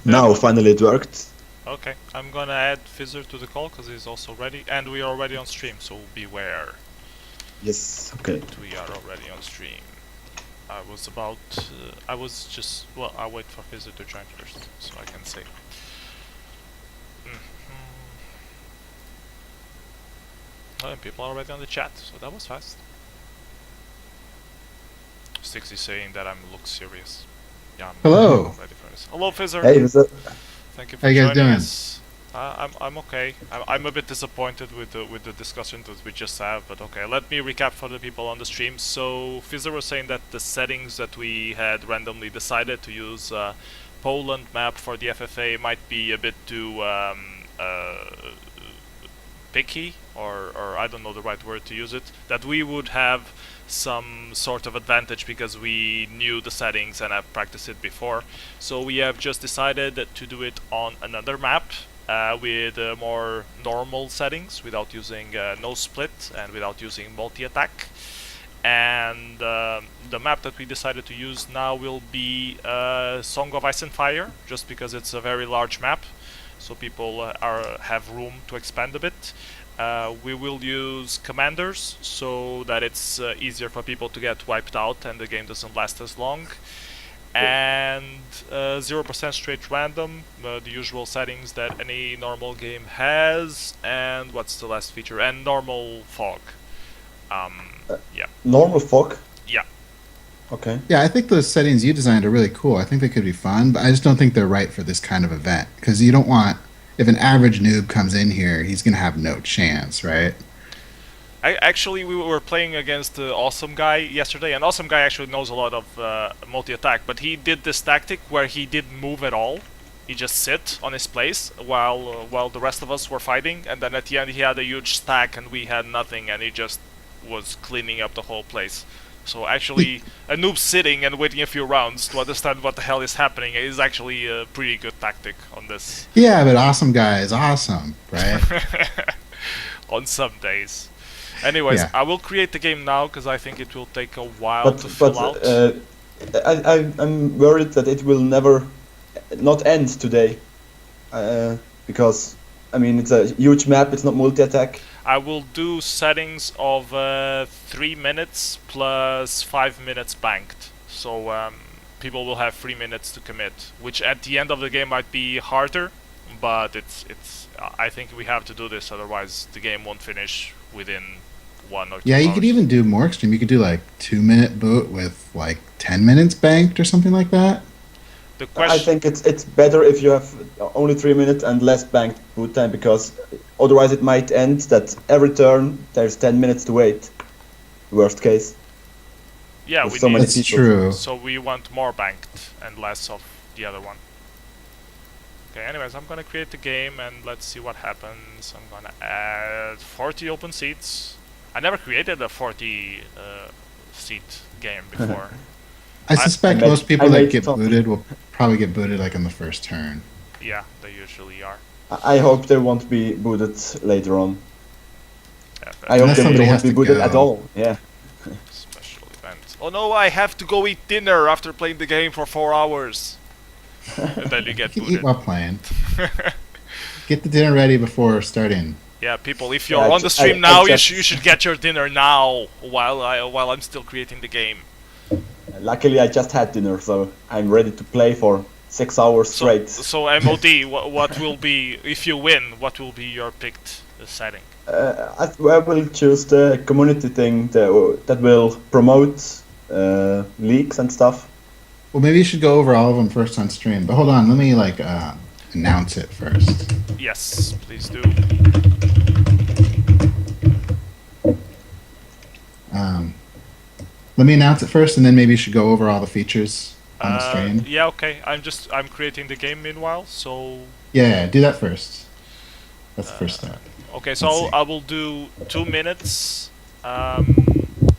Now finally it worked. Okay, I'm gonna add Fizzer to the call because he's also ready, and we are already on stream, so beware. Yes, okay. We are already on stream. I'll wait for Fizzer to join first, so I can say. Oh, and people are already on the chat, so that was fast. Stixy saying that I look serious. Yeah, I'm Hello. ready for this. Hello, Fizzer. Hey, what's up? Thank you for How you guys joining doing? us. I'm okay. I'm a bit disappointed with the discussion that we just had, but okay. Let me recap for the people on the stream. So Fizzer was saying that the settings that we had randomly decided to use Poland map for the FFA might be a bit too picky, or I don't know the right word to use it. That we would have some sort of advantage because we knew the settings and have practiced it before. So we have just decided to do it on another map with more normal settings without using no split and without using multi-attack. And the map that we decided to use now will be Song of Ice and Fire, just because it's a very large map, so people have room to expand a bit. We will use Commanders so that it's easier for people to get wiped out and the game doesn't last as long. And 0% straight random, the usual settings that any normal game has. And what's the last feature? And normal fog. Yeah. Normal fog? Yeah. Okay. Yeah, I think those settings you designed are really cool. I think they could be fun, but I just don't think they're right for this kind of event. Because you don't want, if an average noob comes in here, he's going to have no chance, right? Actually, we were playing against the Awesome Guy yesterday, and Awesome Guy actually knows a lot of multi-attack, but he did this tactic where he didn't move at all. He just sit on his place while the rest of us were fighting, and then at the end he had a huge stack and we had nothing, and he just was cleaning up the whole place. So actually, a noob sitting and waiting a few rounds to understand what the hell is happening is actually a pretty good tactic on this. Yeah, but Awesome Guy is awesome, right? On some days. Anyways, Yeah. I will create the game now because I think it will take a while to But fill out. I'm worried that it will never not end today. Because, I mean, it's a huge map, it's not multi-attack. I will do settings of 3 minutes plus 5 minutes banked. So people will have 3 minutes to commit, which at the end of the game might be harder, but it's. I think we have to do this, otherwise the game won't finish within 1 or 2 Yeah, you hours. could even do more extreme. You could do like 2-minute boot with like 10 minutes banked or something like that. The I question. think it's better if you have only 3 minutes and less banked boot time, because otherwise it might end that every turn there's 10 minutes to wait. Worst case. Yeah, with we so need. many That's people. true. So we want more banked and less of the other one. Okay, anyways, I'm gonna create the game and let's see what happens. I'm gonna add 40 open seats. I never created a 40 seat game before. I suspect made- most people I that made get something. booted will probably get booted like on the first turn. Yeah, they usually are. I hope they won't be booted later on. Yeah, I hope Unless they somebody won't has be to booted go. at all. Yeah. special event. Oh no, I have to go eat dinner after playing the game for 4 hours. And then you get You can eat booted. while playing. Get the dinner ready before starting. Yeah, people, if you're Yeah, on the stream I now, just- you should get your dinner now while I'm still creating the game. Luckily, I just had dinner, so I'm ready to play for 6 hours straight. So MOD, what will be, if you win, what will be your picked setting? I will choose the community thing that will promote leaks and stuff. Well, maybe you should go over all of them first on stream. But hold on, let me like announce it first. Yes, please do. Let me announce it first, and then maybe you should go over all the features on the stream. Yeah, okay. I'm creating the game meanwhile, so Yeah, do that first. That's the first step. okay. Let's So see. I will do 2 minutes,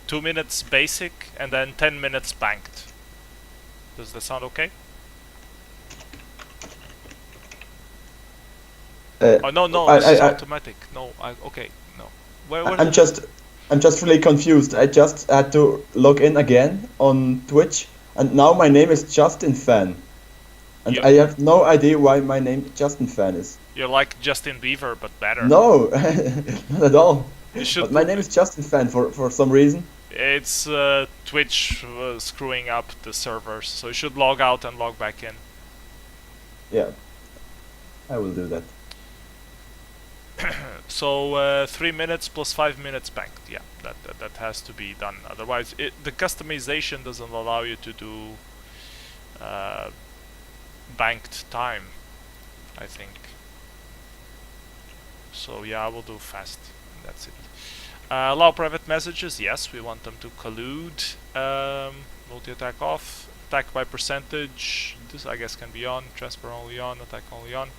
2 minutes basic, and then 10 minutes banked. Does that sound okay? Oh no, this is automatic. No, okay, no. Where I'm just really confused. I just had to log in again on Twitch, and now my name is Justin Fan. And You- I have no idea why my name Justin Fan is. You're like Justin Bieber, but better. No, not at all. You should. But my name is Justin Fan for some reason. It's Twitch screwing up the servers, so you should log out and log back in. Yeah, I will do that. So 3 minutes plus 5 minutes banked. Yeah, that has to be done. Otherwise, the customization doesn't allow you to do banked time, I think. So yeah, I will do fast. That's it. Allow private messages. Yes, we want them to collude. Multi-attack off. Attack by percentage. This I guess can be on. Transfer only on. Attack only on.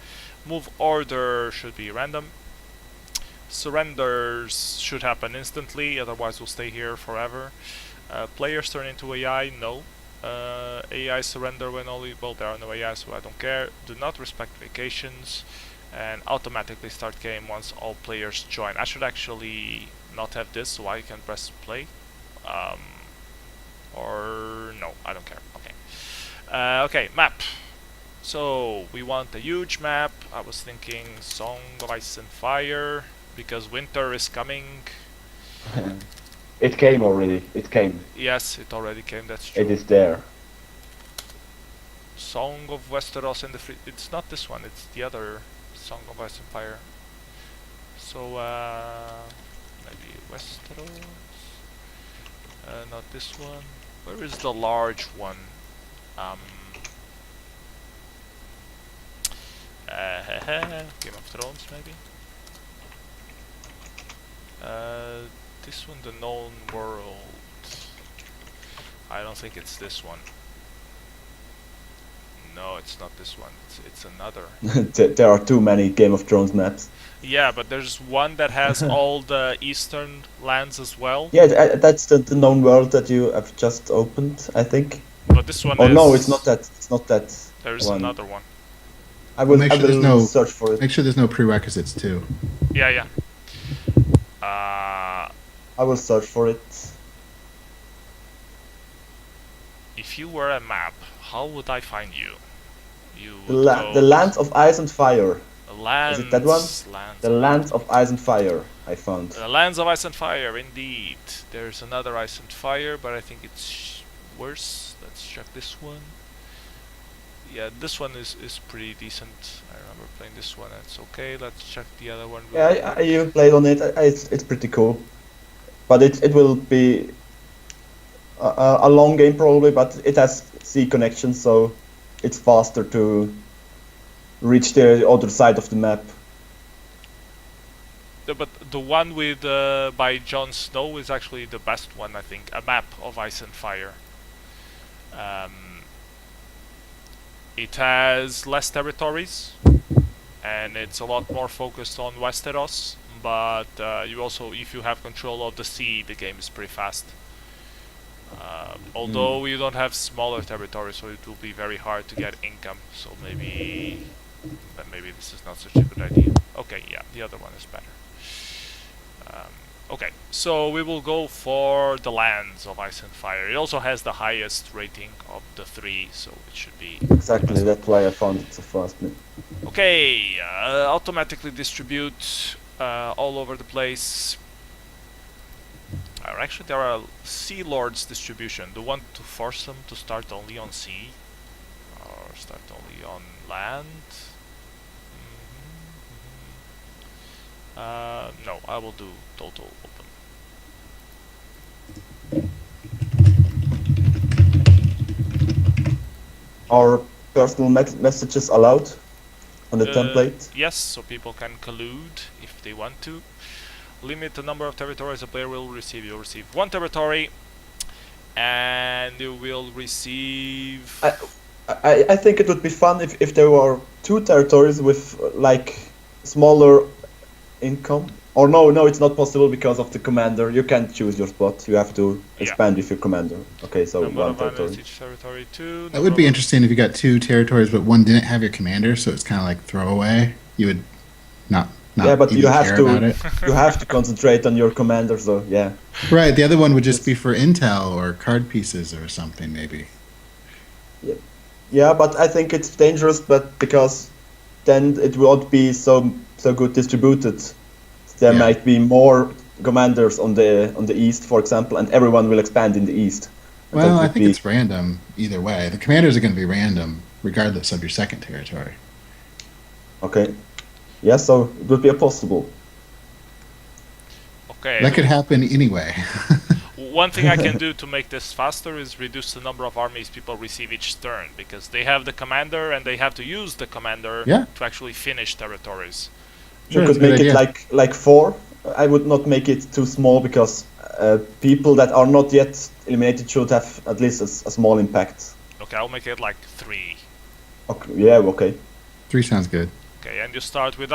Move order should be random. Surrenders should happen instantly, otherwise we'll stay here forever. Players turn into AI, no. AI surrender when only, well, there are no AI, so I don't care. Do not respect vacations, and automatically start game once all players join. I should actually not have this, so I can press play. Or no, I don't care. Okay. Okay, map. So we want a huge map. I was thinking Song of Ice and Fire, because winter is coming. It came already. It came. Yes, it already came, that's true. It is there. Song of Westeros and the Free... It's not this one, it's the other Song of Ice and Fire. So, maybe Westeros? Not this one. Where is the large one? Game of Thrones, maybe? This one, the known world. I don't think it's this one. No, it's not this one. It's another. There are too many Game of Thrones maps. Yeah, but there's one that has all the eastern lands as well. Yeah, that's the known world that you have just opened, I think. But this one Oh is... no, it's not that. It's not that. There's one. another one. I will, Make I sure there's will no- search for it. Make sure there's no prerequisites too. Yeah, yeah. I will search for it. If you were a map, how would I find you? You The, would go... the Lands of Ice and Fire. Lands, Is it that one? Lands. The Lands of Ice and Fire, I found. The Lands of Ice and Fire, indeed. There's another Ice and Fire, but I think it's worse. Let's check this one. Yeah, this one is pretty decent. I remember playing this one, and it's okay. Let's check the other one. Yeah, I even played on it. It's pretty cool. But it will be a long game probably, but it has C connection, so it's faster to reach the other side of the map. But the one with by Jon Snow is actually the best one, I think. A map of Ice and Fire. It has less territories, and it's a lot more focused on Westeros. But you also, if you have control of the sea, the game is pretty fast. Although you don't have smaller territories, so it will be very hard to get income. So maybe this is not such a good idea. Okay, yeah, the other one is better. Okay, so we will go for the Lands of Ice and Fire. It also has the highest rating of the three, so it should be... Exactly, that's why I found it so fast. Okay, automatically distribute all over the place. Actually, there are Sea Lords distribution. Do you want to force them to start only on sea? Or start only on land? No, I will do total open. Are personal messages allowed on the template? Yes, so people can collude if they want to. Limit the number of territories a player will receive. You'll receive one territory, and you will receive... I think it would be fun if there were two territories with like smaller income. Or no, it's not possible because of the commander. You can't choose your spot. You have to expand with your commander. Okay, so number one of islands territory. each territory, two. That would be interesting if you got two territories, but one didn't have your commander, so it's kind of like throwaway. You would not Yeah, but even you have care about it. you have to concentrate on your commander. So yeah. Right, the other one would just be for intel or card pieces or something, maybe. Yeah, but I think it's dangerous, but because then it won't be so good distributed. There Yeah. might be more commanders on the east, for example, and everyone will expand in the east. And Well, that I would think be it's random either way. The commanders are going to be random regardless of your second territory. okay. Yeah, so it would be a possible. Okay. That could happen anyway. One thing I can do to make this faster is reduce the number of armies people receive each turn, because they have the commander and they have to use the commander Yeah. to actually finish territories. Sure, You that's could a good make it idea. like 4. I would not make it too small because people that are not yet eliminated should have at least a small impact. Okay, I'll make it like 3. Okay, yeah, okay. 3 sounds good. Okay, and you start with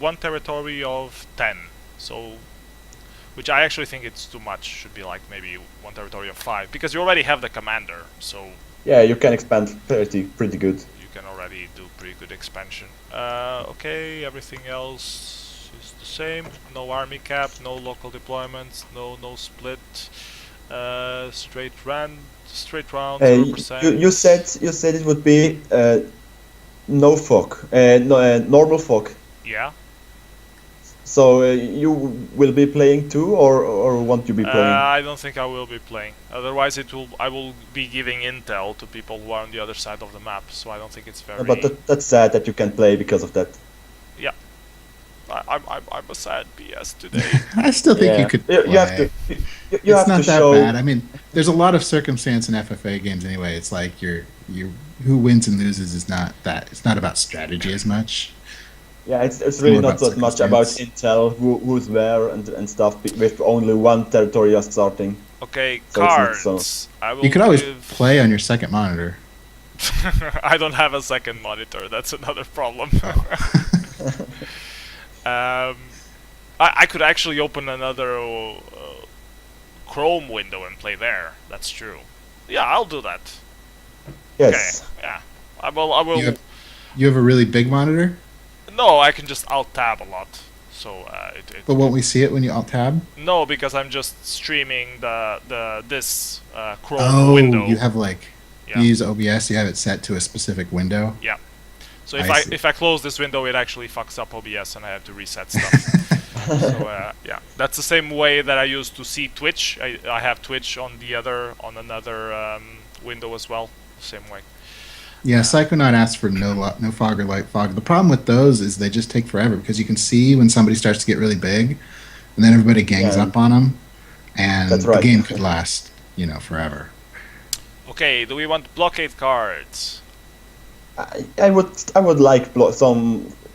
one territory of 10. So, which I actually think it's too much. Should be like maybe one territory of 5, because you already have the commander. So Yeah, you can expand pretty good. you can already do pretty good expansion. Okay, everything else is the same. No army cap, no local deployments, no split. Straight round, 0%. You said it would be no fog, normal fog. Yeah. So you will be playing too, or won't you be playing? I don't think I will be playing. Otherwise, I will be giving intel to people who are on the other side of the map. So I don't think it's very. But that's sad that you can play because of that. Yeah. I'm a sad BS today. I still think you could play. You have to. You It's have not to that show. bad. I mean, there's a lot of circumstance in FFA games anyway. It's like you who wins and loses is not that. It's not about strategy as much. Yeah, it's really more not about that much about circumstance. intel, who's where and stuff, with only one territory just starting. Okay, So it's not cards. so- I will You could always give- play on your second monitor. I don't have a second monitor. That's another problem. I could actually open another Chrome window and play there. That's true. Yeah, I'll do that. Yes. Okay. Yeah. I will. You have a really big monitor, No, I can just alt tab a lot. So but won't we see it when you alt tab? no, because I'm just streaming this Chrome Oh, window. you have like Yeah. you use OBS. You have it set to a specific window. So I see. if I close this window, it actually fucks up OBS and I have to reset stuff. So yeah, that's the same way that I used to see Twitch. I have Twitch on another window as well. Same way. Yeah, Psychonaut asks for no fog or light fog. The problem with those is they just take forever because you can see when somebody starts to get really big, and then everybody gangs Yeah. up on them, and That's the right. game could last, forever. Okay, do we want blockade cards? I would like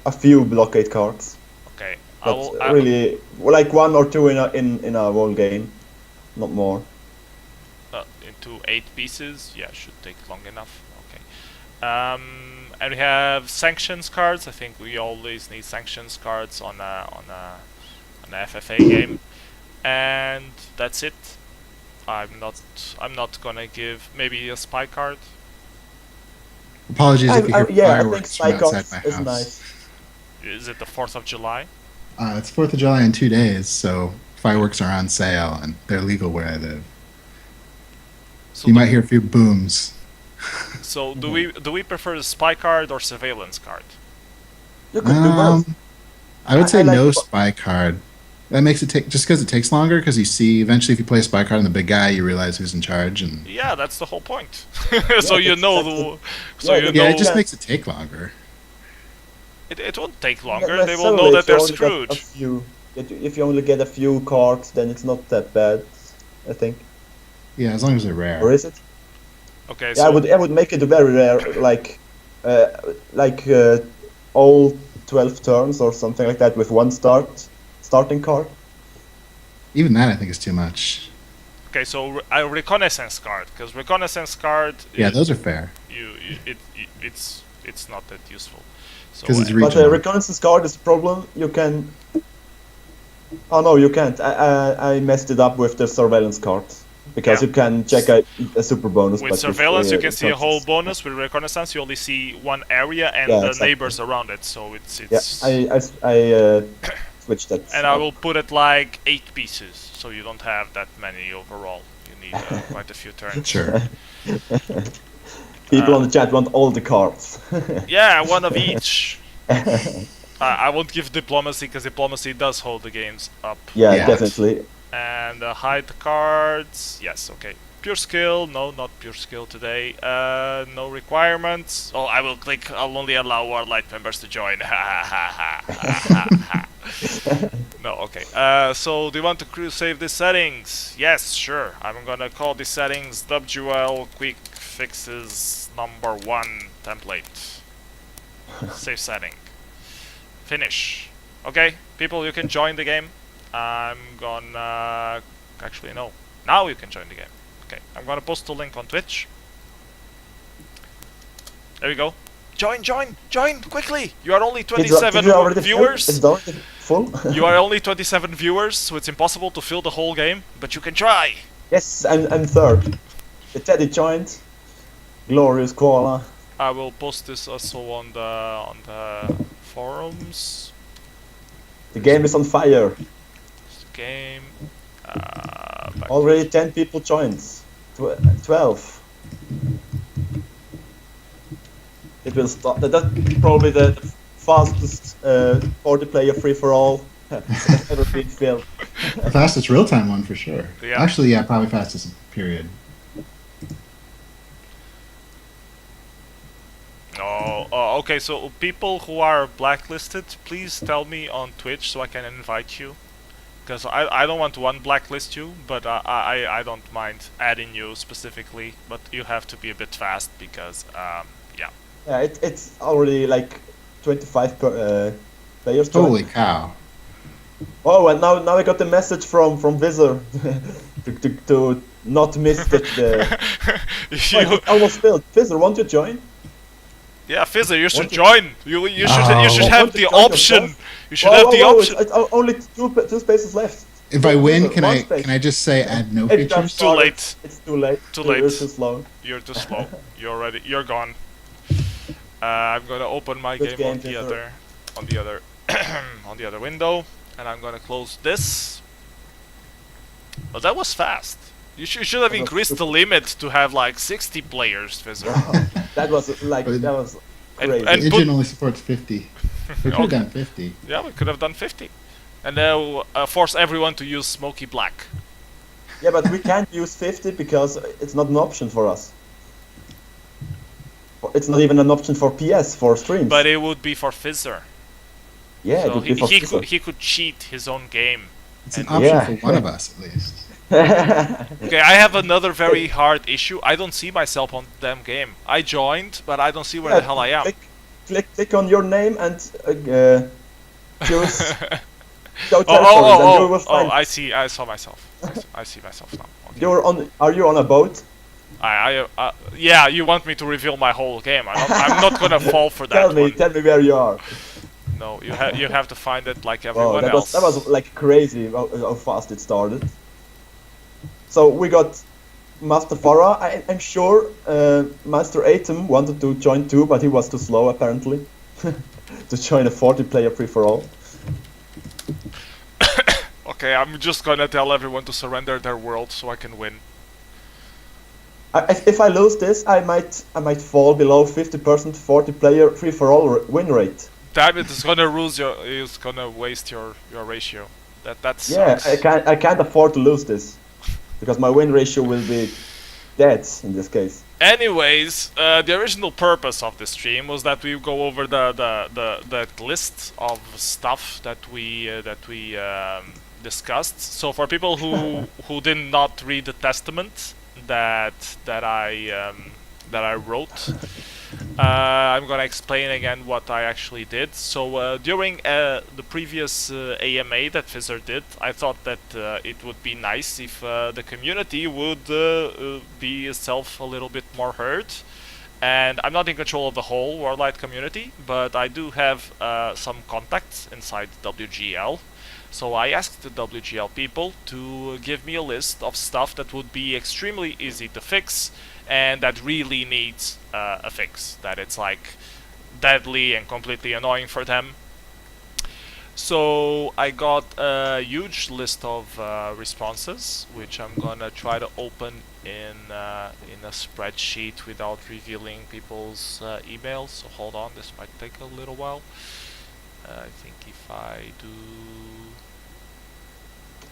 a few blockade cards, Okay, but really like 1 or 2 in a whole game, not more. into 8 pieces. Yeah, should take long enough. Okay. And we have sanctions cards. I think we always need sanctions cards on an FFA game, and that's it. I'm not gonna give maybe a spy card. Apologies if you hear Yeah, I think fireworks spy from outside cards my is house. nice. Is it the 4th of July? It's 4th of July in 2 days, so fireworks are on sale, and they're legal where I live. So You might hear a few booms. So do we prefer the spy card or surveillance card? You could do both. I would say I like no bo- spy card. That makes it take just because it takes longer. Because you see, eventually, if you play a spy card on the big guy, you realize who's in charge, and Yeah, that's the whole point. So you that's- know that's the, so yeah, you the- know yeah, it just Yeah. makes it take longer. it won't take Not longer. They will necessarily, know that if you they're only get screwed. a few. If you only get a few cards, then it's not that bad, I think. Yeah, as long as they're Or rare. is it? Okay, Yeah, so I would make it very rare, like all 12 turns or something like that with one starting card. Even that, I think, is too much. okay, so a reconnaissance card, because reconnaissance card, Yeah, those are fair. it's not that useful. So 'Cause it's But regional. reconnaissance card is a problem. You can. Oh no, you can't. I messed it up with the surveillance card because Yeah. you can check a super bonus. with but surveillance, you can see a whole reconnaissance- bonus. With reconnaissance, you only see one area and Yeah, the exactly. neighbors around it. So it's Yeah, I switched that. and I will put it like 8 pieces, so you don't have that many overall. You need quite a few turns. Sure. People on the chat want all the cards. Yeah, one of each. I won't give diplomacy because diplomacy does hold the games up. Yeah, definitely. And hide the cards. Yes, okay. Pure skill. No, not pure skill today. No requirements. Oh, I will click. I'll only allow WarLight members to join. No, okay. So do you want to save the settings? Yes, sure. I'm gonna call the settings WGL Quick Fixes #1 template. Save setting. Finish. Okay, people, you can join the game. I'm gonna... Actually, no. Now you can join the game. Okay, I'm gonna post the link on Twitch. There we go. Join, quickly! You are only 27 viewers. It's already full. You are only 27 viewers, so it's impossible to fill the whole game, but you can try. Yes, I'm third. The Teddy joined. Glorious koala. I will post this also on the forums. The game is on fire. Game. Already 10 people joined. 12. It will start. That's probably the fastest 40-player free-for-all that's ever been filled. The fastest real-time one for sure. Yeah. Actually, yeah, probably fastest period. Oh, okay, so people who are blacklisted, please tell me on Twitch so I can invite you. Because I don't want to unblacklist you, but I don't mind adding you specifically. But you have to be a bit fast because, yeah. Yeah, it's already like 25 players joined. Holy cow. Oh, and now I got the message from Fizzer to not miss the... Oh, it's almost filled. Fizzer, want to join? Yeah, Fizzer, you should join. You should have the option. You should have the option. It's only two spaces left. If I win, can I just say add no features? Too late. It's too late. Too late. You're too slow. You're too slow. You're already. You're gone. I'm gonna open my game on the other on the other window, and I'm gonna close this. Oh, that was fast. You should have increased the limit to have like 60 players, Fizzer. That was crazy. And Engine only supports 50. We could have done 50. Yeah, we could have done 50. And now force everyone to use Smoky Black. Yeah, but we can't use 50 because it's not an option for us. It's not even an option for PS, for streams. But it would be for Fizzer. Yeah, so it would be for Fizzer. he could cheat his own game. It's an option for one of us, at least. Okay, I have another very hard issue. I don't see myself on the damn game. I joined, but I don't see where the hell I am. Click on your name and choose. Oh, I see. I saw myself. I see myself now. Okay. Are you on a boat? Yeah. You want me to reveal my whole game? I'm not gonna fall for that. Tell me where you are. No, you have to find it like everyone else. That was like crazy how fast it started. So we got Master Farah. I'm sure Master Atom wanted to join too, but he was too slow apparently to join a 40-player free-for-all. Okay, I'm just gonna tell everyone to surrender their world so I can win. If I lose this, I might fall below 50% 40-player free-for-all win rate. Damn it! It's gonna it's gonna waste your ratio. That sucks. Yeah, I can't afford to lose this. Because my win ratio will be dead in this case. Anyways, the original purpose of the stream was that we go over the list of stuff that we discussed. So for people who did not read the testament that I wrote, I'm gonna explain again what I actually did. So during the previous AMA that Fizzer did, I thought that it would be nice if the community would be itself a little bit more heard. And I'm not in control of the whole WarLight community, but I do have some contacts inside WGL. So I asked the WGL people to give me a list of stuff that would be extremely easy to fix and that really needs a fix, that it's like deadly and completely annoying for them. So I got a huge list of responses, which I'm gonna try to open in a spreadsheet without revealing people's emails. So hold on, this might take a little while. I think if I do...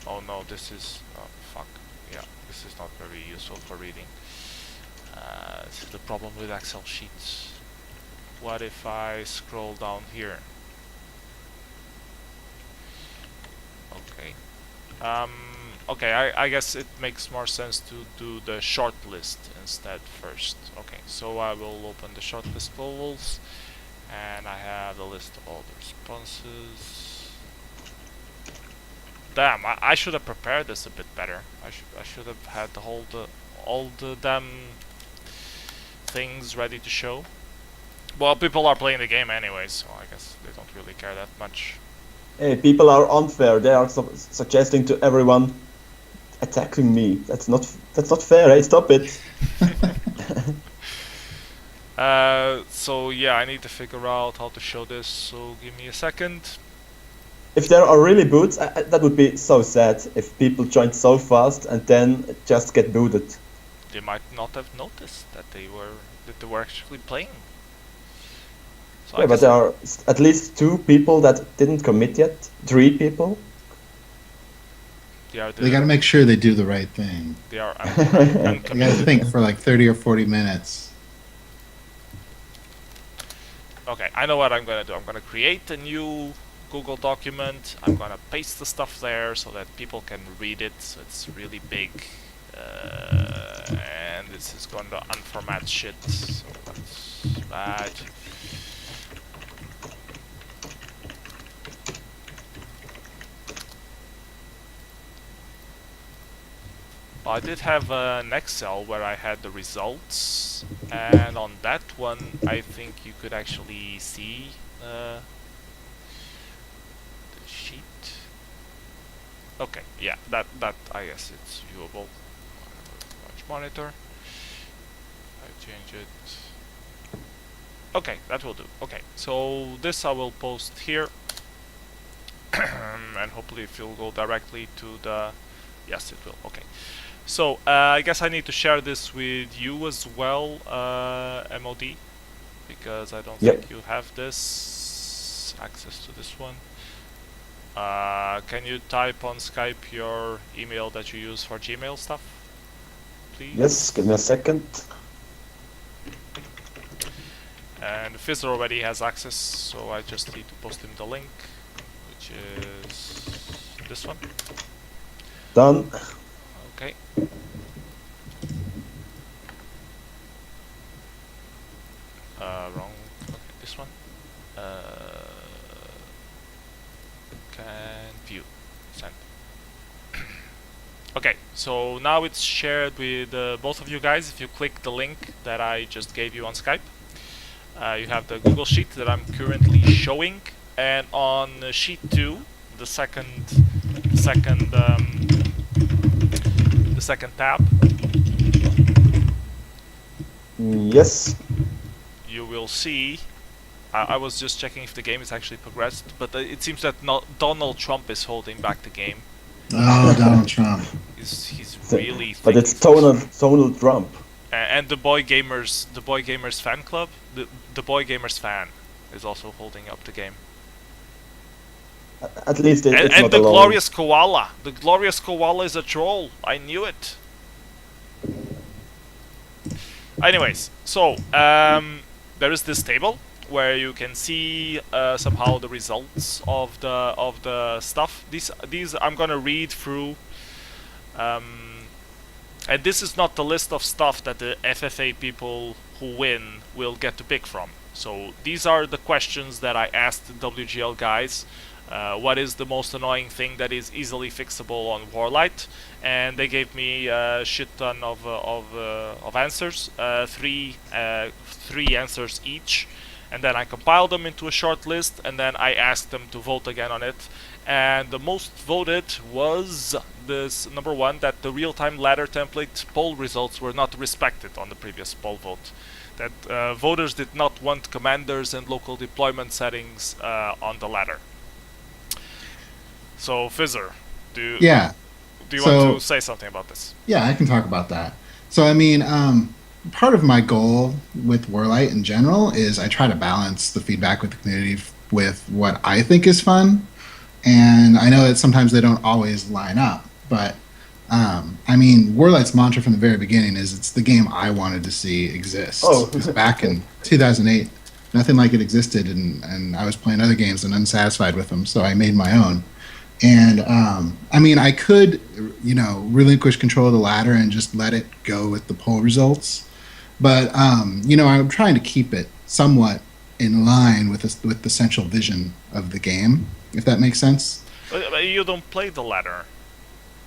Oh no, this is... Oh, fuck. Yeah, this is not very useful for reading. This is the problem with Excel sheets. What if I scroll down here? Okay. Okay, I guess it makes more sense to do the shortlist instead first. Okay, so I will open the shortlist polls, and I have the list of all the responses. Damn, I should have prepared this a bit better. I should have had all the damn things ready to show. Well, people are playing the game anyways, so I guess they don't really care that much. Hey, people are unfair. They are suggesting to everyone attacking me. That's not fair. Hey, stop it. So yeah, I need to figure out how to show this. So give me a second. If there are really boots, that would be so sad. If people joined so fast and then just get booted. They might not have noticed that they were actually playing. So Yeah, but there are at least 2 people that didn't commit yet. 3 people. They got to make sure they do the right thing. They are You got to think for like 30 or 40 minutes. Okay, I know what I'm gonna do. I'm gonna create a new Google document. I'm gonna paste the stuff there so that people can read it. So it's really big, and this is gonna unformat shit. So that's bad. I did have an Excel where I had the results, and on that one I think you could actually see the sheet. Okay, yeah, that I guess it's viewable. Large monitor. I change it. Okay, that will do. Okay, so this I will post here, and hopefully it will go directly to the... Yes, it will. Okay. So, I guess I need to share this with you as well, MOD, because I don't think you have this access to this one. Can you type on Skype your email that you use for Gmail stuff, please? Yes, give me a second. And Fizzer already has access, so I just need to post him the link, which is this one. Done. Okay. Wrong. Okay, this one. Can view. Send. Okay, so now it's shared with both of you guys. If you click the link that I just gave you on Skype, you have the Google Sheet that I'm currently showing, and on sheet 2, the second tab, yes, you will see. I was just checking if the game is actually progressed, but it seems that Donald Trump is holding back the game. Oh, Donald Trump. He's really. But it's Donald Trump. And the Boy Gamers fan club, the Boy Gamers fan is also holding up the game. At least it's and not the alone. Glorious Koala. The Glorious Koala is a troll. I knew it. Anyways, so there is this table where you can see somehow the results of the stuff. These I'm gonna read through, and this is not the list of stuff that the FFA people who win will get to pick from. So these are the questions that I asked the WGL guys. What is the most annoying thing that is easily fixable on WarLight? And they gave me a shit ton of answers, three answers each, and then I compiled them into a short list, and then I asked them to vote again on it. And the most voted was this number 1, that the real-time ladder template poll results were not respected on the previous poll vote. That voters did not want commanders and local deployment settings on the ladder. So, Fizzer, do you want to say something about this? Yeah, I can talk about that. So I mean, part of my goal with WarLight in general is I try to balance the feedback with the community with what I think is fun. And I know that sometimes they don't always line up, but I mean, WarLight's mantra from the very beginning is it's the game I wanted to see exist. Oh, Because back in 2008, nothing like it existed, and I was playing other games and unsatisfied with them, so I made my own. And I mean, I could, relinquish control of the ladder and just let it go with the poll results, but I'm trying to keep it somewhat in line with with the central vision of the game, if that makes sense. But you don't play the ladder.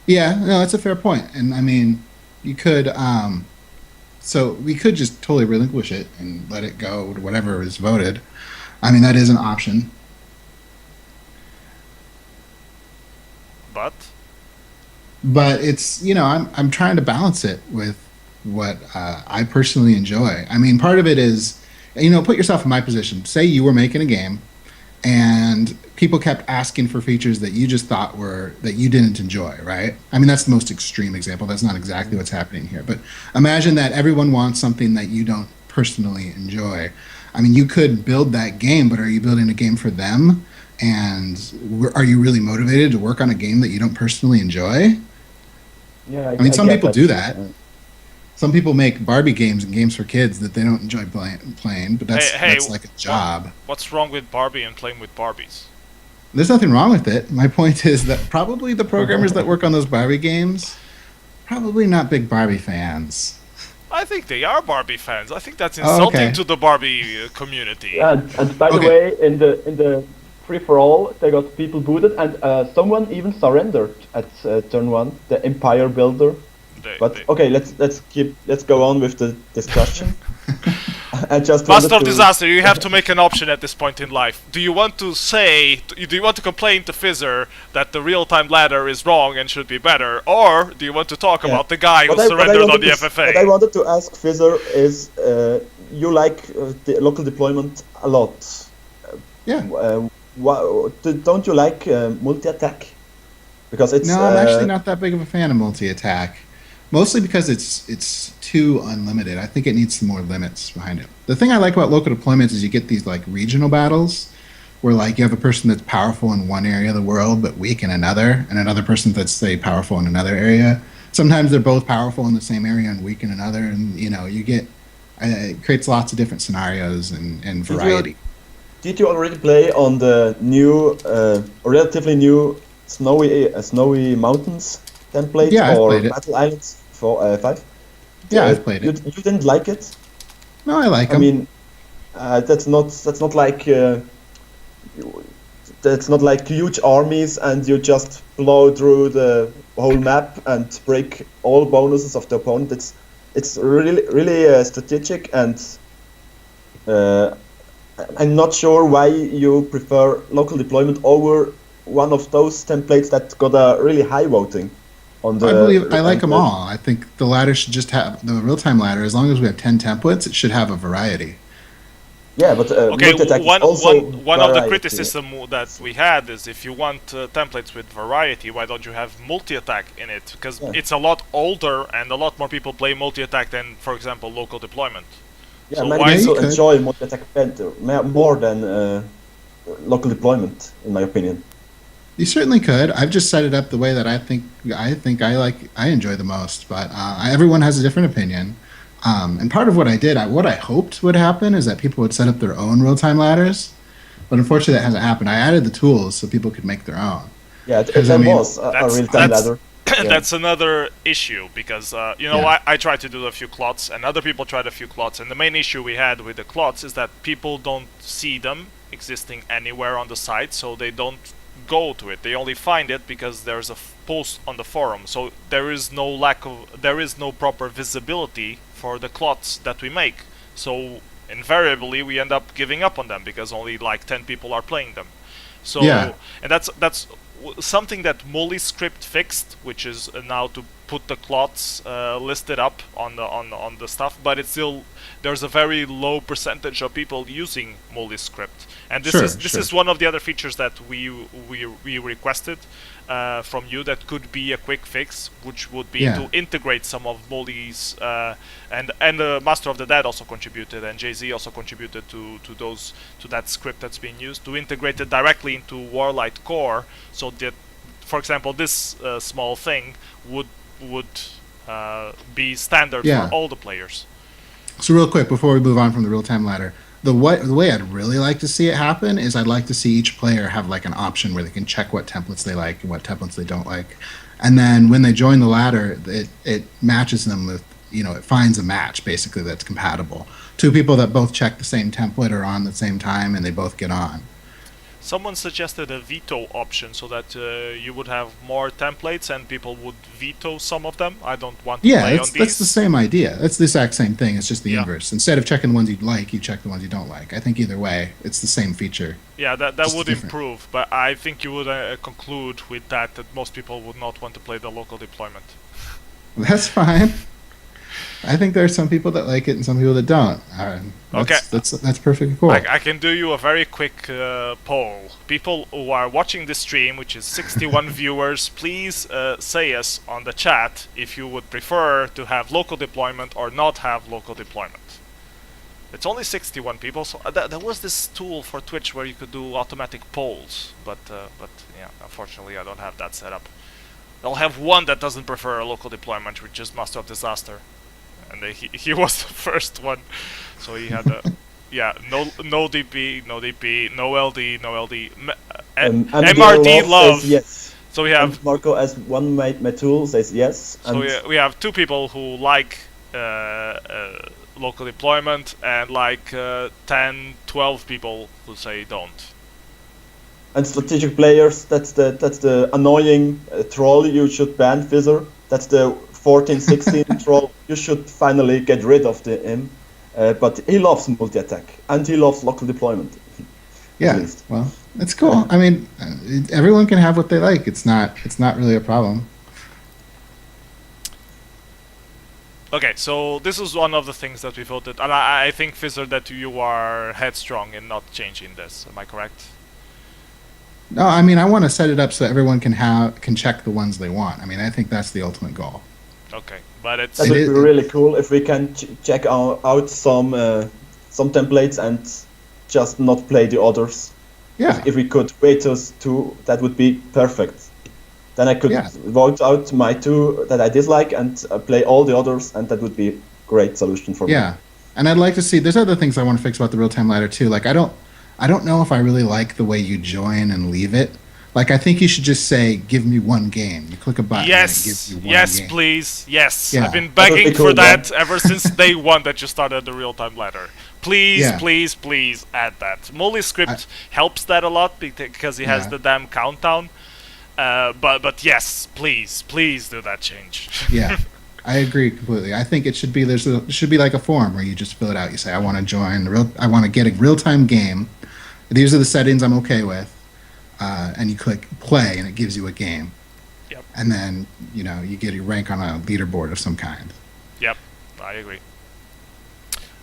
Yeah, no, that's a fair point. And I mean, you could, so we could just totally relinquish it and let it go to whatever is voted. I mean, that is an option. But But it's, I'm trying to balance it with what I personally enjoy. I mean, part of it is, put yourself in my position. Say you were making a game and people kept asking for features that you just thought that you didn't enjoy, right? I mean, that's the most extreme example. That's not exactly what's happening here. But imagine that everyone wants something that you don't personally enjoy. I mean, you could build that game, but are you building a game for them? And are you really motivated to work on a game that you don't personally enjoy? yeah. I mean, some get people that. do that. Some people make Barbie games and games for kids that they don't enjoy playing, but that's like a job. what's wrong with Barbie and playing with Barbies? There's nothing wrong with it. My point is that probably the programmers that work on those Barbie games, probably not big Barbie fans. I think they are Barbie fans. I think that's Oh, insulting okay. to the Barbie community. And by the Okay. way, in the free for all, they got people booted, and someone even surrendered at turn one, the Empire Builder. But okay, let's go on with the discussion. I just wanted Master of to- Disaster, you have to make an option at this point in life. Do you want to complain to Fizzer that the real-time ladder is wrong and should be better, or do you want to talk Yeah. about the guy who What I surrendered on wanted the to- FFA? What I wanted to ask Fizzer is, you like the local deployment a lot. Yeah. Don't you like multi-attack? Because it's No, I'm actually not that big of a fan of multi-attack. Mostly because it's too unlimited. I think it needs some more limits behind it. The thing I like about local deployments is you get these like regional battles where like you have a person that's powerful in one area of the world but weak in another, and another person that's say powerful in another area. Sometimes they're both powerful in the same area and weak in another, and you get it creates lots of different scenarios and variety. Did you already play on the new, relatively new snowy mountains template Yeah, I've or played it. Battle Islands for 5? Yeah, I've played it. You didn't like it? No, I like I them. mean, that's not like that's not like huge armies and you just blow through the whole map and break all bonuses of the opponent. It's really strategic, and I'm not sure why you prefer local deployment over one of those templates that got a really high voting on the. I believe I like them all. I think the ladder should just have the real-time ladder. As long as we have 10 templates, it should have a variety. Yeah, but Okay, multi-attack is one of the variety. criticism that we had is if you want templates with variety, why don't you have multi-attack in it? Because Yeah. it's a lot older and a lot more people play multi-attack than, for example, local deployment. Yeah, So many why- people You could. enjoy multi-attack better, more than local deployment, in my opinion. You certainly could. I've just set it up the way that I enjoy the most. But everyone has a different opinion. And part of what I did, what I hoped would happen is that people would set up their own real-time ladders. But unfortunately, that hasn't happened. I added the tools so people could make their own. Yeah, Because, there I mean, was a that's- real-time that's- ladder. Yeah. That's another issue because Yeah. I tried to do a few clots and other people tried a few clots, and the main issue we had with the clots is that people don't see them existing anywhere on the site, so they don't go to it. They only find it because there's a post on the forum. So there is no proper visibility for the clots that we make. So invariably we end up giving up on them because only like 10 people are playing them. So Yeah. and that's something that MolyScript fixed, which is now to put the clots listed up on the stuff, but it's still there's a very low percentage of people using Molly script, and this is one of the other features that we requested from you that could be a quick fix, which would be to integrate some of Molly's and Master of the Dead also contributed, and Jay-Z also contributed to that script that's being used, to integrate it directly into WarLight core, so that, for example, this small thing would be standard for all the players. So real quick, before we move on from the real-time ladder, the way I'd really like to see it happen is I'd like to see each player have like an option where they can check what templates they like and what templates they don't like. And then when they join the ladder, it matches them with, it finds a match basically that's compatible. Two people that both check the same template are on at the same time and they both get on. Someone suggested a veto option so that you would have more templates and people would veto some of them. I don't want to play on these. That's the same idea. That's the exact same thing. It's just the inverse. Instead of checking the ones you like, you check the ones you don't like. I think either way, it's the same feature. Yeah, that would improve, but I think you would conclude with that most people would not want to play the local deployment. That's fine. I think there are some people that like it and some people that don't. That's perfectly cool. I can do you a very quick poll. People who are watching this stream, which is 61 viewers, please say us on the chat if you would prefer to have local deployment or not have local deployment. It's only 61 people, so there was this tool for Twitch where you could do automatic polls, but yeah, unfortunately I don't have that set up. I'll have one that doesn't prefer a local deployment, which is Master of Disaster. And he was the first one, so he had no DP, no DP, no LD, no LD. MRD love. Yes. So we have and Marco as one tool says yes. So we have two people who like local deployment and like 10, 12 people who say don't. And strategic players, that's the annoying troll you should ban, Fizzer. That's the 14, 16 troll. You should finally get rid of him. But he loves multi-attack and he loves local deployment. Yeah, well, it's cool. I mean, everyone can have what they like. It's not really a problem. Okay, so this is one of the things that we voted, and I think, Fizzer, that you are headstrong in not changing this. Am I correct? No, I mean, I want to set it up so everyone can check the ones they want. I mean, I think that's the ultimate goal. Okay, but that would be really cool if we can check out some templates and just not play the others. Yeah. If we could wait those two, that would be perfect. Then I could vote out my two that I dislike and play all the others, and that would be a great solution for me. Yeah, and I'd like to see. There's other things I want to fix about the real-time ladder too. Like I don't know if I really like the way you join and leave it. Like, I think you should just say, give me one game. You click a button and it gives you one game. Please. Yes, yeah. I've been begging for that ever since day one that you started the real-time ladder. Please, please add that. Molly script helps that a lot because it has the damn countdown. But yes, please do that change. Yeah, I agree completely. I think it should be like a form where you just fill it out. You say, I want to join I want to get a real-time game. These are the settings I'm okay with. And you click play and it gives you a game. Yep. And then, you get your rank on a leaderboard of some kind. Yep, I agree.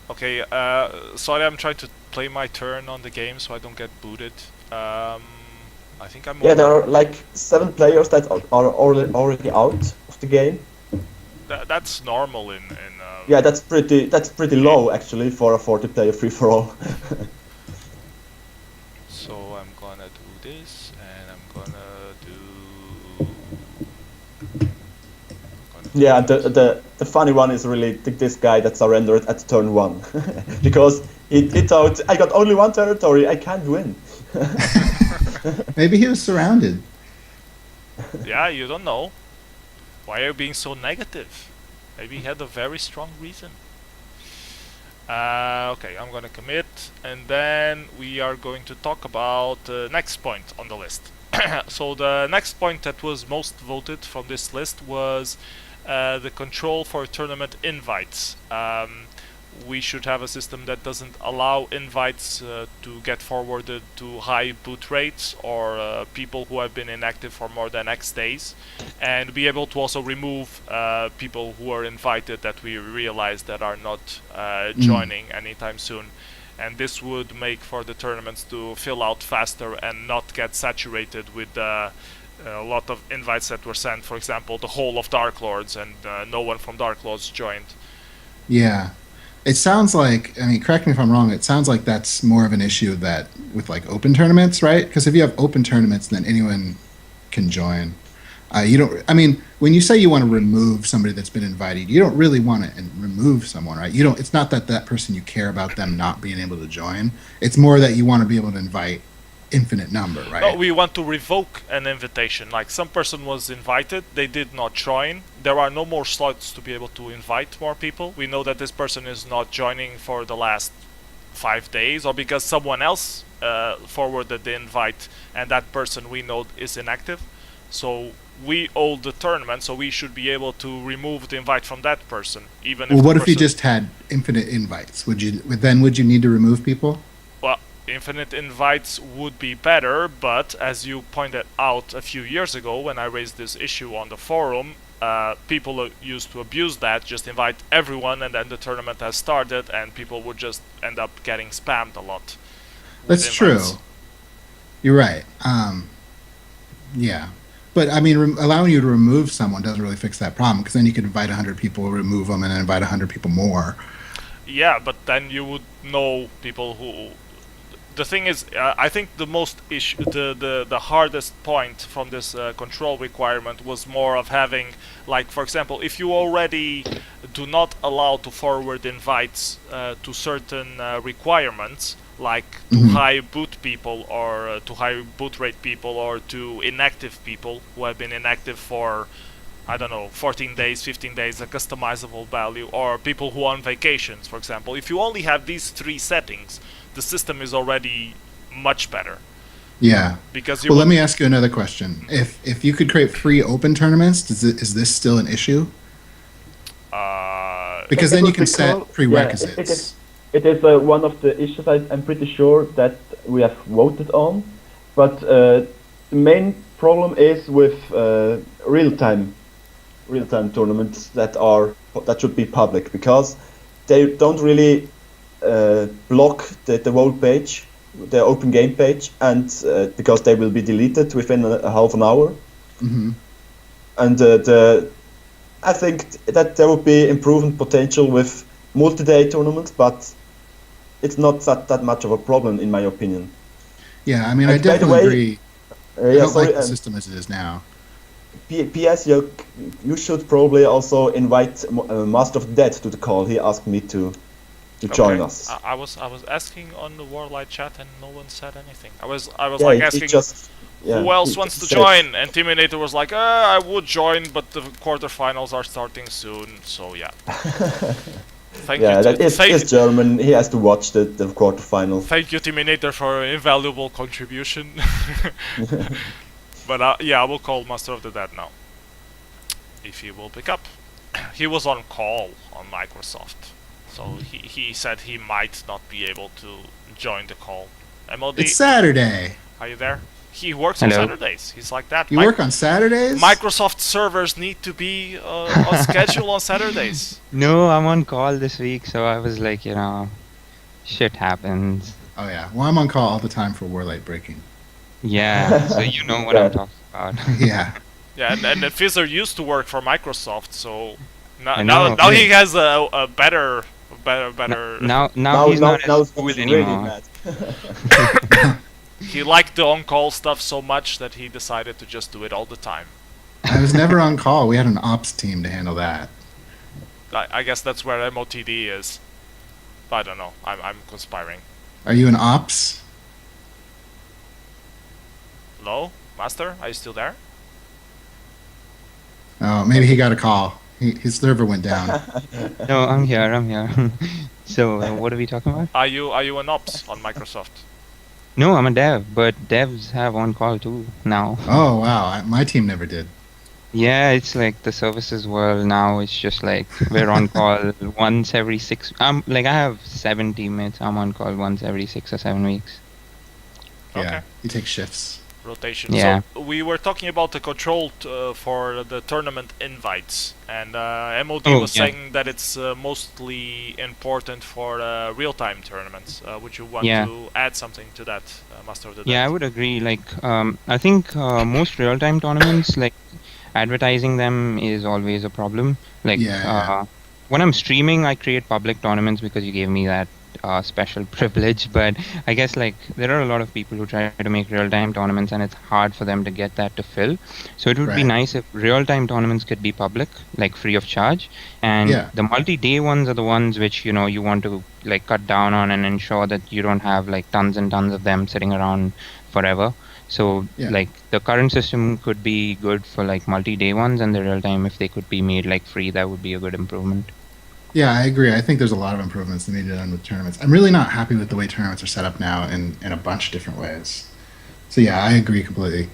Okay, sorry, I'm trying to play my turn on the game so I don't get booted. I think I'm... Yeah, there are like 7 players that are already out of the game. That's normal in yeah, that's pretty low actually for a 40-player free-for-all. So I'm gonna do this, and I'm gonna do... Yeah, the funny one is really this guy that surrendered at turn 1. Because he thought, I got only one territory, I can't win. Maybe he was surrounded. Yeah, you don't know. Why are you being so negative? Maybe he had a very strong reason. Okay, I'm gonna commit, and then we are going to talk about the next point on the list. So the next point that was most voted from this list was the control for tournament invites. we should have a system that doesn't allow invites to get forwarded to high boot rates or people who have been inactive for more than X days, and be able to also remove people who are invited that we realize that are not joining anytime soon. And this would make for the tournaments to fill out faster and not get saturated with a lot of invites that were sent. For example, the whole of Dark Lords, and no one from Dark Lords joined. Yeah. It sounds like, I mean, correct me if I'm wrong, it sounds like that's more of an issue that with like open tournaments, right? Because if you have open tournaments, then anyone can join. You don't, I mean, when you say you want to remove somebody that's been invited, you don't really want to remove someone, right? You don't, it's not that that person you care about them not being able to join. It's more that you want to be able to invite infinite number, right? No, we want to revoke an invitation. Like some person was invited, they did not join. There are no more slots to be able to invite more people. We know that this person is not joining for the last 5 days, or because someone else forwarded the invite and that person we know is inactive. So we own the tournament, so we should be able to remove the invite from that person. Even well, if what if you just had infinite invites? Would you need to remove people? Well, infinite invites would be better, but as you pointed out a few years ago when I raised this issue on the forum, people used to abuse that, just invite everyone, and then the tournament has started and people would just end up getting spammed a lot. That's true. You're right. Yeah. But I mean, allowing you to remove someone doesn't really fix that problem, because then you could invite 100 people, remove them, and then invite 100 people more. Yeah, but then you would know people who... The thing is, I think the most issue, the hardest point from this control requirement was more of having, like, for example, if you already do not allow to forward invites to certain requirements, like to high boot people or to high boot rate people or to inactive people who have been inactive for, I don't know, 14 days, 15 days, a customizable value, or people who are on vacations, for example. If you only have these 3 settings, the system is already much better. Yeah. Because let me ask you another question. If you could create free open tournaments, is this still an issue? Because then you can set prerequisites. It is one of the issues I'm pretty sure that we have voted on, but the main problem is with real-time tournaments that should be public, because they don't really block the whole page, the open game page, and because they will be deleted within a half an hour. And I think that there will be improvement potential with multi-day tournaments, but it's not that much of a problem in my opinion. Yeah, I mean, I definitely agree. I don't like the system as it is now. PS, you should probably also invite Master of Death to the call. He asked me to join us. I was asking on the WarLight chat and no one said anything. I was asking who else wants to join, and Terminator was like, I would join, but the quarterfinals are starting soon, so yeah. Thank you. It's German. He has to watch the quarterfinal. Thank you, Terminator, for an invaluable contribution. But yeah, I will call Master of the Dead now, if he will pick up. He was on call on Microsoft, so he said he might not be able to join the call. MLD, it's Saturday. Are you there? He works on Saturdays. He's like that. You work on Saturdays? Microsoft servers need to be on schedule on Saturdays. No, I'm on call this week, so I was like, shit happens. Oh yeah, well, I'm on call all the time for WarLight breaking. Yeah, so you know what I'm talking about. Yeah. Yeah, and Fizzer used to work for Microsoft, so now he has a better. Now he's not as cool anymore. He liked the on-call stuff so much that he decided to just do it all the time. I was never on call. We had an ops team to handle that. I guess that's where MOTD is. I don't know. I'm conspiring. Are you an ops? Hello? Master? Are you still there? Oh, maybe he got a call. His server went down. No, I'm here. So, what are we talking about? Are you an ops on Microsoft? No, I'm a dev, but devs have on call too now. Oh wow, my team never did. Yeah, it's like the services world now. It's just like we're on call once every 6. Like I have 7 teammates. I'm on call once every 6 or 7 weeks. Yeah, Okay. you take shifts. Rotation. Yeah. So we were talking about the control for the tournament invites, and MOD Oh, was yeah. saying that it's mostly important for real-time tournaments. Would you want Yeah. to add something to that, Master of the Yeah, I Dead? would agree. Like, I think most real-time tournaments, like advertising them is always a problem. Like, Yeah. when I'm streaming, I create public tournaments because you gave me that special privilege. But I guess like there are a lot of people who try to make real-time tournaments, and it's hard for them to get that to fill. So it would be Right. nice if real-time tournaments could be public, like free of charge. And Yeah. the multi-day ones are the ones which you want to like cut down on and ensure that you don't have like tons and tons of them sitting around forever. So Yeah. like the current system could be good for like multi-day ones, and the real-time, if they could be made like free, that would be a good improvement. Yeah, I agree. I think there's a lot of improvements that need to be done with tournaments. I'm really not happy with the way tournaments are set up now in a bunch of different ways. So yeah, I agree completely.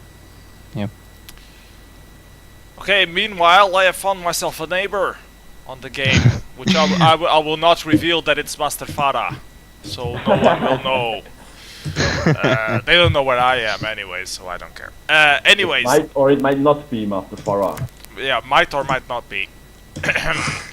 Okay. Meanwhile, I have found myself a neighbor on the game, which I will not reveal that it's Master Farah, so no one will know. They don't know where I am, anyways, so I don't care. Anyways, Might or it might not be Master Farah. yeah, might or might not be.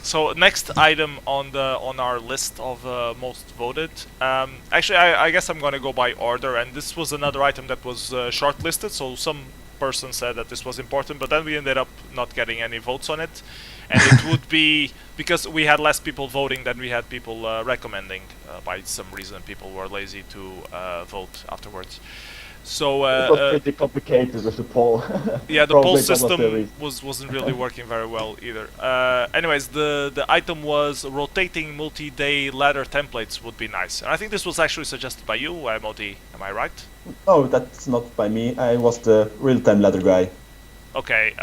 So next item on our list of most voted. Actually, I guess I'm gonna go by order, and this was another item that was shortlisted. So some person said that this was important, but then we ended up not getting any votes on it, and it would be because we had less people voting than we had people recommending. By some reason, people were lazy to vote afterwards. So It was pretty complicated with the poll. yeah, the Probably poll that was the system reason. wasn't really working very well either. Anyways, the item was rotating multi-day ladder templates would be nice, and I think this was actually suggested by you, MOD. Am I right? No, that's not by me. I was the real-time ladder guy. Okay.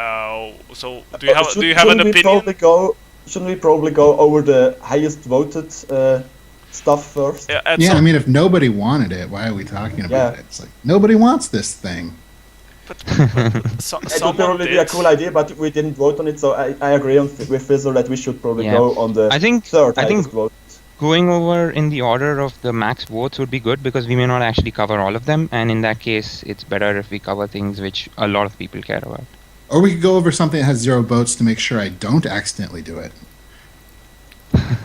So do you have an Shouldn't we opinion? Shouldn't we probably go over the highest voted stuff first? Yeah. at Yeah, some- I mean, if nobody wanted it, why are we talking about Yeah. it? It's like nobody wants this thing. so, It would someone probably be a did. cool idea, but we didn't vote on it, so I agree with Fizzer that we should probably Yeah. go on the I think third I highest think vote. going over in the order of the max votes would be good, because we may not actually cover all of them, and in that case, it's better if we cover things which a lot of people care about. Or we could go over something that has 0 votes to make sure I don't accidentally do it.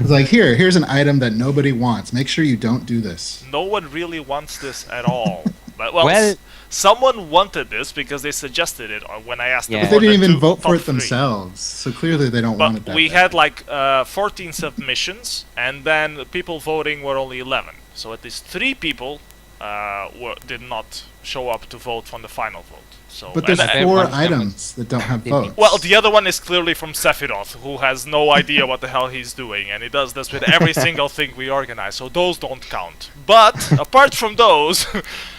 It's like here's an item that nobody wants. Make sure you don't do this. No one really wants this at all. But well, Well- someone wanted this because they suggested it when I asked them. Yeah. But they for the didn't even vote for top it 3. themselves, so clearly they don't want it But that we bad. had like 14 submissions, and then people voting were only 11. So at least 3 people did not show up to vote from the final vote. So, But there's and- and- 4 and- items that don't have votes. well, the other one is clearly from Sephiroth, who has no idea what the hell he's doing, and he does this with every single thing we organize, so those don't count. But, apart from those...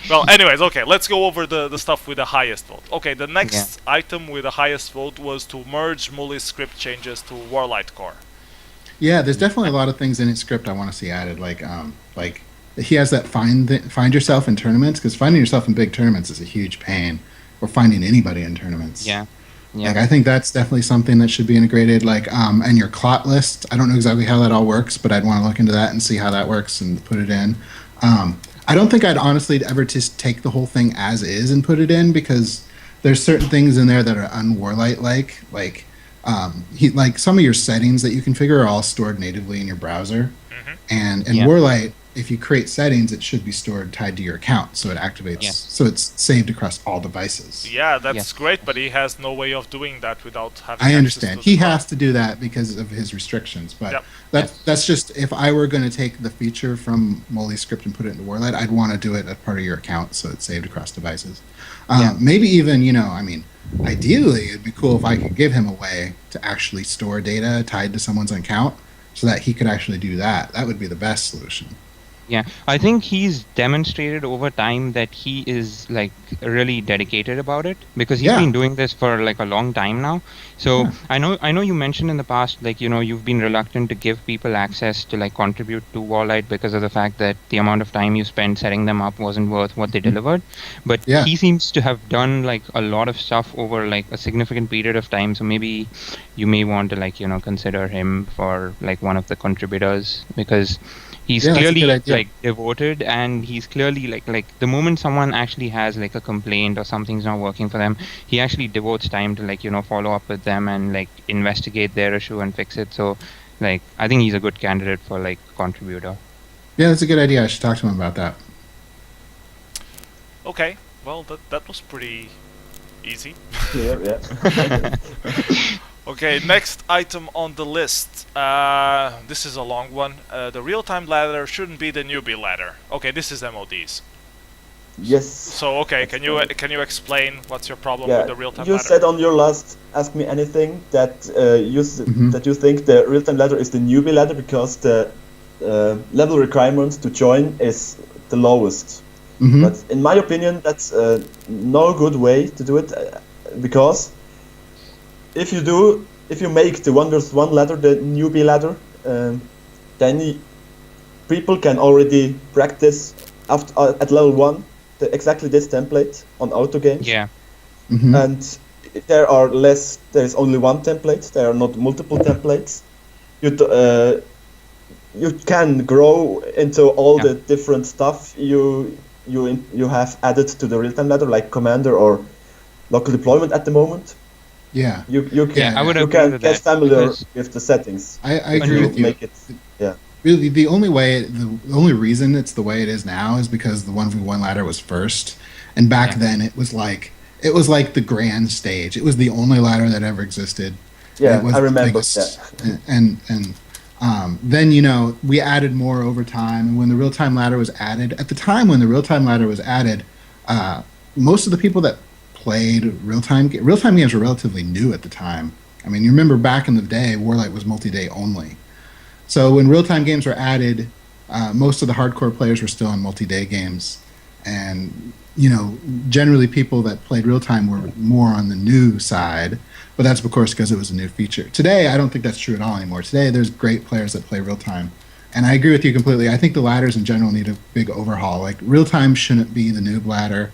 well, anyways, okay, let's go over the stuff with the highest vote. Okay, the next item with the highest vote was to merge Mully's script changes to WarLight core. Yeah, there's definitely a lot of things in his script I want to see added. Like he has that find yourself in tournaments, because finding yourself in big tournaments is a huge pain, or finding anybody in tournaments. Yeah. Yeah. Like I think that's definitely something that should be integrated. Like and your clot list. I don't know exactly how that all works, but I'd want to look into that and see how that works and put it in. I don't think I'd honestly ever just take the whole thing as is and put it in, because there's certain things in there that are un-WarLight like some of your settings that you configure are all stored natively in your browser. And in WarLight, if you create settings, it should be stored tied to your account, so it activates, Yes. so it's saved across all devices. Yeah, that's Yes. great, but he has no way of doing that without having I access understand. to the He cloud. has to do that because of his restrictions, but Yep. that's just, if I were going to take the feature from Molly's script and put it into WarLight, I'd want to do it as part of your account, so it's saved across devices. Maybe even, ideally, it'd be cool if I could give him a way to actually store data tied to someone's account, so that he could actually do that. That would be the best solution. Yeah, I think he's demonstrated over time that he is like really dedicated about it because he's Yeah. been doing this for like a long time now. So Yeah. I know you mentioned in the past, like, you know, you've been reluctant to give people access to like contribute to WarLight because of the fact that the amount of time you spent setting them up wasn't worth what they delivered. But Yeah. he seems to have done like a lot of stuff over like a significant period of time. So maybe you may want to like, you know, consider him for like one of the contributors because he's Yeah, that's a good clearly idea. like devoted, and he's clearly like the moment someone actually has like a complaint or something's not working for them, he actually devotes time to like, you know, follow up with them and like investigate their issue and fix it. So like I think he's a good candidate for like contributor. Yeah, that's a good idea. I should talk to him about that. Okay, well that was pretty easy. Clear, yeah. Okay, next item on the list. This is a long one. The real-time ladder shouldn't be the newbie ladder. Okay, this is MODs. Yes. So okay, can you explain what's your problem Yeah, with the real-time you ladder? said on your last Ask Me Anything that that you think the real-time ladder is the newbie ladder because the level requirement to join is the lowest. Mhm. But in my opinion, that's no good way to do it because if you make the 1v1 ladder the newbie ladder, then people can already practice at level 1 exactly this template on auto games. Yeah. Mhm. And there is only one template, there are not multiple templates. You can grow into all the different stuff you have added to the real-time ladder, like Commander or local deployment at the moment. Yeah. You I would you agree can with get that, familiar because with the settings. I agree to with you. make it, yeah. Really, the only reason it's the way it is now is because the 1v1 ladder was first, and back Yeah. then it was like the grand stage. It was the only ladder that ever existed. Yeah, It was I the remember biggest. that. And then, you know, we added more over time. And when the real time ladder was added, at the time when the real time ladder was added, most of the people that played real time games were relatively new at the time. I mean, you remember back in the day, WarLight was multi-day only. So when real time games were added, most of the hardcore players were still in multi-day games, and you know, generally people that played real time were more on the new side. But that's of course because it was a new feature. Today, I don't think that's true at all anymore. Today, there's great players that play real time, and I agree with you completely. I think the ladders in general need a big overhaul. Like real time shouldn't be the noob ladder.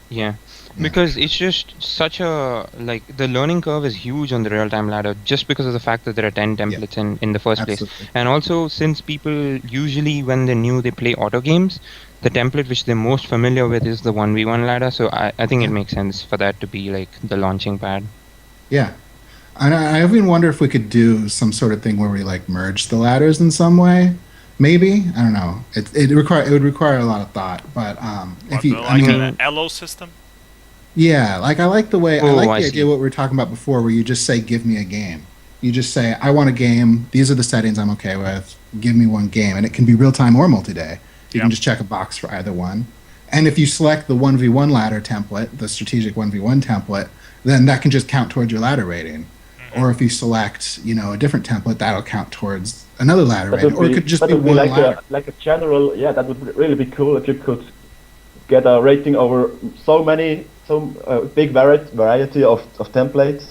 Yeah, because it's just such a like the learning curve is huge on the real-time ladder just because of the fact that there are 10 templates in the first place. Absolutely. And also since people usually when they're new they play auto games, the template which they're most familiar with is the 1v1 ladder, so I think it makes sense for that to be like the launching pad. Yeah. And I even wonder if we could do some sort of thing where we like merge the ladders in some way. Maybe, I don't know. It would require a lot of thought, but if you, Like I mean, an ELO system? yeah, like I like the way I Oh, like I the see. idea what we were talking about before, where you just say, "Give me a game." You just say, "I want a game. These are the settings I'm okay with. Give me one game," and it can be real time or multi-day. You can Yep. just check a box for either one. And if you select the 1v1 ladder template, the strategic 1v1 template, then that can just count towards your ladder rating. Or if you select, you know, a different template, that'll count towards another ladder rating. Or it could just be one ladder. like a general, yeah, that would really be cool if you could get a rating over so big variety of templates.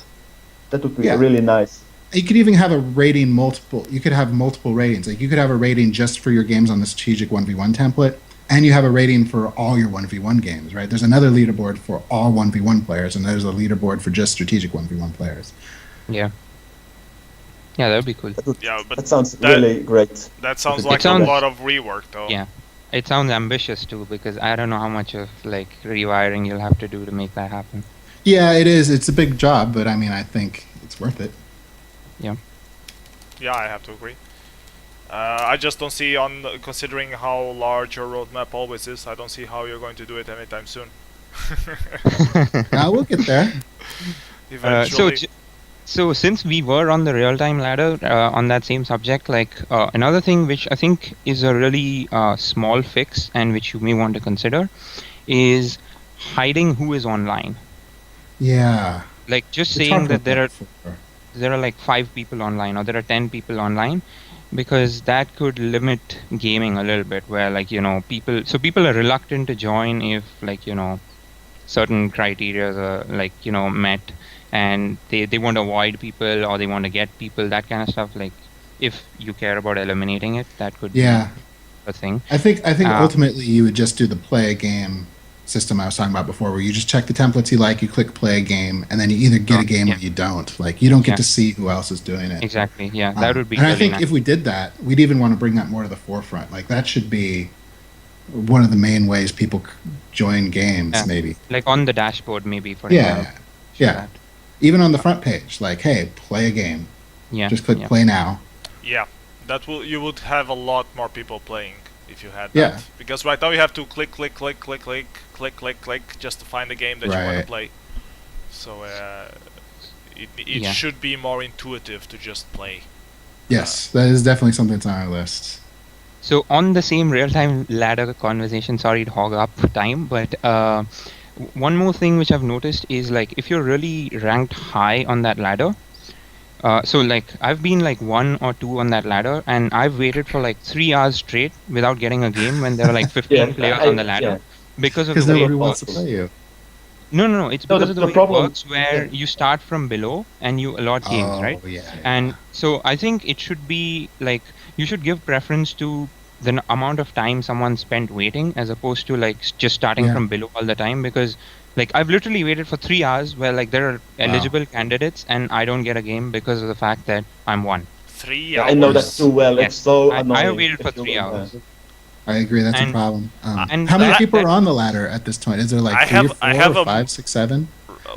That would be Yeah. really nice. You could even have a rating multiple. You could have multiple ratings. Like you could have a rating just for your games on the strategic 1v1 template, and you have a rating for all your 1v1 games, right? There's another leaderboard for all 1v1 players, and there's a leaderboard for just strategic 1v1 players. Yeah, that would be cool. Yeah, but That sounds that- really great. that sounds It like sounds- a lot of rework though. Yeah, it sounds ambitious too because I don't know how much of like rewiring you'll have to do to make that happen. Yeah, it is. It's a big job, but I mean, I think it's worth it. Yeah, I have to agree. I just don't see, considering how large your roadmap always is, I don't see how you're going to do it anytime soon. We'll get there. Eventually. So since we were on the real-time ladder on that same subject, like another thing which I think is a really small fix and which you may want to consider is hiding who is online. Yeah. Like just We saying talked that about there are before. like 5 people online or there are 10 people online, because that could limit gaming a little bit, where like people are reluctant to join if like certain criteria are like met, and they want to avoid people or they want to get people, that kind of stuff. Like if you care about eliminating it, that could be a thing. I think ultimately you would just do the play a game system I was talking about before, where you just check the templates you like, you click play a game, and then you either get a game or you don't. Like you don't get to see who else is doing it. Exactly. Yeah, that would be. And really I think nice. if we did that, we'd even want to bring that more to the forefront. Like that should be one of the main ways people join games, maybe. Like on the dashboard, maybe for example. Yeah. Even on the front page, like, hey, play a game. Yeah. Just click play now. Yeah, you would have a lot more people playing if you had that. Yeah. Because right now you have to click, just to find a game that you want to play. So it should be more intuitive to just play. Yes, that is definitely something that's on our list. So on the same real-time ladder conversation, sorry to hog up time, but one more thing which I've noticed is like if you're really ranked high on that ladder, so like I've been like 1 or 2 on that ladder, and I've waited for like 3 hours straight without getting a game when there are like 15 players on the ladder because of the way nobody it wants works. to play you. No, it's because of the way it works, where you start from below and you allot games, right? And so I think it should be like you should give preference to the amount of time someone spent waiting as opposed to like just starting from below all the time, because like I've literally waited for 3 hours where like there are eligible candidates and I don't get a game because of the fact that I'm 1. 3 hours? I know that too well. Yes. It's so annoying. I waited for 3 hours. I agree, that's a problem. and how many that- people that- are on the ladder at this point? Is there like I 3 have or 4 a- or 5, 6, 7?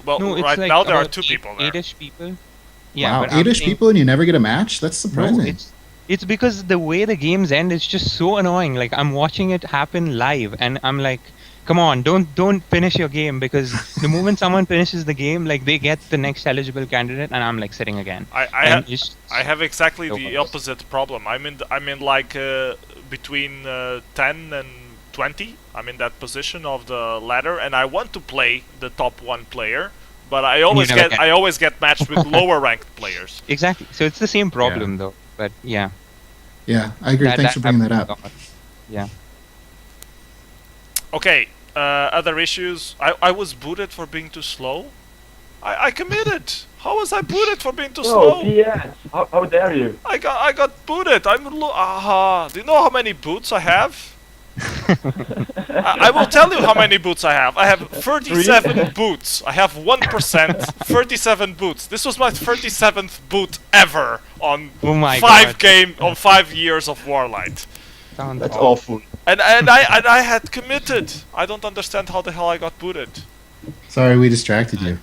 Well, No, it's right like now there are about 2 people there. 8-ish people. Yeah, Wow, but I'm 8-ish saying- people and you never get a match? That's surprising. No, it's because the way the games end is just so annoying. Like I'm watching it happen live, and I'm like, come on, don't finish your game, because the moment someone finishes the game, like they get the next eligible candidate, and I'm like sitting again. I have exactly the opposite problem. I'm in like between 10 and 20. I'm in that position of the ladder, and I want to play the top 1 player, but I always get matched with lower ranked players. Exactly. So it's the same problem though. But yeah. Yeah, I agree. Thanks for bringing that up. Yeah. Okay. Other issues. I was booted for being too slow. I committed. How was I booted for being too slow? PS. How dare you? I got booted. Do you know how many boots I have? I will tell you how many boots I have. I have 37 boots. I have 1%, 37 boots. This was my 37th boot ever on 5 years of WarLight. That's awful. And I had committed. I don't understand how the hell I got booted. Sorry, we distracted you.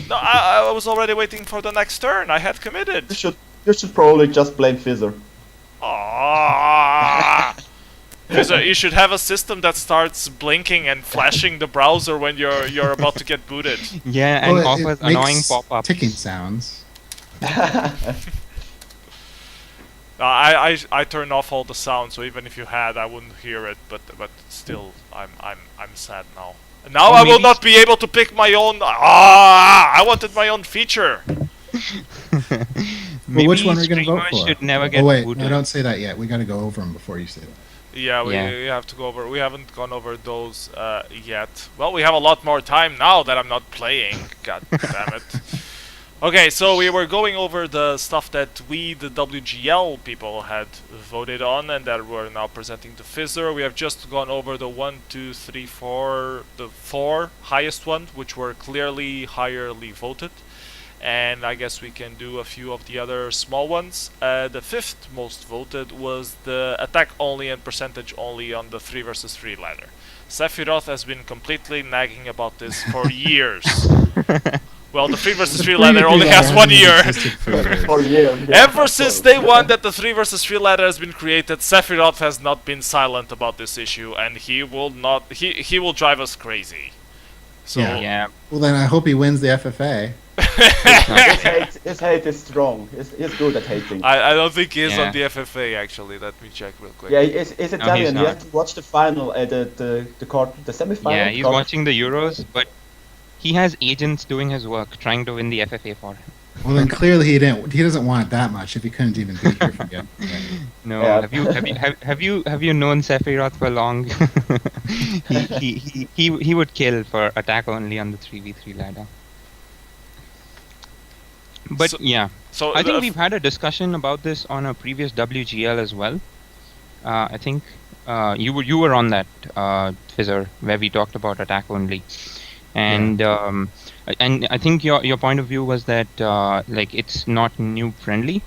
No, I was already waiting for the next turn. I had committed. You should probably just blame Fizzer. Fizzer, you should have a system that starts blinking and flashing the browser when you're about to get booted. Yeah, and offers annoying pop-ups. Ticking sounds. I turn off all the sound, so even if you had, I wouldn't hear it. But still, I'm sad now. Now I will not be able to pick my own. I wanted my own feature. Well, which one are we going to vote for? Should never get wait, booted. no, don't say that yet. We got to go over them before you say that. Yeah, we have to go over. We haven't gone over those yet. Well, we have a lot more time now that I'm not playing. God damn it. Okay, so we were going over the stuff that we, the WGL people, had voted on, and that we're now presenting to Fizzer. We have just gone over the 1, 2, 3, 4, the 4 highest ones, which were clearly higherly voted. And I guess we can do a few of the other small ones. The 5th most voted was the attack only and percentage only on the 3 versus 3 ladder. Sephiroth has been completely nagging about this for years. Well, the 3 versus 3 ladder only has 1 year. Ever since day 1 that the 3 versus 3 ladder has been created, Sephiroth has not been silent about this issue, and he will not. He will drive us crazy. So yeah. Well, then I hope he wins the FFA. His hate is strong. He's good at hating. I don't think he is on the FFA actually. Let me check real quick. Yeah, he's Italian. No, he has to watch the final, the semi-final. Yeah, he's watching the Euros, but he has agents doing his work, trying to win the FFA for him. Well, then clearly he didn't. He doesn't want it that much if he couldn't even be here for you. No, Yeah. have you known Sephiroth for long? he would kill for attack only on the 3v3 ladder. But So- yeah, So I think the- we've had a discussion about this on a previous WGL as well. I think you were on that Fizzer where we talked about attack only, and I think your point of view was that like it's not noob friendly,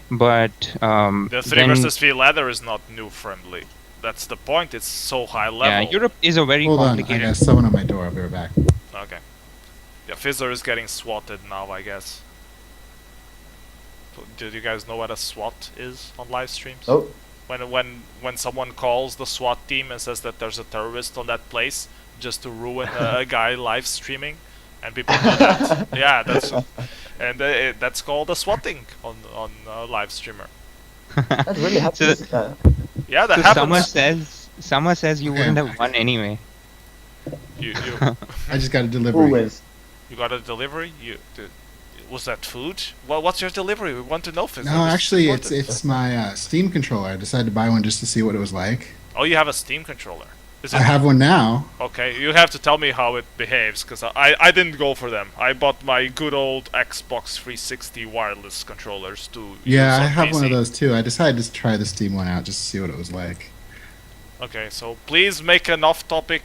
but the 3 versus 3 ladder is not new friendly. That's the point. It's so high level. yeah, Europe is a very Hold on, I complicated. got someone on my door. I'll be right back. Okay. Yeah, Fizzer is getting swatted now, I guess. Did you guys know what a SWAT is on live streams? Oh, When someone calls the SWAT team and says that there's a terrorist on that place just to ruin a guy live streaming, and people do that. Yeah, that's called a swatting on a live streamer. that really happens. Yeah, that So happens. Summer says you wouldn't have won anyway. You I just got a Who delivery. wins? you got a delivery? Was that food? What's your delivery? We want to know, Fizzer. No, This is actually, important. it's my Steam controller. I decided to buy one just to see what it was like. Oh, you have a Steam controller. Is it I have one now. okay? You have to tell me how it behaves, because I didn't go for them. I bought my good old Xbox 360 wireless controllers to Yeah, use I on have one of PC. those too. I decided to try the Steam one out just to see what it was like. Okay, so please make an off-topic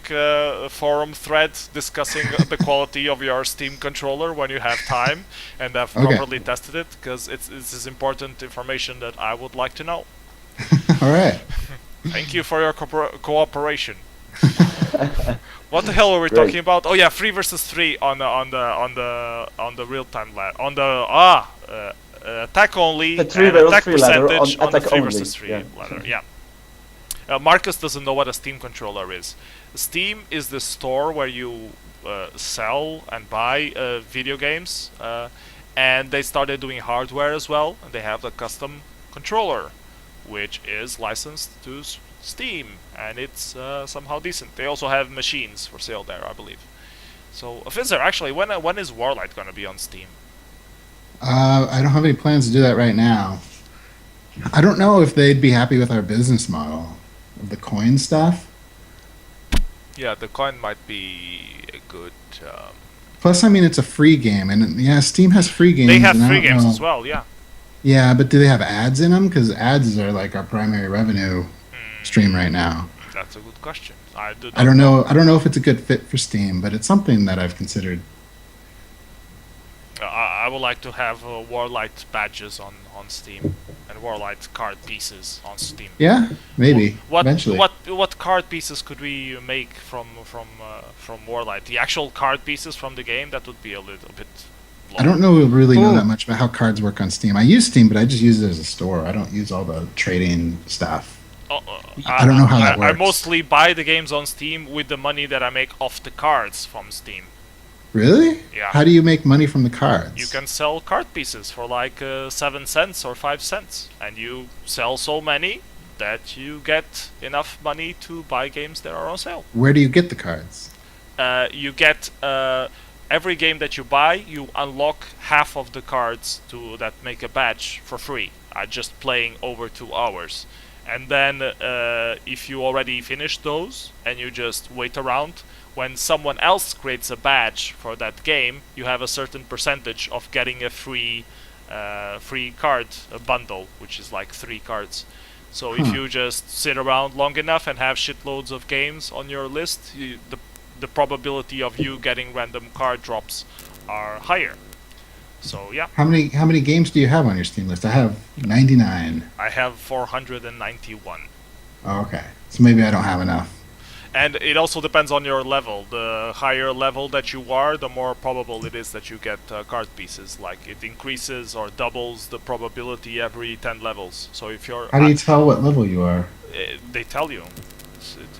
forum thread discussing the quality of your Steam controller when you have time and have Okay. properly tested it, because this is important information that I would like to know. All right. Thank you for your cooperation. What the hell were we Great. talking about? Oh yeah, 3 versus 3 on the real-time ladder. On the attack only The 3 and versus attack 3 ladder on percentage on the attack 3 only, versus 3 yeah. ladder. Yeah. Marcus doesn't know what a Steam controller is. Steam is the store where you sell and buy video games, and they started doing hardware as well. And they have a custom controller, which is licensed to Steam, and it's somehow decent. They also have machines for sale there, I believe. So, Fizzer, actually, when is WarLight gonna be on Steam? I don't have any plans to do that right now. I don't know if they'd be happy with our business model of the coin stuff. Yeah, the coin might be a good. Plus, I mean, it's a free game, and yeah, Steam has free games. They have and I free don't games know- as well, yeah. Yeah, but do they have ads in them? Because ads are like our primary revenue stream right now. That's a good question. I don't know. I don't know if it's a good fit for Steam, but it's something that I've considered. I would like to have WarLight badges on Steam and WarLight card pieces on Steam. Yeah, maybe eventually. What card pieces could we make from WarLight? The actual card pieces from the game, that would be a little bit. I don't really know Oh. that much about how cards work on Steam. I use Steam, but I just use it as a store. I don't use all the trading stuff. I don't know how that I works. mostly buy the games on Steam with the money that I make off the cards from Steam. Really? Yeah. How do you make money from the cards? You can sell card pieces for like 7 cents or 5 cents, and you sell so many that you get enough money to buy games that are on sale. Where do you get the cards? You get every game that you buy, you unlock half of the cards that make a badge for free, just playing over 2 hours. And then if you already finished those and you just wait around, when someone else creates a badge for that game, you have a certain percentage of getting a free card bundle, which is like 3 cards. So if you just sit around long enough and have shitloads of games on your list, the probability of you getting random card drops are higher. So yeah, How many games do you have on your Steam list? I have 99. I have 491. Oh, okay. So maybe I don't have enough. And it also depends on your level. The higher level that you are, the more probable it is that you get card pieces. Like it increases or doubles the probability every 10 levels. So if you're, How do you tell what level you are? they tell you.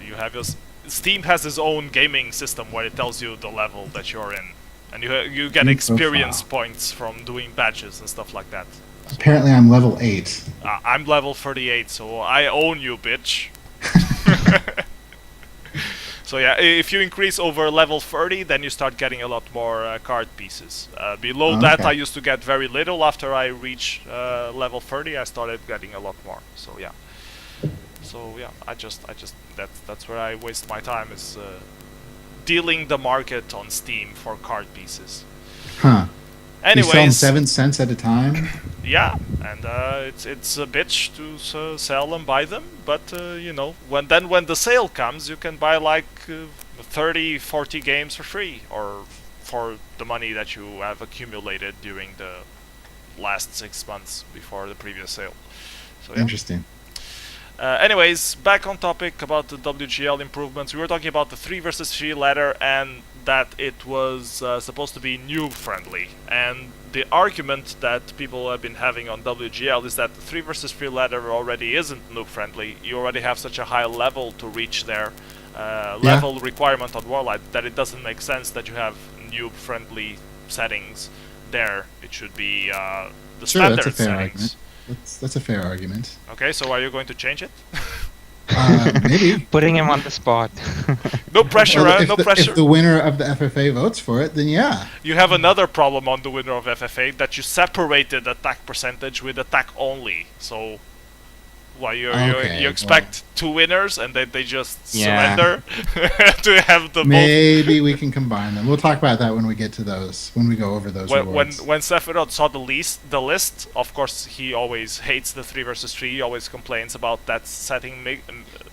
You have your Steam has its own gaming system where it tells you the level that you're in, and you get Steam experience profile. points from doing badges and stuff like that. Apparently, I'm level 8. I'm level 38, so I own you, bitch. So yeah, if you increase over level 30, then you start getting a lot more card pieces. Below that, I used to get very little. After I reach level 30, I started getting a lot more. So yeah. So yeah, I just that's where I waste my time, is dealing the market on Steam for card pieces. Huh. Anyways, you sell them 7 cents at a time? Yeah, and it's a bitch to sell and buy them, but you know, when the sale comes, you can buy like 30, 40 games for free, or for the money that you have accumulated during the last 6 months before the previous sale. So yeah. Interesting. Anyways, back on topic about the WGL improvements. We were talking about the 3 versus 3 ladder, and that it was supposed to be noob friendly. And the argument that people have been having on WGL is that the 3 versus 3 ladder already isn't noob friendly. You already have such a high level to reach their level requirement on WarLight that it doesn't make sense that you have noob friendly settings there. It should be the standard that's a fair settings. Argument. That's a fair argument. Okay, so are you going to change it? Maybe. Putting him on the spot. No pressure, no pressure. If the winner of the FFA votes for it, then yeah. You have another problem on the winner of FFA, that you separated attack percentage with attack only. So, you expect 2 winners and then they just surrender to have the Maybe we can combine them. We'll talk about that when we get to those, when we go over those rewards. When Sephiroth saw the list, of course he always hates the 3 versus 3. He always complains about that setting.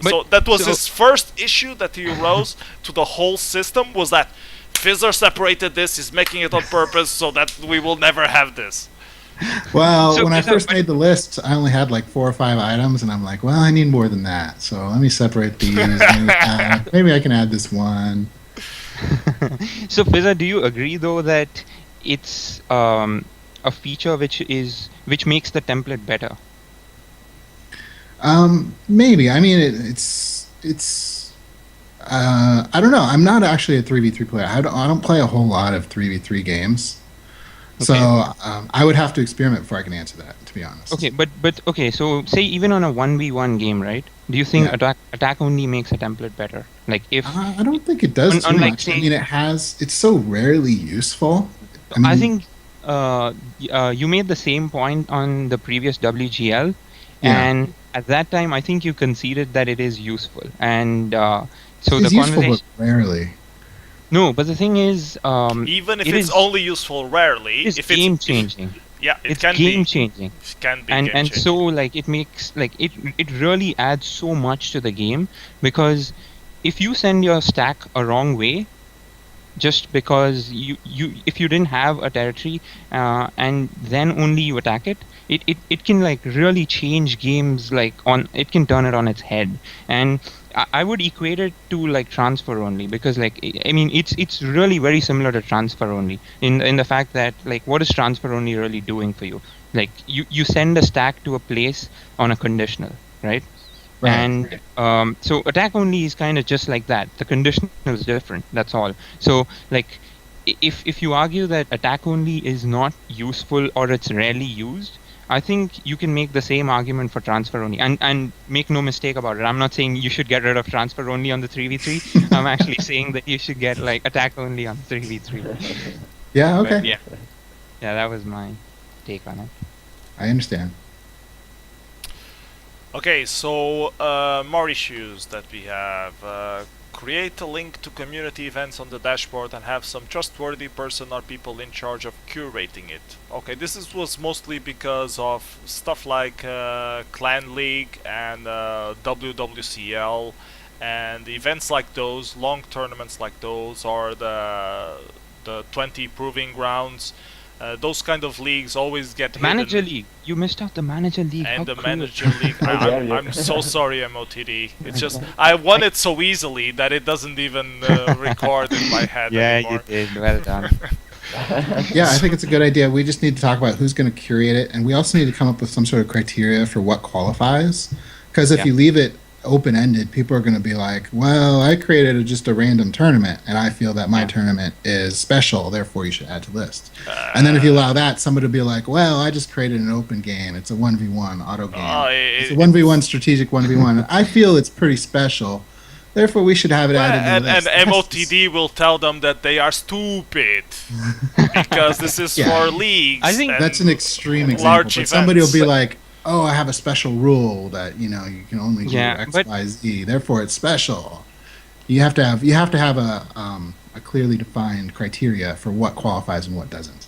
So that was his first issue that he rose to the whole system, was that Fizzer separated this. He's making it on purpose so that we will never have this. Well, when I first made the list, I only had like 4 or 5 items, and I'm like, well, I need more than that. So let me separate these. Maybe I can add this one. So, Fizzer, do you agree though that it's a feature which makes the template better? Maybe. I mean, it's. I don't know. I'm not actually a 3v3 player. I don't play a whole lot of 3v3 games. Okay. So I would have to experiment before I can answer that, to be honest. Okay, but okay. So say even on a 1v1 game, right? Do you think attack only makes a template better? Like if I don't think it does too much. I mean, it's so rarely useful. I think you made the same point on the previous WGL, and at that time I think you conceded that it is useful, and so it's the useful, conversation. but rarely. No, but the thing is, even if it's only useful rarely, it's game changing. It's game changing. It can be and so like it makes like it really adds so much to the game, because if you send your stack a wrong way, just because if you didn't have a territory and then only you attack it, it can like really change games, like it can turn it on its head. And I would equate it to like transfer only, because like I mean it's really very similar to transfer only in the fact that like what is transfer only really doing for you? Like you send a stack to a place on a conditional, right? And so attack only is kind of just like that. The conditional is different. That's all. So like if you argue that attack only is not useful or it's rarely used, I think you can make the same argument for transfer only. And make no mistake about it, I'm not saying you should get rid of transfer only on the 3v3. I'm actually saying that you should get like attack only on 3v3. Yeah, okay. But, yeah, that was my take on it. I understand. Okay, so more issues that we have. Create a link to community events on the dashboard and have some trustworthy person or people in charge of curating it. Okay, was mostly because of stuff like Clan League and WWCL, and events like those, long tournaments like those, or the 20 proving grounds. Those kind of leagues always get Manager League. You missed out the Manager League. And the Manager League. I'm so sorry, MOTD. It's just I won it so easily that it doesn't even record in my head anymore. Yeah, you did. Well done. Yeah, I think it's a good idea. We just need to talk about who's going to curate it, and we also need to come up with some sort of criteria for what qualifies. Because if you leave it open-ended, people are going to be like, well, I created just a random tournament, and I feel that my tournament is special, therefore you should add to list. And then if you allow that, somebody will be like, well, I just created an open game. It's a 1v1 auto game. It's a 1v1 strategic 1v1. I feel it's pretty special, Therefore, we should have it added to the And list. MOTD will tell them that they are stupid because this is Yeah. for leagues. I think and That's an extreme example. large But somebody will events. be like, "Oh, I have a special rule that you can only do Yeah, X, but- Y, Z. Therefore, it's special." You have to have a clearly defined criteria for what qualifies and what doesn't.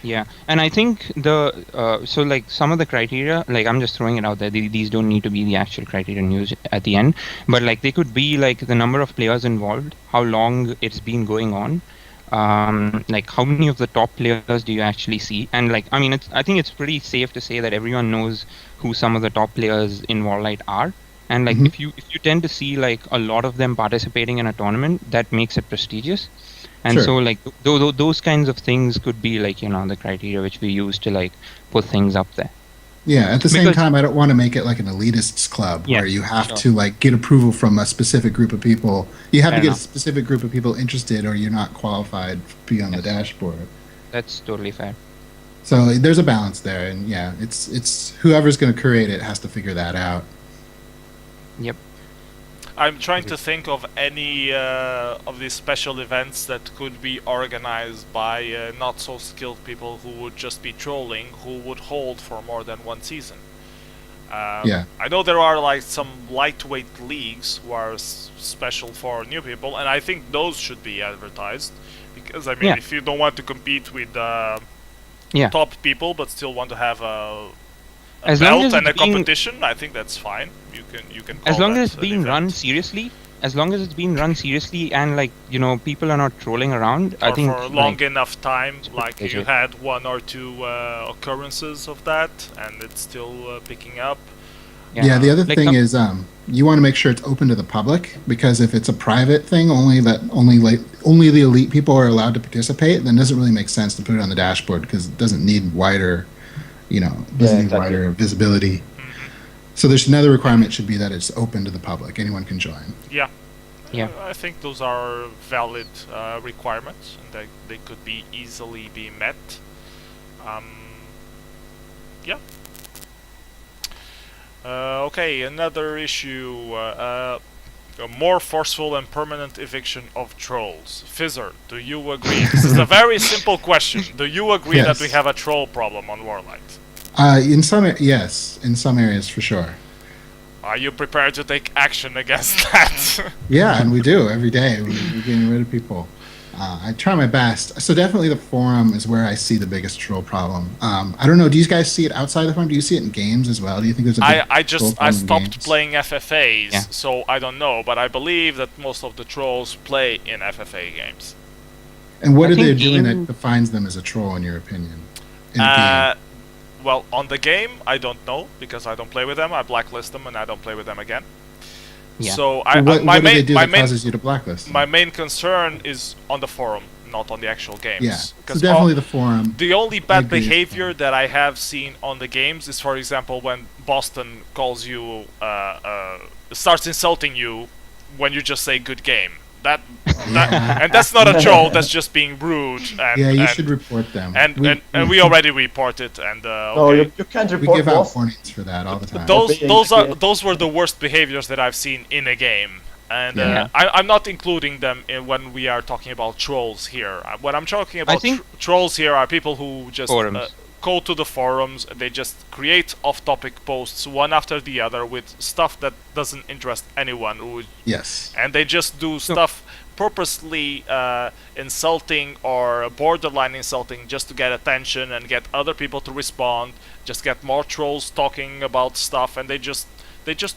Yeah, and I think so like some of the criteria, like I'm just throwing it out there. These don't need to be the actual criterion used at the end, but like they could be like the number of players involved, how long it's been going on, like how many of the top players do you actually see, and like I mean, I think it's pretty safe to say that everyone knows who some of the top players in WarLight are, and like if you tend to see like a lot of them participating in a tournament, that makes it prestigious. And Sure. so like those kinds of things could be like the criteria which we use to like put things up there. Yeah. At the same Because- time, I don't want to make it like an elitists club Yeah, where you have sure. to like get approval from a specific group of people. You have Fair to get enough. a specific group of people interested, or you're not qualified to be on the Yes. dashboard. That's totally fair. So there's a balance there, and yeah, it's whoever's going to curate it has to figure that out. Yep. I'm trying to think of any of these special events that could be organized by not so skilled people who would just be trolling, who would hold for more than one season. Yeah. I know there are like some lightweight leagues who are special for new people, and I think those should be advertised because I mean, Yeah. if you don't want to compete with Yeah. top people but still want to have a As long belt as and a it's being- competition, I think that's fine. You can call As long that as it's an being event. run seriously, and like people are not trolling around, I or think for long like, enough time, like you pleasure. had one or two occurrences of that, and it's still picking up. Yeah, the other Like thing some- is you want to make sure it's open to the public, because if it's a private thing, only the elite people are allowed to participate, then it doesn't really make sense to put it on the dashboard because it doesn't need wider, exactly. wider visibility. So there's another requirement should be that it's open to the public. Anyone can join. Yeah. Yeah. I think those are valid requirements, and they could be easily be met. Yeah. Okay, another issue. A more forceful and permanent eviction of trolls. Fizzer, do you agree? This is a very simple question. Do you agree that Yes. we have a troll problem on WarLight? Yes, in some areas for sure. Are you prepared to take action against that? Yeah, and we do every day. We're getting rid of people. I try my best. So definitely the forum is where I see the biggest troll problem. I don't know. Do you guys see it outside the forum? Do you see it in games as well? Do you think there's a big I troll I problem in stopped games? playing FFAs, Yeah. so I don't know, but I believe that most of the trolls play in FFA games. And what I are they think doing game- that defines them as a troll, in your opinion? In a game? Well, on the game, I don't know because I don't play with them. I blacklist them and I don't play with them again. Yeah. So What do they do that causes you to blacklist them? my main concern is on the forum, not on the actual games. Yeah, so 'Cause definitely the forum. the only bad agree with behavior that I have seen on the games is, for example, when Boston calls you, starts insulting you when you just say "good game." That and that's not a troll. That's just being rude. And, Yeah, you and, should report them. and we already report it. And No, okay. you can't we report give out Boston. warnings for that all the time. Those were the worst behaviors that I've seen in a game, and Yeah. I'm not including them when we are talking about trolls here. When I'm talking about think- trolls here are people who just Forums. go to the forums. They just create off-topic posts one after the other with stuff that doesn't interest anyone, Yes. and they just do stuff purposely insulting or borderline insulting just to get attention and get other people to respond, just get more trolls talking about stuff, and they just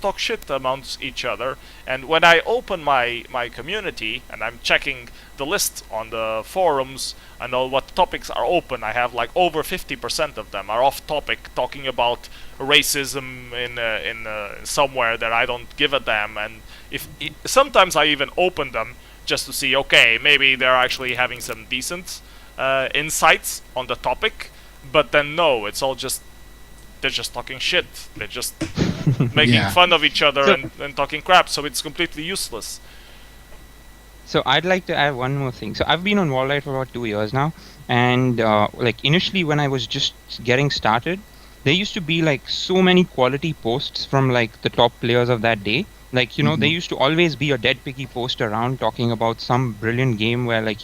talk shit amongst each other. And when I open my community and I'm checking the list on the forums and all what topics are open, I have like over 50% of them are off topic, talking about racism in somewhere that I don't give a damn. And sometimes I even open them just to see, okay, maybe they're actually having some decent insights on the topic, but then no, it's all just they're just talking shit. They're just making Yeah. fun of each other So- and talking crap, so it's completely useless. So I'd like to add one more thing. So I've been on WarLight for about 2 years now, and like initially when I was just getting started, there used to be like so many quality posts from like the top players of that day, Like, there used to always be a dead picky post around talking about some brilliant game where, like,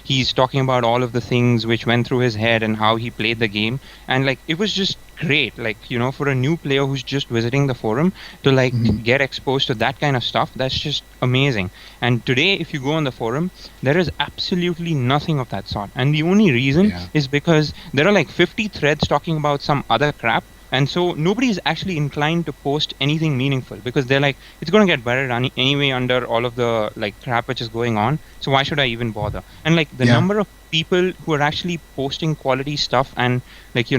he's talking about all of the things which went through his head and how he played the game. And, like, it was just great, like, for a new player who's just visiting the forum to, like, get exposed to that kind of stuff. That's just amazing. And today, if you go on the forum, there is absolutely nothing of that sort. And the only reason is because there are, like, 50 threads talking about some other crap. And so nobody is actually inclined to post anything meaningful because they're like, it's going to get buried anyway under all of the like crap which is going on. So why should I even bother? And like the number of people who are actually posting quality stuff and like,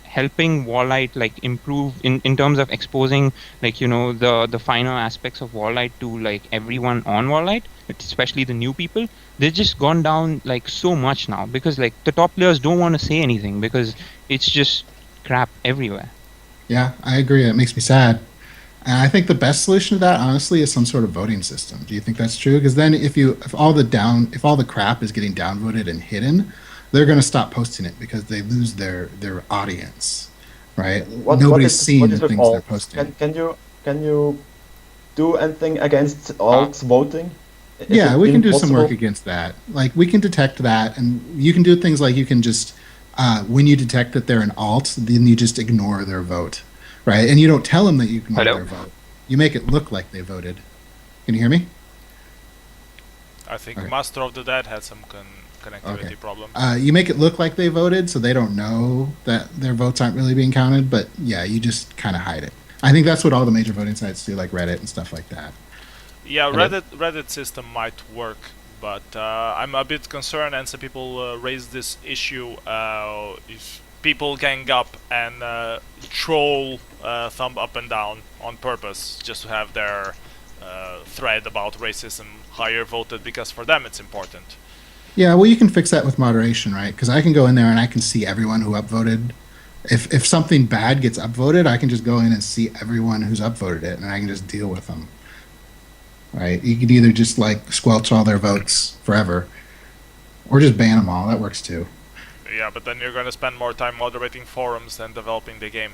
helping WarLight like improve in terms of exposing like, the finer aspects of WarLight to like everyone on WarLight, especially the new people, they've just gone down like so much now because like the top players don't want to say anything because it's just crap everywhere. Yeah, I agree. It makes me sad. And I think the best solution to that, honestly, is some sort of voting system. Do you think that's true? Because then, if all the crap is getting downvoted and hidden, they're going to stop posting it because they lose their audience, right? Nobody's seeing the things they're posting. Can you do anything against alts voting? Yeah, we can do some work against that. Like we can detect that, and you can do things like you can just. When you detect that they're an alt, then you just ignore their vote, right? And you don't tell them that you ignored their vote. You make it look like they voted. Can you hear me? I think Master of the Dead had some connectivity problem. You make it look like they voted, so they don't know that their votes aren't really being counted. But yeah, you just kind of hide it. I think that's what all the major voting sites do, like Reddit and stuff like that. Yeah, Reddit system might work. But I'm a bit concerned, and some people raise this issue. If people gang up and troll thumb up and down on purpose just to have their thread about racism higher voted because for them it's important. Yeah, well, you can fix that with moderation, right? Because I can go in there and I can see everyone who upvoted. If something bad gets upvoted, I can just go in and see everyone who's upvoted it, and I can just deal with them. Right, you could either just like squelch all their votes forever, or just ban them all. That works too. Yeah, but then you're going to spend more time moderating forums than developing the game.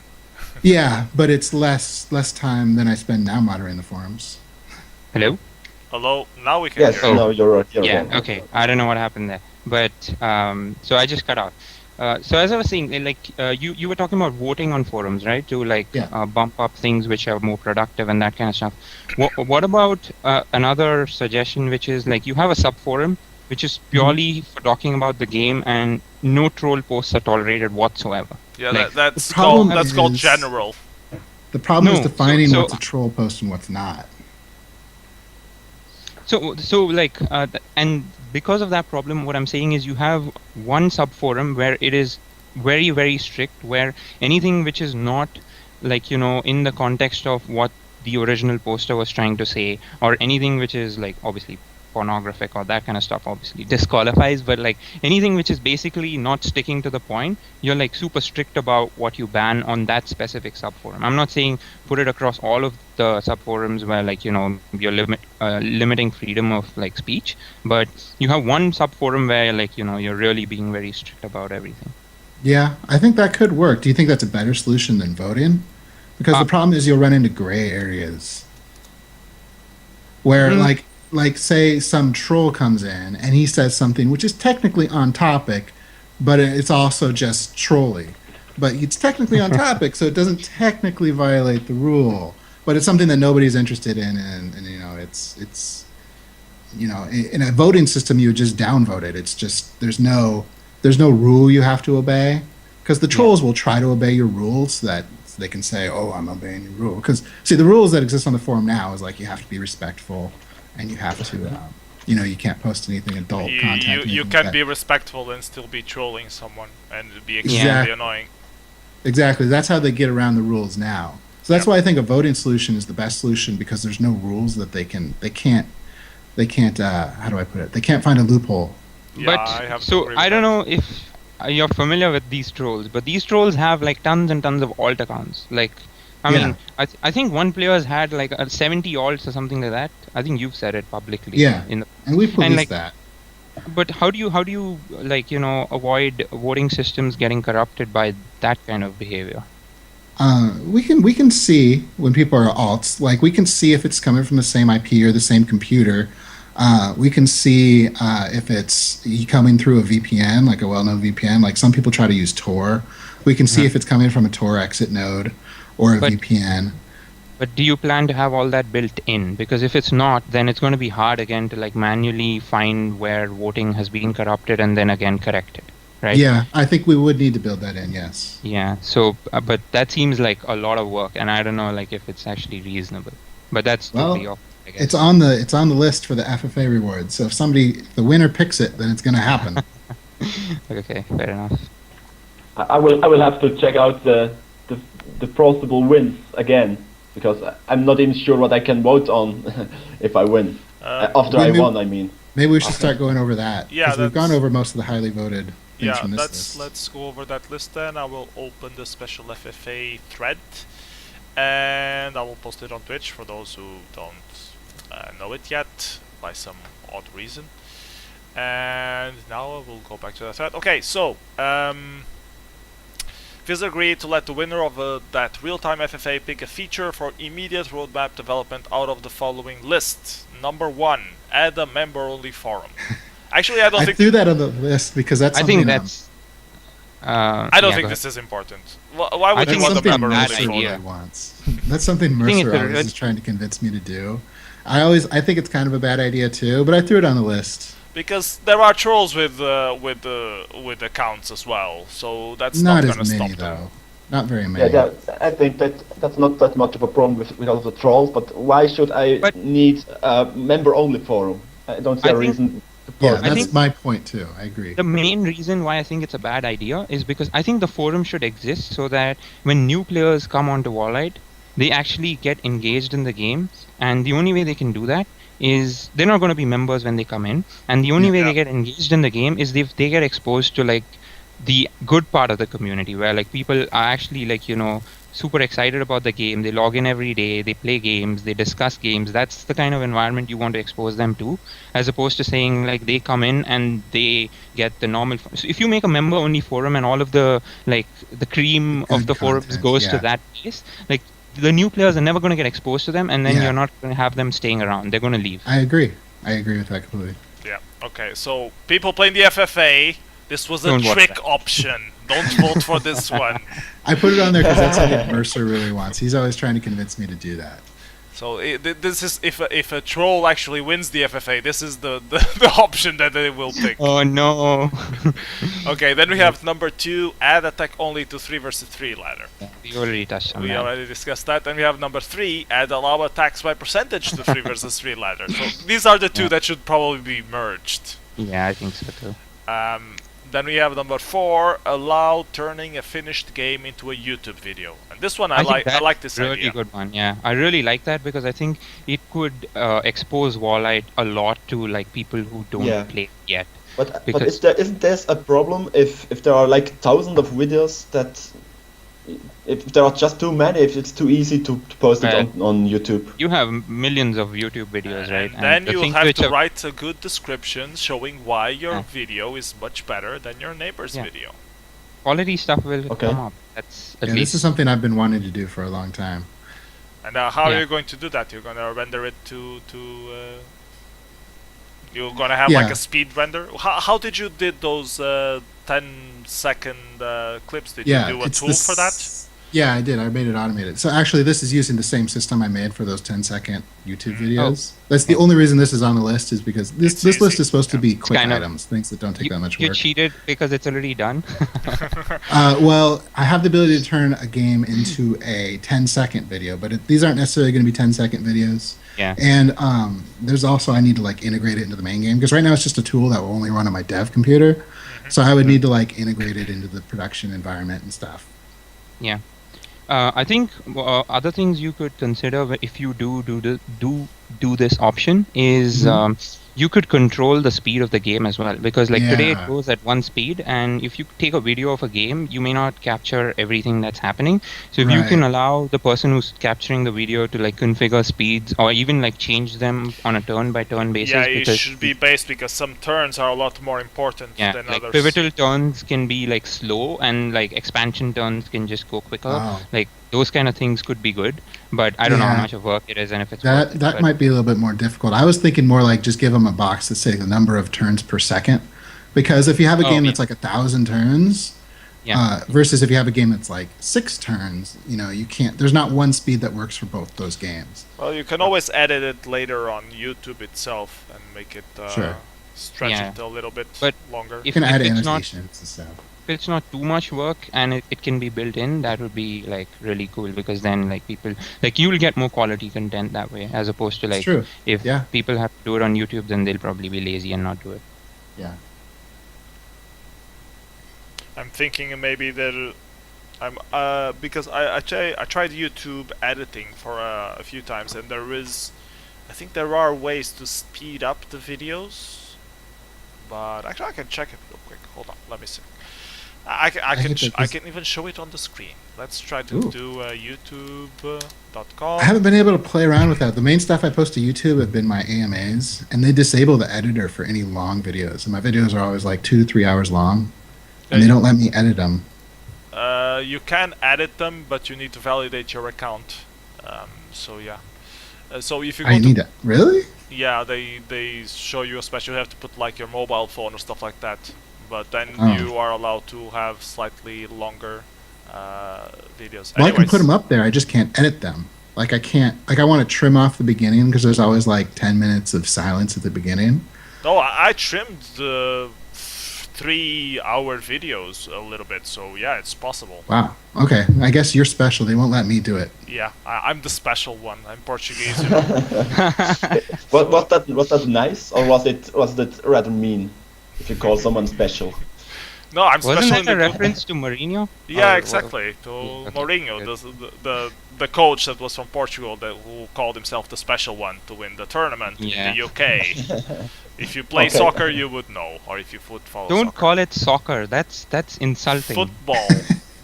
Yeah, but it's less time than I spend now moderating the forums. Hello. Hello. Now we can. Yes. No, you're right. Okay. I don't know what happened there, but so I just cut off. So as I was saying, like you were talking about voting on forums, right? To like bump up things which are more productive and that kind of stuff. What about another suggestion, which is like you have a sub forum which is purely for talking about the game and no troll posts are tolerated whatsoever. Yeah, like, that's called general. The problem is defining what's a troll post and what's not. So like and because of that problem, what I'm saying is you have one sub forum where it is very, very strict, where anything which is not like, in the context of what the original poster was trying to say, or anything which is like obviously pornographic or that kind of stuff obviously disqualifies, but like anything which is basically not sticking to the point, you're like super strict about what you ban on that specific subforum. I'm not saying put it across all of the subforums where like you're limiting freedom of like speech, but you have one subforum where like you're really being very strict about everything. Yeah, I think that could work. Do you think that's a better solution than voting? Because the problem is you'll run into gray areas where like say some troll comes in and he says something which is technically on topic, but it's also just trolling. But it's technically on topic, so it doesn't technically violate the rule. But it's something that nobody's interested in, and it's in a voting system you would just downvote it. It's just there's no rule you have to obey, because the trolls will try to obey your rules so that they can say, oh, I'm obeying your rule. Because see, the rules that exist on the forum now is like you have to be respectful. And you have to, you can't post anything adult content. You can be respectful and still be trolling someone and be extremely annoying. Exactly. That's how they get around the rules now. So that's why I think a voting solution is the best solution, because there's no rules that they can't. How do I put it? They can't find a loophole. Yeah, but I don't know if you're familiar with these trolls, but these trolls have like tons and tons of alt accounts. Like, I mean, I think one player has had like 70 alts or something like that. I think you've said it publicly. Yeah, and we policed that. But how do you like avoid voting systems getting corrupted by that kind of behavior? We can see when people are alts. Like we can see if it's coming from the same IP or the same computer. We can see if it's coming through a VPN, like a well-known VPN. Like some people try to use Tor. We can see if it's coming from a Tor exit node or a VPN. But do you plan to have all that built in? Because if it's not, then it's going to be hard again to like manually find where voting has been corrupted and then again correct it, right? Yeah, I think we would need to build that in. Yes. Yeah. So, but that seems like a lot of work, and I don't know like if it's actually reasonable. But that's totally off. I guess. It's on the list for the FFA rewards. So if the winner picks it, then it's going to happen. Okay, fair enough. I will have to check out the possible wins again, because I'm not even sure what I can vote on if I win. After I won, I mean. Maybe we should start going over that. Yeah, because we've gone over most of the highly voted things from this list. Let's go over that list then. I will open the special FFA thread, and I will post it on Twitch for those who don't know it yet by some odd reason. And now I will go back to the thread. Okay, so Fizzer agreed to let the winner of that real-time FFA pick a feature for immediate roadmap development out of the following list. Number 1, add a member-only forum. Actually, I don't think... I threw that on the list because that's something... I think that's... I don't think this is important. Why would you want a member-only forum? That's something Mercer always is trying to convince me to do. I think it's kind of a bad idea too, but I threw it on the list. Because there are trolls with accounts as well, so that's not going to stop them. Though. Not very many. Yeah, I think that's not that much of a problem with all of the trolls. But why should I need a member-only forum? I don't see a reason. Yeah, that's my point too. I agree. The main reason why I think it's a bad idea is because I think the forum should exist so that when new players come onto WarLight, they actually get engaged in the game, and the only way they can do that is they're not going to be members when they come in, and the only way they get engaged in the game is if they get exposed to like the good part of the community where like people are actually like super excited about the game. They log in every day, they play games, they discuss games. That's the kind of environment you want to expose them to, as opposed to saying like they come in and they get the normal. So if you make a member only forum and all of the like the cream of the forums goes to that place, like the new players are never going to get exposed to them, and then you're not going to have them staying around. They're going to leave. I agree with that completely. Yeah. Okay. So people playing the FFA, this was a trick option. Don't vote for this one. I put it on there because that's something Mercer really wants. He's always trying to convince me to do that. So this is if a troll actually wins the FFA, this is the option that they will pick. Oh no. Okay, then we have number 2, add attack only to 3 versus 3 ladder. Yeah, we already touched on that. We already discussed that. Then we have number 3, add allow attacks by percentage to 3 versus 3 ladder. So these are the two that should probably be merged. Yeah, I think so too. Then we have number 4, allow turning a finished game into a YouTube video. And this one I like this really idea. Good one, yeah. I really like that because I think it could expose WarLight a lot to like people who don't play yet. But isn't there a problem if there are like thousands of videos that if there are just too many, if it's too easy to post it on YouTube? You have millions of YouTube videos, right? And then you'll have to write a good description showing why your video is much better than your neighbor's video. Quality stuff will come up. That's at least. This is something I've been wanting to do for a long time. And how are you going to do that? You're going to render it to you're going to have like a speed render? How did you did those 10-second clips? Did you do a tool for that? Yeah, I did. I made it automated. So actually, this is using the same system I made for those 10-second YouTube videos. That's the only reason this is on the list, is because this list is supposed to be quick items, things that don't take that much work. You cheated because it's already done? Well, I have the ability to turn a game into a 10-second video, but these aren't necessarily going to be 10-second videos. Yeah. And there's also, I need to like integrate it into the main game, because right now it's just a tool that will only run on my dev computer. So I would need to like integrate it into the production environment and stuff. Yeah. I think other things you could consider if you do this option is you could control the speed of the game as well, because like today it goes at one speed, and if you take a video of a game, you may not capture everything that's happening. So if you can allow the person who's capturing the video to like configure speeds or even like change them on a turn by turn basis. Yeah, it should be based, because some turns are a lot more important than like others. Pivotal turns can be like slow, and like expansion turns can just go quicker. Wow. Like those kind of things could be good, but I don't know how Yeah. much of work it is and if it's worth it. That But might be a little bit more difficult. I was thinking more like just give them a box that say the number of turns per second, because if you have a Oh, game yeah. that's like 1,000 turns, Yeah. versus if you have a game that's like 6 turns, you can't. There's not one speed that works for both those games. Well, you can always edit it later on YouTube itself and make it Sure. stretch Yeah. it a little bit But longer. You can add it's not annotations and stuff. if it's not too much work and it can be built in, that would be like really cool, because then like people like you'll get more quality content that way, as opposed to It's like true. if Yeah. people have to do it on YouTube, then they'll probably be lazy and not do it. Yeah. I'm thinking maybe that I'm because I tried YouTube editing for a few times, and I think there are ways to speed up the videos, but actually I can check it real quick. Hold on, let me see. I can even show it on the screen. Let's try to Ooh. do YouTube.com. I haven't been able to play around with that. The main stuff I post to YouTube have been my AMAs, and they disable the editor for any long videos. And my videos are always like 2 to 3 hours long, and they don't let me edit them. You can edit them, but you need to validate your account. So yeah. So if you go I to need it. Really? yeah, they show you a special. You have to put like your mobile phone or stuff like that. But then Oh. you are allowed to have slightly longer videos. Well, I can Anyways, put them up there. I just can't edit them. Like I can't. Like I want to trim off the beginning because there's always like 10 minutes of silence at the beginning. No, I trimmed the 3-hour videos a little bit, so yeah, it's possible. Wow. Okay. I guess you're special. They won't let me do it. Yeah, I'm the special one. I'm Portuguese. You know? Was that nice, or was it rather mean? If you call someone special. No, I'm Wasn't special in that a the reference to Mourinho? Yeah, Or exactly. To Okay, Mourinho, good. the coach that was from Portugal, who called himself the special one to win the tournament in Yeah. the UK. If you play Okay. soccer, you would know, or if you follow Don't soccer. call it soccer. That's insulting. Football.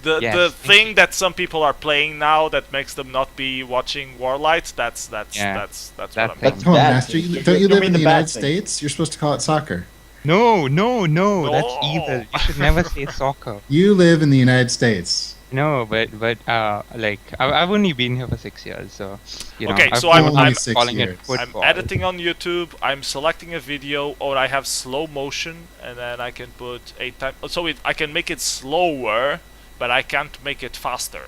The Yes, the thank thing that some people are playing now that makes them not be watching WarLight, that's Yeah. that's That what I'm thing. talking Come on, Bad Master. thing. Don't you You live mean in the the bad United thing. States? You're supposed to call it soccer. No, that's No. evil. You should never say soccer. You live in the United States. No, but like I've only been here for 6 years, so you know. Okay, I've so I'm- been I'm- calling years. it football. I'm editing on YouTube. I'm selecting a video, or I have slow motion, and then I can put 8 times. So I can make it slower, but I can't make it faster.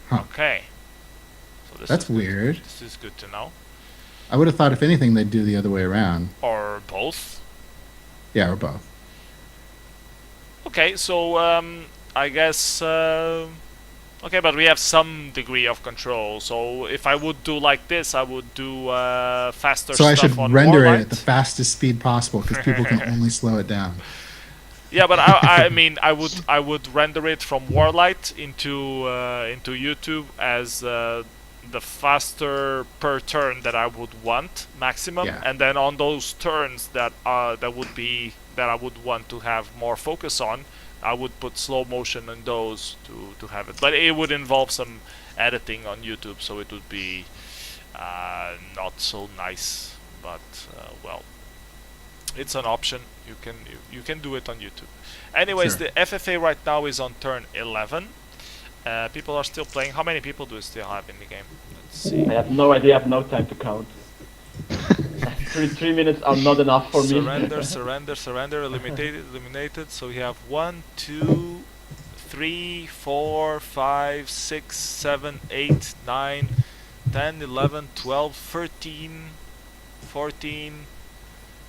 Huh. Okay. So That's is good. weird. This is good to know. I would have thought, if anything, they'd do the other way around. Or both. Yeah, or both. Okay, so I guess. Okay, but we have some degree of control. So if I would do like this, I would do faster So I stuff should on render WarLight. it at the fastest speed possible because people can only slow it down. Yeah, but I mean, I would render it from WarLight into YouTube as the faster per turn that I would want maximum, Yeah. and then on those turns that I would want to have more focus on, I would put slow motion on those to have it. But it would involve some editing on YouTube, so it would be not so nice. But well, it's an option. You can do it on YouTube. Anyways, Sure. the FFA right now is on turn 11. People are still playing. How many people do we still have in the game? Let's see. I have no idea. I have no time to count. 3 minutes are not enough for me. Surrender. Eliminated. So we have 1, 2, 3, 4, 5, 6, 7, 8, 9, 10, 11, 12, 13, 14,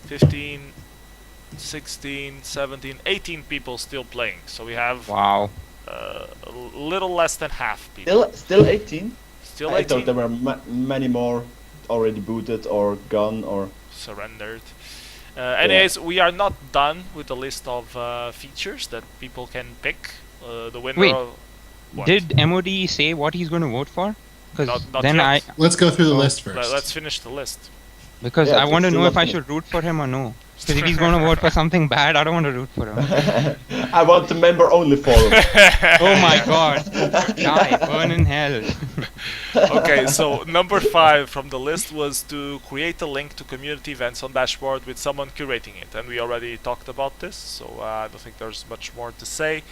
15, 16, 17, 18 people still playing. So we have Wow. a little less than half people. Still 18. Still I 18 thought there were many more already booted or gone or. surrendered. Anyways, we are not done with the list of features that people can pick. The winner Wait, of what? Did MOD say what he's going to vote for? Because Not then yet. Let's go through the Oh, list first. Let's finish the list. because Yeah, I want to still know if not I finished. should root for him or no. Because if he's going to vote for something bad, I don't want to root for him. I want the member only forum. Oh my god. Die, burn in hell. Okay, so number 5 from the list was to create a link to community events on dashboard with someone curating it, and we already talked about this, so I don't think there's much more to say.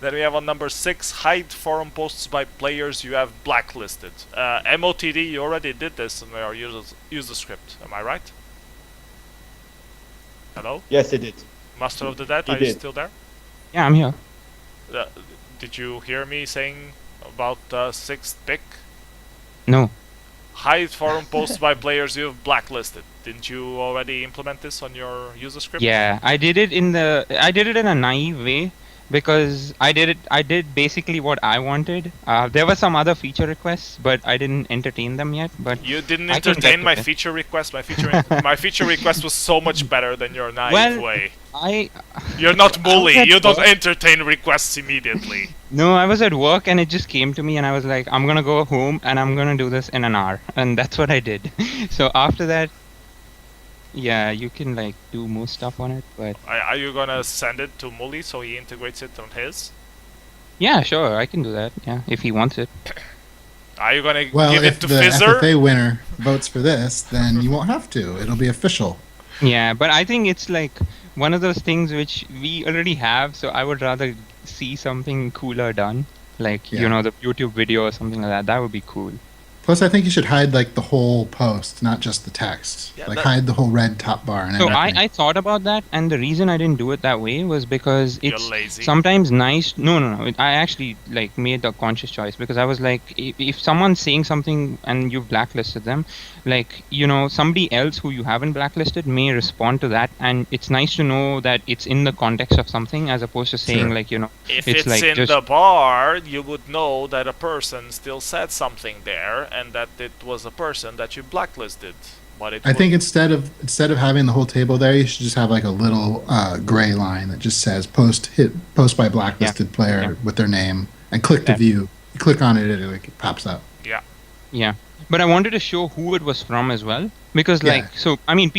Then we have on number 6, hide forum posts by players you have blacklisted. MOTD, you already did this in our user script, am I right? Hello? Yes, he did. Master of the Dead, He are you did. still there? Yeah, I'm here. Did you hear me saying about 6th pick? No. Hide forum posts by players you have blacklisted. Didn't you already implement this on your user script? Yeah, I did it in a naive way because I did basically what I wanted. There were some other feature requests, but I didn't entertain them yet. But You didn't I can entertain get my to it. feature request. My feature request was so much better than your naive way. You're not bully. at You don't work. entertain requests immediately. No, I was at work and it just came to me and I was like, I'm gonna go home and I'm gonna do this in an hour, and that's what I did. So after that, yeah, you can like do more stuff on it, but Are you gonna send it to Mully so he integrates it on his? yeah, sure, I can do that. Yeah, if he wants it. Are you gonna Well, give if it to the Fizzer? FFA winner votes for this, then you won't have to. It'll be official. Yeah, but I think it's like one of those things which we already have, so I would rather see something cooler done. Like, Yeah. the YouTube video or something like that. That would be cool. Plus, I think you should hide like the whole post, not just the text. Yeah, like that- hide the whole red top bar and So everything. I thought about that, and the reason I didn't do it that way was because You're it's lazy. sometimes nice. No. I actually like made the conscious choice because I was like, if someone's saying something and you've blacklisted them, like somebody else who you haven't blacklisted may respond to that, and it's nice to know that it's in the context of something as opposed to saying Sure. like If it's it's like in just the bar, you would know that a person still said something there, and that it was a person that you blacklisted. But I think instead of having the whole table there, you should just have like a little gray line that just says post by blacklisted player Yeah. with their name, and click to Yeah. view. You click on it, it pops up. Yeah, but I wanted to show who it was from as well because Yeah.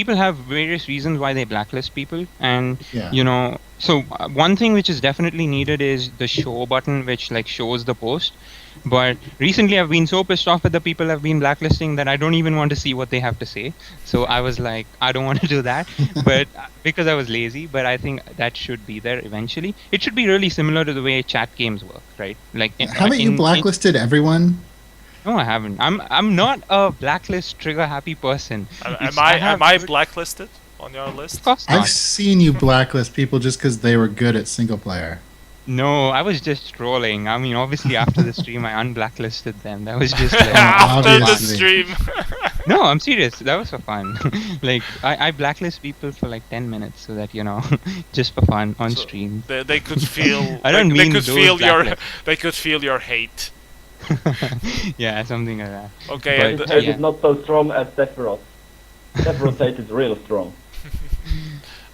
people have various reasons why they blacklist people, and Yeah. one thing which is definitely needed is the show button which like shows the post. But recently I've been so pissed off at the people I've been blacklisting that I don't even want to see what they have to say. So I was like, I don't want to do that, but because I was lazy. But I think that should be there eventually. It should be really similar to the way chat games work, right? Like, Haven't you blacklisted everyone? No, I haven't. I'm not a blacklist trigger happy person. Am I blacklisted on your list? Of course not. I've seen you blacklist people just because they were good at single player. No, I was just trolling. I mean, obviously after the stream I unblacklisted them. That was just like, After the Obviously. stream. no, I'm serious. That was for fun. Like I blacklist people for like 10 minutes so that just for fun on So stream. They could feel. I don't they mean could those feel your. blacklists. They could feel your hate. Yeah, something like that. Okay. But- And His hate yeah. is not so strong as Sephiroth. Sephiroth's hate is real strong.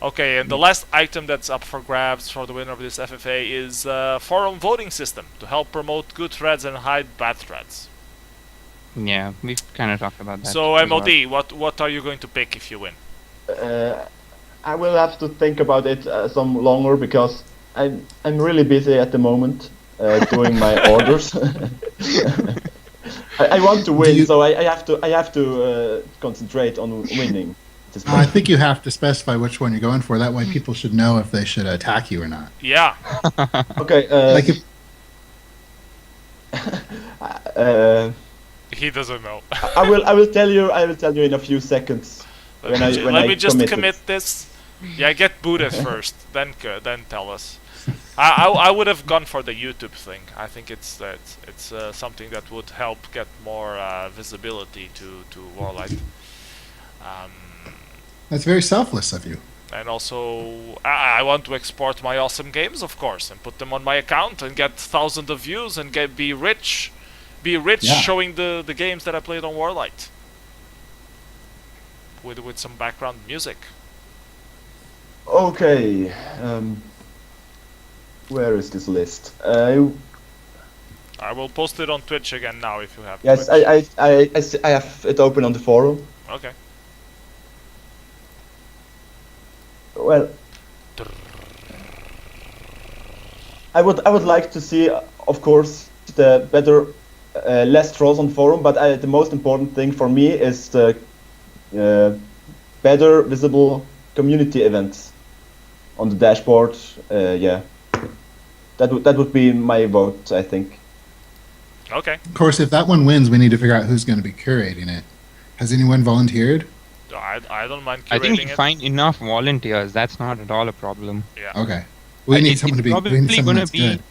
Okay, and the last item that's up for grabs for the winner of this FFA is forum voting system to help promote good threads and hide bad threads. Yeah, we've kind of talked about that. So as well. MOD, what are you going to pick if you win? I will have to think about it some longer because I'm really busy at the moment doing my orders. I want to win, so I have to concentrate on winning. at this I point. think you have to specify which one you're going for. That way, people should know if they should attack you or not. Yeah. Okay. Like if He doesn't know. I will tell you in a few seconds. When Let I me just commit it. commit this. Yeah, get booted first, then tell us. I would have gone for the YouTube thing. I think it's something that would help get more visibility to WarLight. that's very selfless of you. And also, I want to export my awesome games, of course, and put them on my account and get thousands of views and be rich. Be rich Yeah. showing the games that I played on WarLight. With some background music. Okay. Where is this list? I will post it on Twitch again now if you have Yes, Twitch. I have it open on the forum. Okay. Well, I would like to see, of course, the better, less trolls on forum. But the most important thing for me is the better visible community events on the dashboard. Yeah, that would be my vote, I think. Okay. Of course, if that one wins, we need to figure out who's going to be curating it. Has anyone volunteered? I don't mind curating I think you it. find enough volunteers. That's not at all a problem. Yeah. Okay. We need someone to be. We need someone that's good.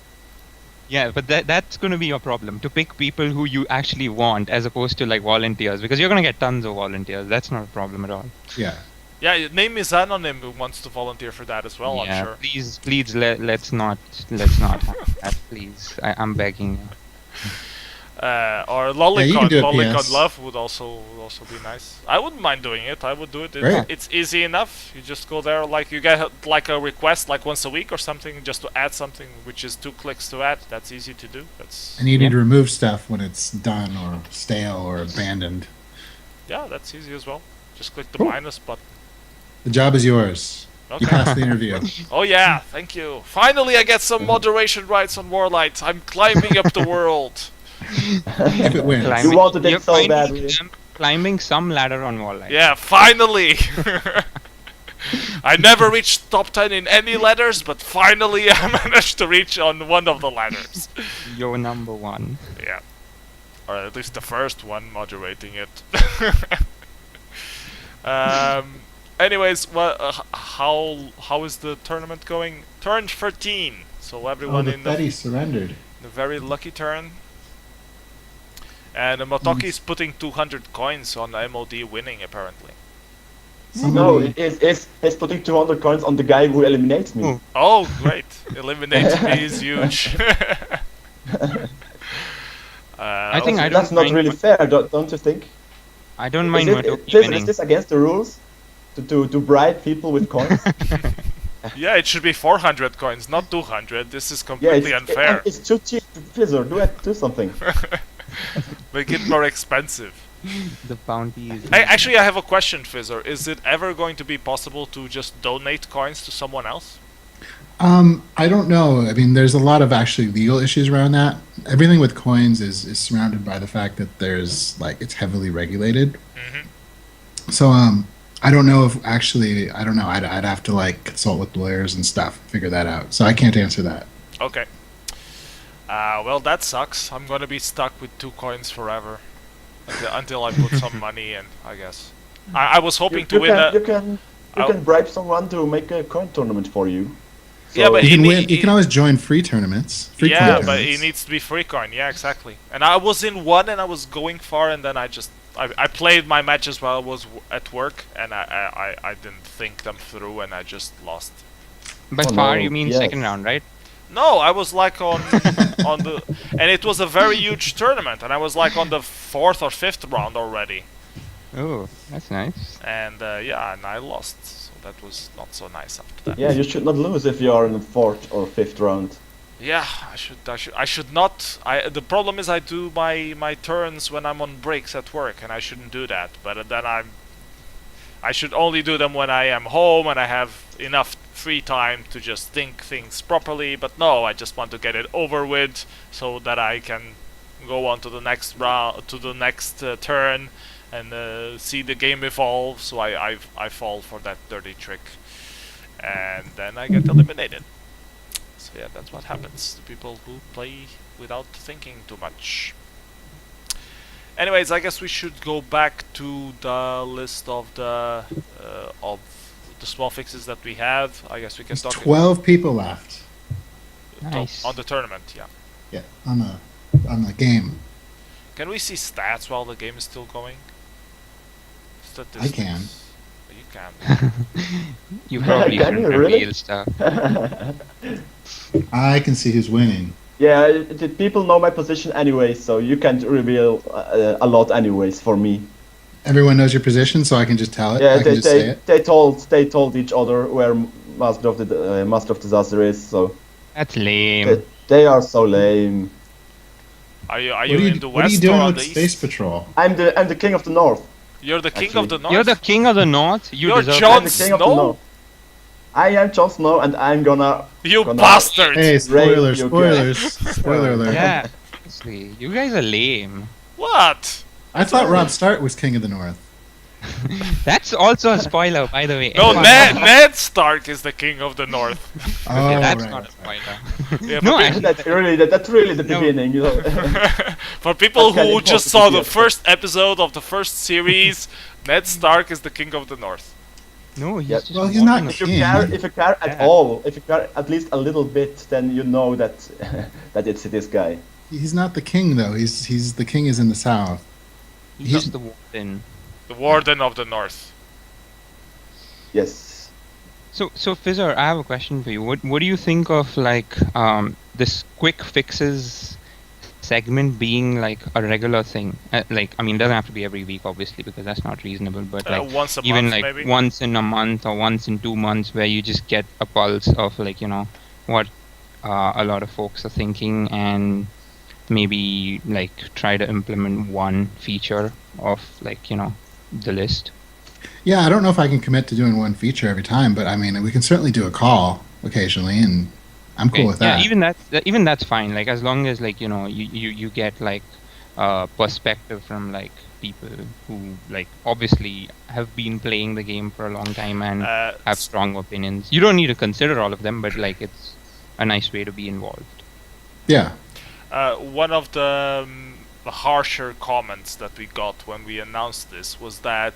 Yeah, but that's going to be your problem, to pick people who you actually want as opposed to like volunteers, because you're going to get tons of volunteers. That's not a problem at all. Yeah. Yeah, name is Anonym who wants to volunteer for that as well, yeah, I'm sure. Please, let's not have that, please. I'm begging you. Or Lolicon, do it, Lolicon PS. Love would also be nice. I wouldn't mind doing it. I would do it. Great. It's easy enough. You just go there, like you get like a request like once a week or something, just to add something, which is 2 clicks to add. That's easy to do. That's And you need to remove stuff when it's done or stale or abandoned. yeah, that's easy as well. Just click the Cool. minus button. The job is yours. Okay. You passed the interview. Oh yeah, thank you. Finally, I get some moderation rights on WarLight. I'm climbing up the world. If it wins. You wanted it You're so finding badly. them climbing some ladder on WarLight. Yeah, finally! I never reached top 10 in any ladders, but finally I managed to reach on one of the ladders. You're number one. Yeah. Or at least the first one, moderating it. Anyways, how is the tournament going? Turn 13. So everyone in the surrendered. very lucky turn. And Motoki is putting 200 coins on MOD winning, apparently. No, he's putting 200 coins on the guy who eliminates me. Oh. Oh, great. Eliminating me is huge. I think I don't That's not mind really fair, don't you think? I don't mind Motoki Is winning. this against the rules? To bribe people with coins? Yeah, it should be 400 coins, not 200. This is Yeah, completely unfair. it's too cheap. Fizzer, do something. Make it more expensive. The bounty is... Actually, I have a question, Fizzer. Is it ever going to be possible to just donate coins to someone else? I don't know. I mean, there's a lot of actually legal issues around that. Everything with coins is surrounded by the fact that there's like it's heavily regulated. So I don't know if actually I don't know. I'd have to like consult with lawyers and stuff, figure that out. So I can't answer that. Okay. Well, that sucks. I'm gonna be stuck with 2 coins forever until I put some money in, I guess. I was hoping to win a... You can bribe someone to make a coin tournament for you. So Yeah, but You he can ne- win. You he- can always join free tournaments. Free coin yeah, but tournaments. it needs to be free coin. Yeah, exactly. And I was in one, and I was going far, and then I played my matches while I was at work, and I didn't think them through, and I just lost. By Oh, far, no, you mean yes. second round, right? No, I was like on the, and it was a very huge tournament, and I was like on the 4th or 5th round already, Oh, that's nice. and yeah, and I lost, so that was not so nice after that. Yeah, you should not lose if you are in the 4th or 5th round. Yeah, I should not. The problem is I do my turns when I'm on breaks at work, and I shouldn't do that. But then I should only do them when I am home and I have enough free time to just think things properly. But no, I just want to get it over with so that I can go on to the next round, to the next turn, and see the game evolve. So I fall for that dirty trick, and then I get eliminated. So yeah, that's what happens to people who play without thinking too much. Anyways, I guess we should go back to the list of the small fixes that we have. I guess we can There's talk 12 people left. Nice. on the tournament. Yeah. Yeah, on the game. Can we see stats while the game is still going? I can. You can. You probably Can shouldn't you really? reveal stuff. I can see who's winning. Yeah, the people know my position anyway, so you can't reveal a lot anyways for me. Everyone knows your position, so I can just tell it. Yeah, I can just say it. they told each other where Master of Disaster is, so That's lame. they are so lame. Are you What in the what are you west doing or on with the Space east? Patrol? I'm the king of the north. You're the king Actually. of the north. You're the king of the north. You You're deserve Jon I'm the king of the Snow? north. I am Jon Snow, and I'm gonna. You Gonna- bastard! Hey, spoilers, you spoilers, spoiler alert. Yeah. Honestly, you guys are lame. What? I thought Rob Start was king of the north. That's also a spoiler, by the way. No, Everyone- Ned Stark is the king of the North. Oh, Okay, that's right, not a right. spoiler. Yeah, No, for, actually, That's really the No. beginning. You know. for people That's kind who of just important saw to the see. first episode of the first series, Ned Stark is the king of the North. no, he's Yeah. just Well, he's walking not If you king. care, if you care at Yeah. all, if you care at least a little bit, then you know that that it's this guy. He's not the king though. He's the king is in the south. He's He's- just the warden. The Warden of the North. Yes. So Fizzer, I have a question for you. What do you think of like this quick fixes segment being like a regular thing? Like, I mean, it doesn't have to be every week, obviously, because that's not reasonable. But like Once a even month, like maybe. once in a month or once in 2 months, where you just get a pulse of like what a lot of folks are thinking, and maybe like try to implement one feature of like the list. Yeah, I don't know if I can commit to doing one feature every time, but I mean, we can certainly do a call occasionally, and I'm cool Okay, with that. Yeah, even that's fine. Like as long as like you get like perspective from like people who like obviously have been playing the game for a long time and have strong opinions. You don't need to consider all of them, but like it's a nice way to be involved. Yeah. One of the harsher comments that we got when we announced this was that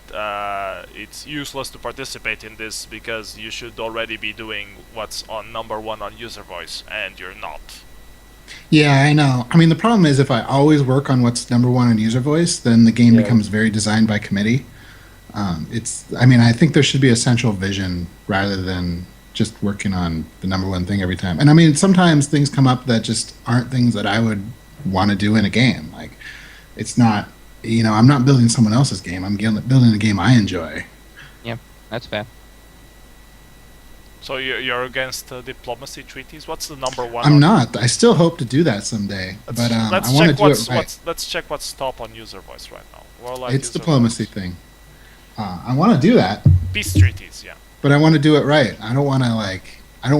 it's useless to participate in this because you should already be doing what's on #1 on user voice, and you're not. Yeah, I know. I mean, the problem is if I always work on what's #1 in user voice, then the game Yeah. becomes very designed by committee. I mean, I think there should be a central vision rather than just working on the #1 thing every time. And I mean, sometimes things come up that just aren't things that I would want to do in a game. Like, it's not, I'm not building someone else's game. I'm building a game I enjoy. That's fair. So you're against diplomacy treaties? What's the #1? I'm not. I still hope to do that someday, but I want to do it right. Let's check what's top on user voice right now. WarLight It's user diplomacy voice. thing. I want to do that, Peace treaties, yeah. but I want to do it right. I don't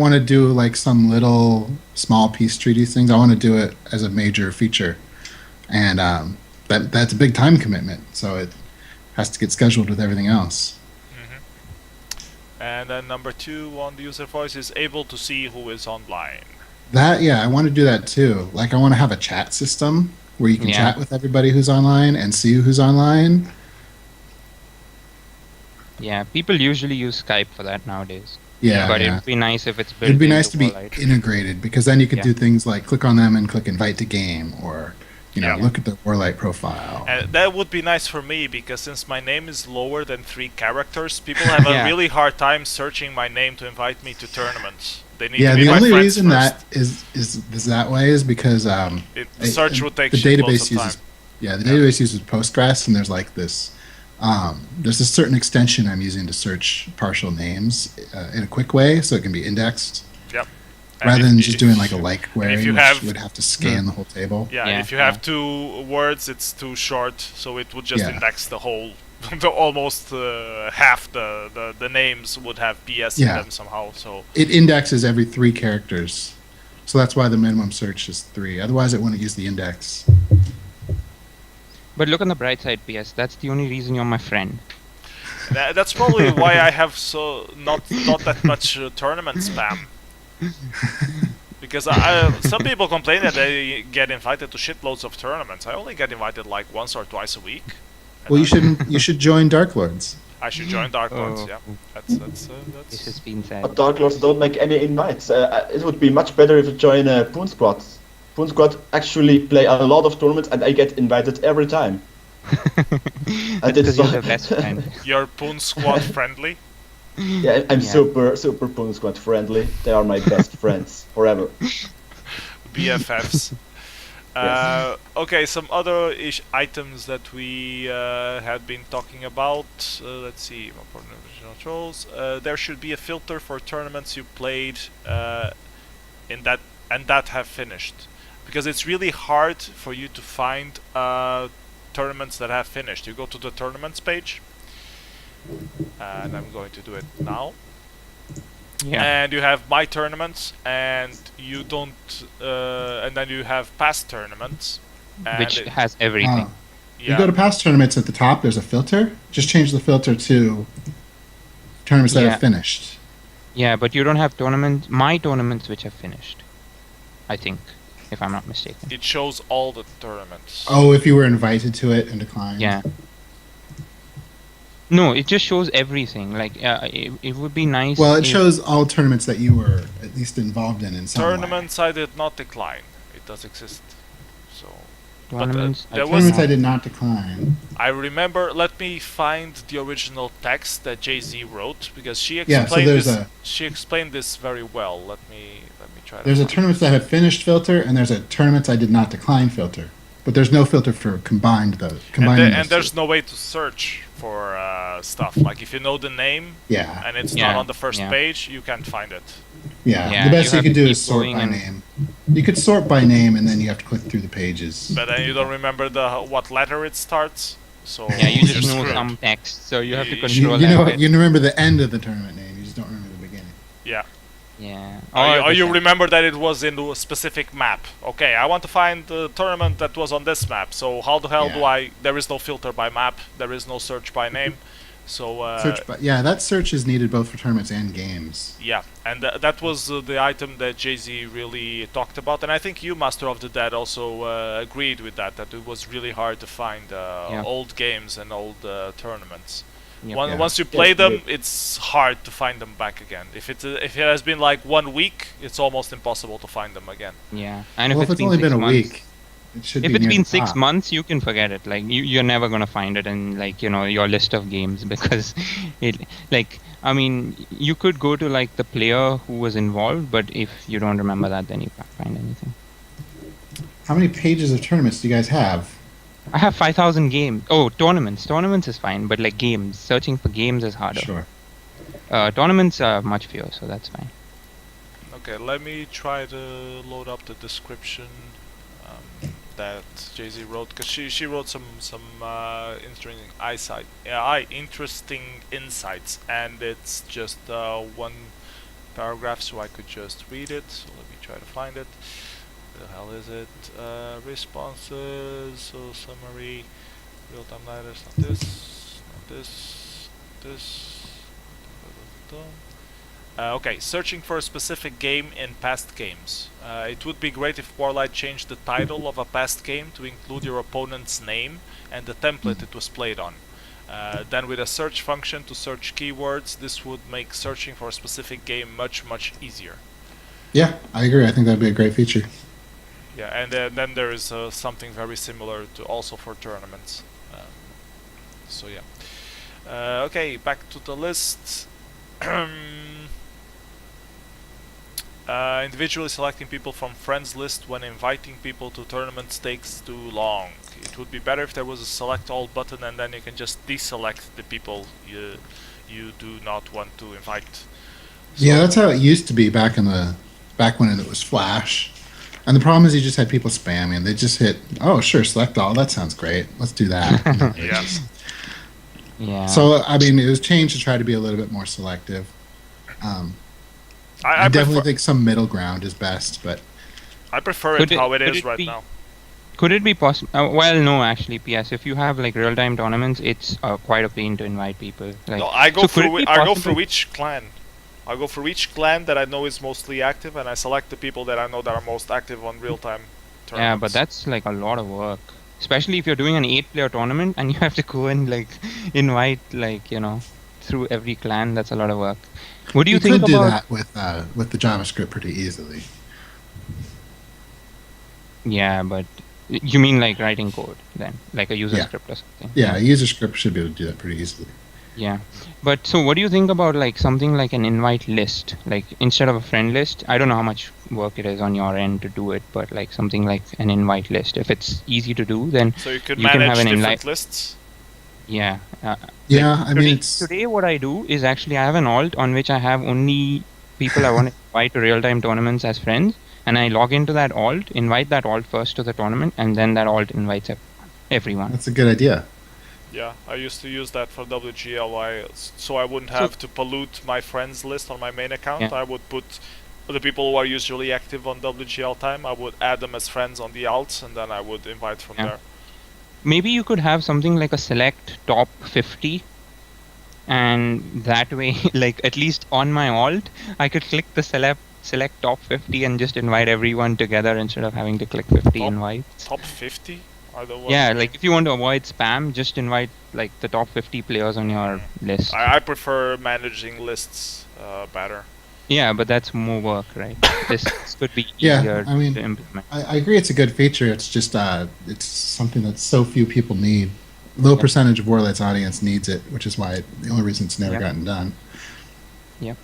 want to do like some little small peace treaties things. I want to do it as a major feature, and that's a big time commitment. So it has to get scheduled with everything else. And then #2 on the user voice is able to see who is online. I want to do that too. Like, I want to have a chat system where you can Yeah. chat with everybody who's online and see who's online. Yeah, people usually use Skype for that nowadays. Yeah, but yeah. it'd be nice if it's built. It'd be nice to into be WarLight. integrated, because then you could Yeah. do things like click on them and click invite to game, or Yeah. look at the WarLight profile. And that would be nice for me because since my name is lower than 3 characters, people have Yeah. a really hard time searching my name to invite me to tournaments. They need Yeah, to be the my only friends reason first. that is that way is because The search would take the shitloads database of time. uses the database uses Postgres, and there's like this there's a certain extension I'm using to search partial names in a quick way, so it can be indexed Yep. And rather if- than just if- doing like a like query, if you which have- would have to scan the whole table. Yeah, Yeah, if you have yeah. 2 words, it's too short, so it would just Yeah. index the whole, almost half the names would have PS Yeah. in them somehow. So It indexes every 3 characters, so that's why the minimum search is 3. Otherwise, it wouldn't use the index. But look on the bright side, PS. That's the only reason you're my friend. that's probably why I have not that much tournament spam. Because some people complain that they get invited to shitloads of tournaments. I only get invited like once or twice a week. And Well, you should join Dark Lords. I should join Dark Lords. Oh. Yeah, that's This has been said. But Dark Lords don't make any invites. It would be much better if you join Poon Squad. Poon Squad actually play a lot of tournaments, and I get invited every time. That's it's because you're so- the best friend. You're Poon Squad friendly. Yeah, I'm Yeah. super Poon Squad friendly. They are my best friends forever. BFFs. Yes. Okay, some other items that we had been talking about. Let's see. Original trolls. There should be a filter for tournaments you played that have finished, because it's really hard for you to find tournaments that have finished. You go to the tournaments page, and I'm going to do it now. Yeah. And you have my tournaments, and you don't, and then you have past tournaments, and Which it- has everything. You go to past tournaments at the top. There's a filter. Just change the filter to tournaments that Yeah. have finished. Yeah, but you don't have my tournaments which have finished. I think, if I'm not mistaken. It shows all the tournaments. Oh, if you were invited to it and declined. Yeah. No, it just shows everything. Like, it would be nice. Well, it if- shows all tournaments that you were at least involved in some way. Tournaments I did not decline. It does exist. So tournaments. there was- Tournaments I did not decline. I remember. Let me find the original text that Jay-Z wrote because she Yeah, so explained there's this. a- She explained this very well. Let me try. There's a to tournaments that have finished filter, and there's a tournaments I did not decline filter. But there's no filter for combined those. and there's no way to search for stuff. Like if you know the name Yeah. and it's Yeah, not on the first yeah. page, you can't find it. Yeah, Yeah, the best you you have could to do keep is sort going by and- name. You could sort by name, and then you have to click through the pages. But then you don't remember what letter it starts. So Yeah, you just you're know screwed. some text, so you have to You- control You that know, bit. you remember the end of the tournament name. You just don't remember the beginning. Yeah. Yeah. Or you the- remember that it was in a specific map. Okay, I want to find the tournament that was on this map. So how the hell do Yeah. I? There is no filter by map. There is no search by name. So Search by, yeah, that search is needed both for tournaments and games. yeah, and that was the item that Jay-Z really talked about, and I think you, Master of the Dead, also agreed with that. That it was really hard to find Yeah. old games and old tournaments. Yep. One, Yeah. Once you play Yeah, them, it's hard to find them back again. If it has been like 1 week, it's almost impossible to find them again. Yeah. And Well, if if it's been only been 6 a months, week, it should if be it's near been the 6 top. months, you can forget it. Like you're never gonna find it in your list of games because I mean, you could go to like the player who was involved, but if you don't remember that, then you can't find anything. How many pages of tournaments do you guys have? I have 5,000 games. Oh, tournaments. Tournaments is fine, but like games, searching for games is harder. Sure. Tournaments are much fewer, so that's fine. Okay, let me try to load up the description that Jay-Z wrote, because she wrote some interesting insights, and it's just one paragraph, so I could just read it. So let me try to find it. The hell is it? Responses, so summary, real-time lighters, not this, not this, this. Okay, searching for a specific game in past games. It would be great if WarLight changed the title of a past game to include your opponent's name and the template it was played on. Then with a search function to search keywords, this would make searching for a specific game much easier. Yeah, I agree. I think that'd be a great feature. Yeah, and then there is something very similar to also for tournaments. So yeah. Okay, back to the list. Individually selecting people from friends list when inviting people to tournaments takes too long. It would be better if there was a select all button and then you can just deselect the people you do not want to invite. So Yeah, that's how it used to be back when it was Flash. And the problem is you just had people spamming. They just hit, oh sure, select all. That sounds great. Let's do that. And then they Yeah. just- Yeah. So I mean, it was changed to try to be a little bit more selective. I definitely think some middle ground is best, but I prefer Could it it- how it could is it right be- now. Could it be possible? Well, no, actually, PS. If you have like real-time tournaments, it's quite a pain to invite people. Like, No, I go so could it through be I go possible- through each clan. I go through each clan that I know is mostly active, and I select the people that I know that are most active on real-time tournaments. Yeah, but that's like a lot of work, especially if you're doing an 8-player tournament and you have to go and like invite through every clan. That's a lot of work. What do you think could do about? that with the JavaScript pretty easily. Yeah, but you mean like writing code then, like a user Yeah. script or something? Yeah, a user script should be able to do that pretty easily. Yeah, but so what do you think about like something like an invite list? Like instead of a friend list, I don't know how much work it is on your end to do it, but like something like an invite list. If it's easy to do, then So you could you can manage have an different invite. lists. Yeah. Yeah, I mean, Today, it's today what I do is actually I have an alt on which I have only people I want to invite to real-time tournaments as friends, and I log into that alt, invite that alt first to the tournament, and then that alt invites everyone. that's a good idea. Yeah, I used to use that for WGL, so I wouldn't have to pollute my friends list on my main account. Yeah. I would put the people who are usually active on WGL time. I would add them as friends on the alts, and then I would invite from Yeah. there. maybe you could have something like a select top 50, and that way, like at least on my alt, I could click the select top 50 and just invite everyone together instead of having to click 50 invites. Top 50 are the ones. Yeah, like if you want to avoid spam, just invite like the top 50 players on your list. I prefer managing lists better. Yeah, but that's more work, right? This could be Yeah, easier I mean, to implement. I agree it's a good feature. It's just it's something that so few people need. Low percentage of WarLight's audience needs it, which is why the only reason it's never gotten done. Yep.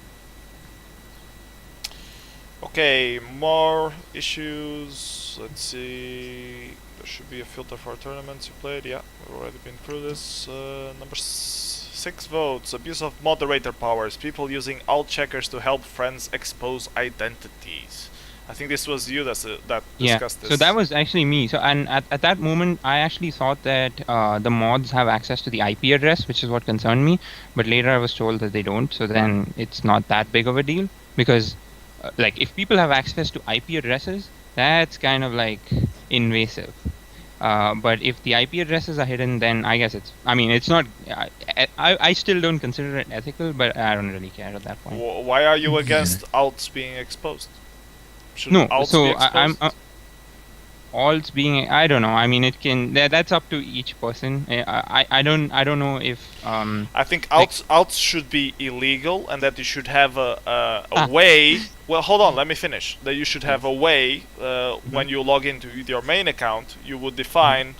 Okay, more issues. Let's see. There should be a filter for tournaments you played. Yeah, we've already been through this. Number 6 votes. Abuse of moderator powers. People using alt checkers to help friends expose identities. I think this was you that discussed this. So that was actually me. So and at that moment, I actually thought that the mods have access to the IP address, which is what concerned me. But later, I was told that they don't. So then it's not that big of a deal because, like, if people have access to IP addresses, that's kind of like invasive. But if the IP addresses are hidden, then I guess it's. I mean, it's not. I still don't consider it ethical, but I don't really care at that point. Why are you against alts being exposed? No, so I'm alts being. I don't know. I mean, it can. That's up to each person. I don't know if. I think alts should be illegal, and that you should have a way. Well, hold on. Let me finish. That you should have a way when you log into your main account, you would define.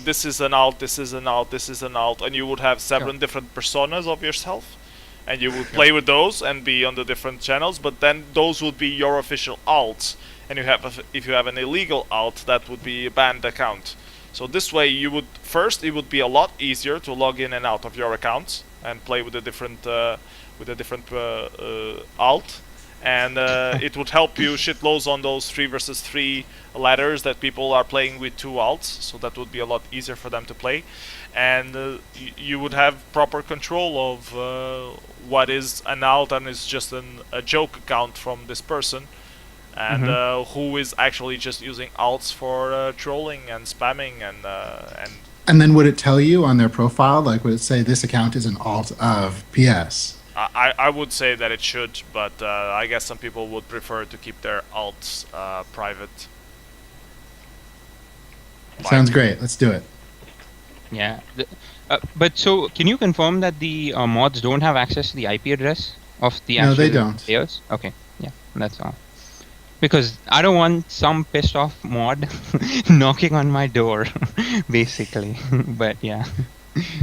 This is an alt. This is an alt. This is an alt, and you would have 7 different personas of yourself. And you would play with those and be on the different channels, but then those would be your official alts. And you have, if you have an illegal alt, that would be a banned account. So this way, it would be a lot easier to log in and out of your accounts and play with a different alt. And it would help you shitloads on those 3 versus 3 ladders that people are playing with 2 alts. So that would be a lot easier for them to play. And you would have proper control of what is an alt and is just a joke account from this person, and who is actually just using alts for trolling and spamming and then would it tell you on their profile, like would it say this account is an alt of PS? I would say that it should, but I guess some people would prefer to keep their alts private. Sounds great. Let's do it. Yeah, but so can you confirm that the mods don't have access to the IP address of the actual they don't. players? Okay, yeah, that's all. Because I don't want some pissed off mod knocking on my door, basically. But yeah.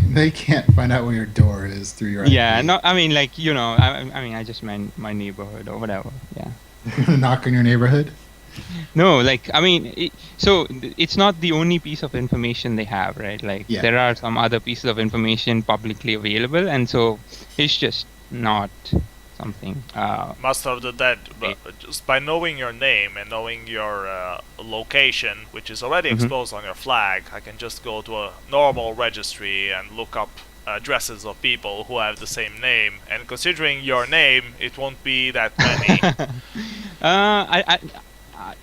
They can't find out where your door is through your IP. Yeah, no, I mean, like, you know, I mean, I just meant my neighborhood or whatever. Yeah. They're gonna knock on your neighborhood? No, like, I mean, so it's not the only piece of information they have, right? Like, there are some other pieces of information publicly available, and so it's just not something. Master of the Dead, but just by knowing your name and knowing your location, which is already exposed on your flag, I can just go to a normal registry and look up addresses of people who have the same name. And considering your name, it won't be that many.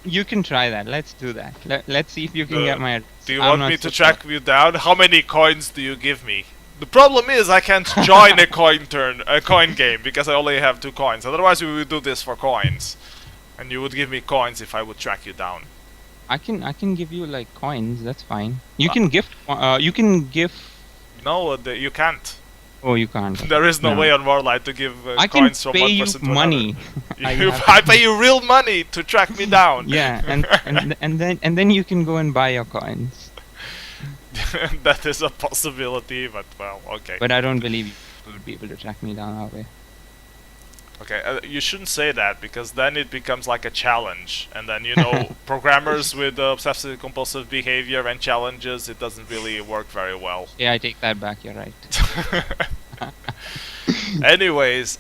You can try that. Let's do that. Let's see if you can get my address. Do you want me to track you down? How many coins do you give me? The problem is I can't join a coin game because I only have 2 coins. Otherwise, we would do this for coins, and you would give me coins if I would track you down. I can give you like coins. That's fine. You can gift. You can give. No, you can't. Oh, you can't. There is no way on WarLight to give coins from one person to money. I pay you real money to track me down. Yeah, and then you can go and buy your coins. That is a possibility, but well, okay. But I don't believe you would be able to track me down that way. Okay, you shouldn't say that because then it becomes like a challenge, and then you know, programmers with obsessive compulsive behavior and challenges, it doesn't really work very well. Yeah, I take that back. You're right. Anyways,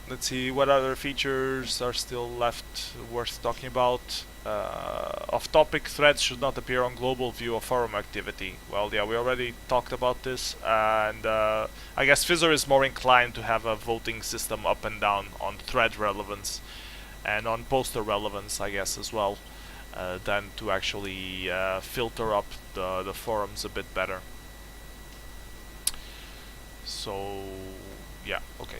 let's see what other features are still left worth talking about. Off-topic threads should not appear on global view of forum activity. Well, yeah, we already talked about this, and I guess Fizzer is more inclined to have a voting system up and down on thread relevance and on poster relevance, I guess, as well. than to actually filter up the forums a bit better. So yeah, okay.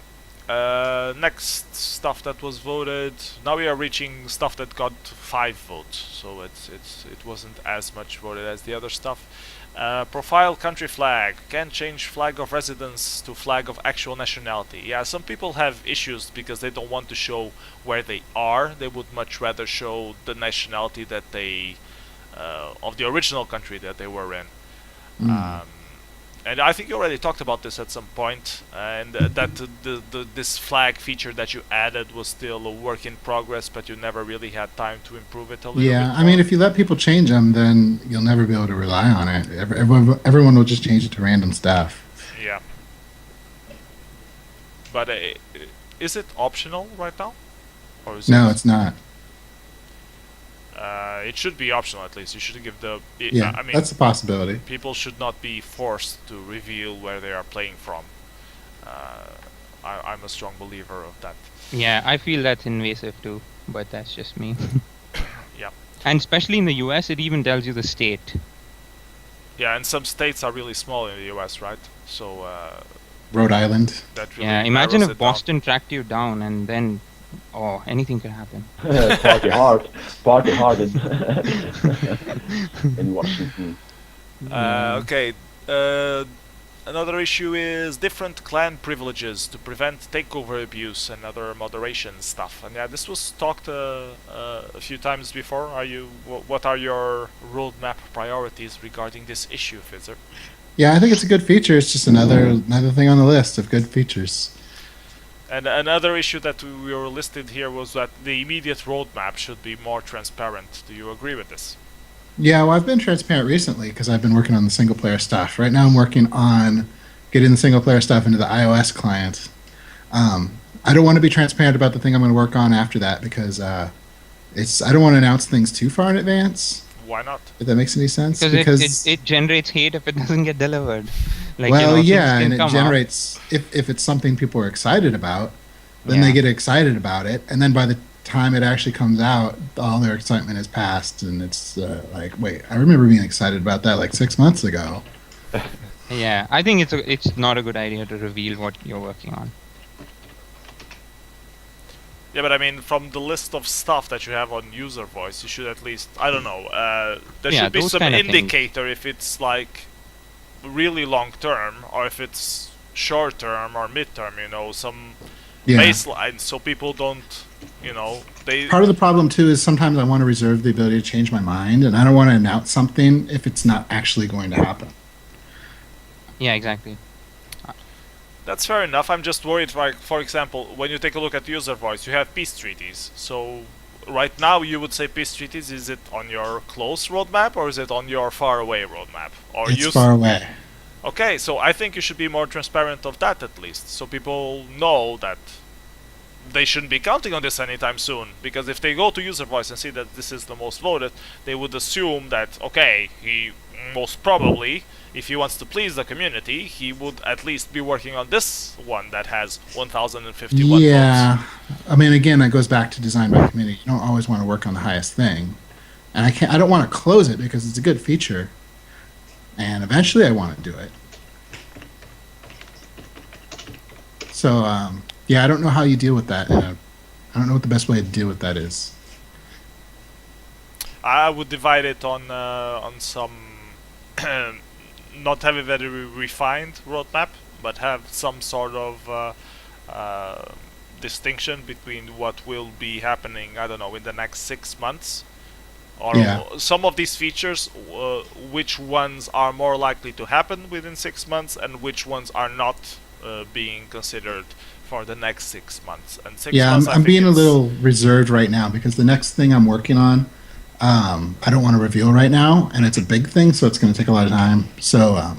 Next stuff that was voted. Now we are reaching stuff that got 5 votes, so it wasn't as much voted as the other stuff. Profile country flag. Can change flag of residence to flag of actual nationality. Yeah, some people have issues because they don't want to show where they are. They would much rather show the nationality that they of the original country that they were in. And I think you already talked about this at some point, and that this flag feature that you added was still a work in progress, but you never really had time to improve it a little bit. Yeah, I mean, if you let people change them, then you'll never be able to rely on it. Everyone will just change it to random stuff. Yeah. But is it optional right now? Or is No, it's not. It should be optional at least. You should give the... Yeah, I mean, that's a possibility. people should not be forced to reveal where they are playing from. I'm a strong believer of that. Yeah, I feel that's invasive too, but that's just me. Yeah. And especially in the US, it even tells you the state. Yeah, and some states are really small in the US, right? So... Rhode Island. that really Yeah, imagine narrows if it down. Boston tracked you down and then... Oh, anything could happen. Party hard in, in Washington. Okay. Another issue is different clan privileges to prevent takeover abuse and other moderation stuff. And yeah, this was talked a few times before. What are your roadmap priorities regarding this issue, Fizzer? Yeah, I think it's a good feature. It's just another thing on the list of good features. And another issue that we were listed here was that the immediate roadmap should be more transparent. Do you agree with this? Yeah, well, I've been transparent recently because I've been working on the single-player stuff. Right now I'm working on getting the single-player stuff into the iOS client. I don't want to be transparent about the thing I'm going to work on after that because I don't want to announce things too far in advance. Why not? If that makes any sense. Because it generates hate if it doesn't get delivered. Like, well, things yeah, can and it come up. generates, if it's something people are excited about, then Yeah. they get excited about it. And then by the time it actually comes out, all their excitement is past. And it's like, wait, I remember being excited about that like 6 months ago. Yeah, I think it's not a good idea to reveal what you're working on. Yeah, but I mean, from the list of stuff that you have on user voice, you should at least, I don't know, there Yeah, should be those some kind of things. indicator if it's like really long term or if it's short term or mid term, some Yeah. baseline so people don't, they... Part of the problem too is sometimes I want to reserve the ability to change my mind, and I don't want to announce something if it's not actually going to happen. Yeah, exactly. That's fair enough. I'm just worried, like, for example, when you take a look at user voice, you have peace treaties. So right now you would say peace treaties, is it on your close roadmap or is it on your far away roadmap? Or It's far away. Okay, so I think you should be more transparent of that at least, so people know that they shouldn't be counting on this anytime soon. Because if they go to user voice and see that this is the most voted, they would assume that, okay, he most probably, if he wants to please the community, he would at least be working on this one that has 1,051 Yeah, votes. I mean, again, that goes back to design by committee. You don't always want to work on the highest thing, and I don't want to close it because it's a good feature, and eventually I want to do it. So, yeah, I don't know how you deal with that. I don't know what the best way to deal with that is. I would divide it on some not have a very refined roadmap, but have some sort of distinction between what will be happening, I don't know, in the next 6 months. Or Yeah. some of these features, which ones are more likely to happen within 6 months and which ones are not being considered for the next 6 months. And 6 Yeah, months, I I'm think being a it's- little reserved right now because the next thing I'm working on, I don't want to reveal right now, and it's a big thing, so it's going to take a lot of time. So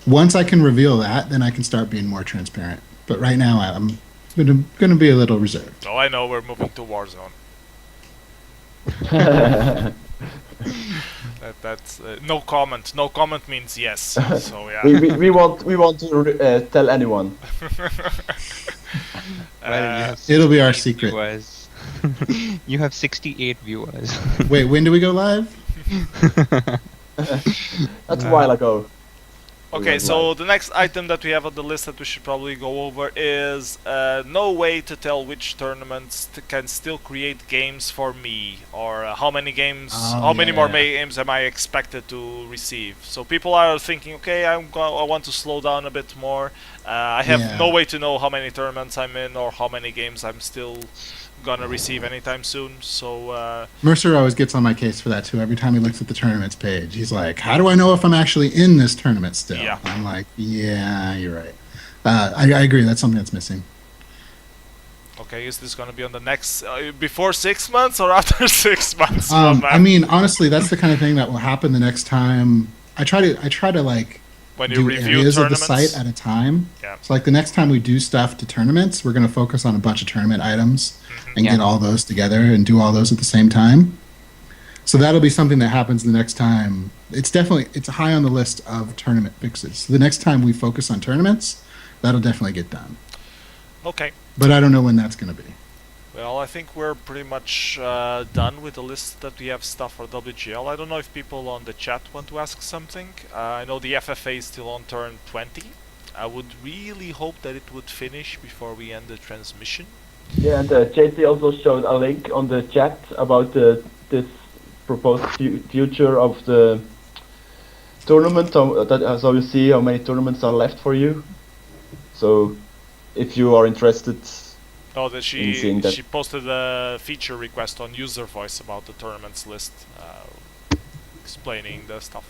once I can reveal that, then I can start being more transparent. But right now, I'm going to be a little reserved. Oh, I know, we're moving to Warzone. That's no comment. No comment means yes. So yeah. we want to tell anyone. Well, yes. It'll be our It secret. was. You have 68 viewers. Wait, when do we go live? That's a while ago. Okay, went so live. the next item that we have on the list that we should probably go over is no way to tell which tournaments can still create games for me, or how many games, how many more games am I expected to receive. So people are thinking, okay, I want to slow down a bit more. I have no way to know how many tournaments I'm in or how many games I'm still gonna receive anytime soon. So Mercer always gets on my case for that too. Every time he looks at the tournaments page, he's like, "How do I know if I'm actually in this tournament still?" Yeah. I'm like, "Yeah, you're right." I agree. That's something that's missing. okay, is this gonna be on the next before 6 months or after 6 months? I mean, honestly, that's the kind of thing that will happen the next time. I try to like when you do review areas of the tournaments. site at a time. Yeah. So like the next time we do stuff to tournaments, we're going to focus on a bunch of tournament items and get all those together and do all those at the same time. So that'll be something that happens the next time. It's high on the list of tournament fixes. So the next time we focus on tournaments, that'll definitely get done. Okay. But I don't know when that's going to be. Well, I think we're pretty much done with the list that we have stuff for WGL. I don't know if people on the chat want to ask something. I know the FFA is still on turn 20. I would really hope that it would finish before we end the transmission. Yeah, and JC also showed a link on the chat about this proposed future of the tournament. So you see how many tournaments are left for you. So if you are interested. Oh, that she posted a feature request on user voice about the tournaments list, explaining the stuff,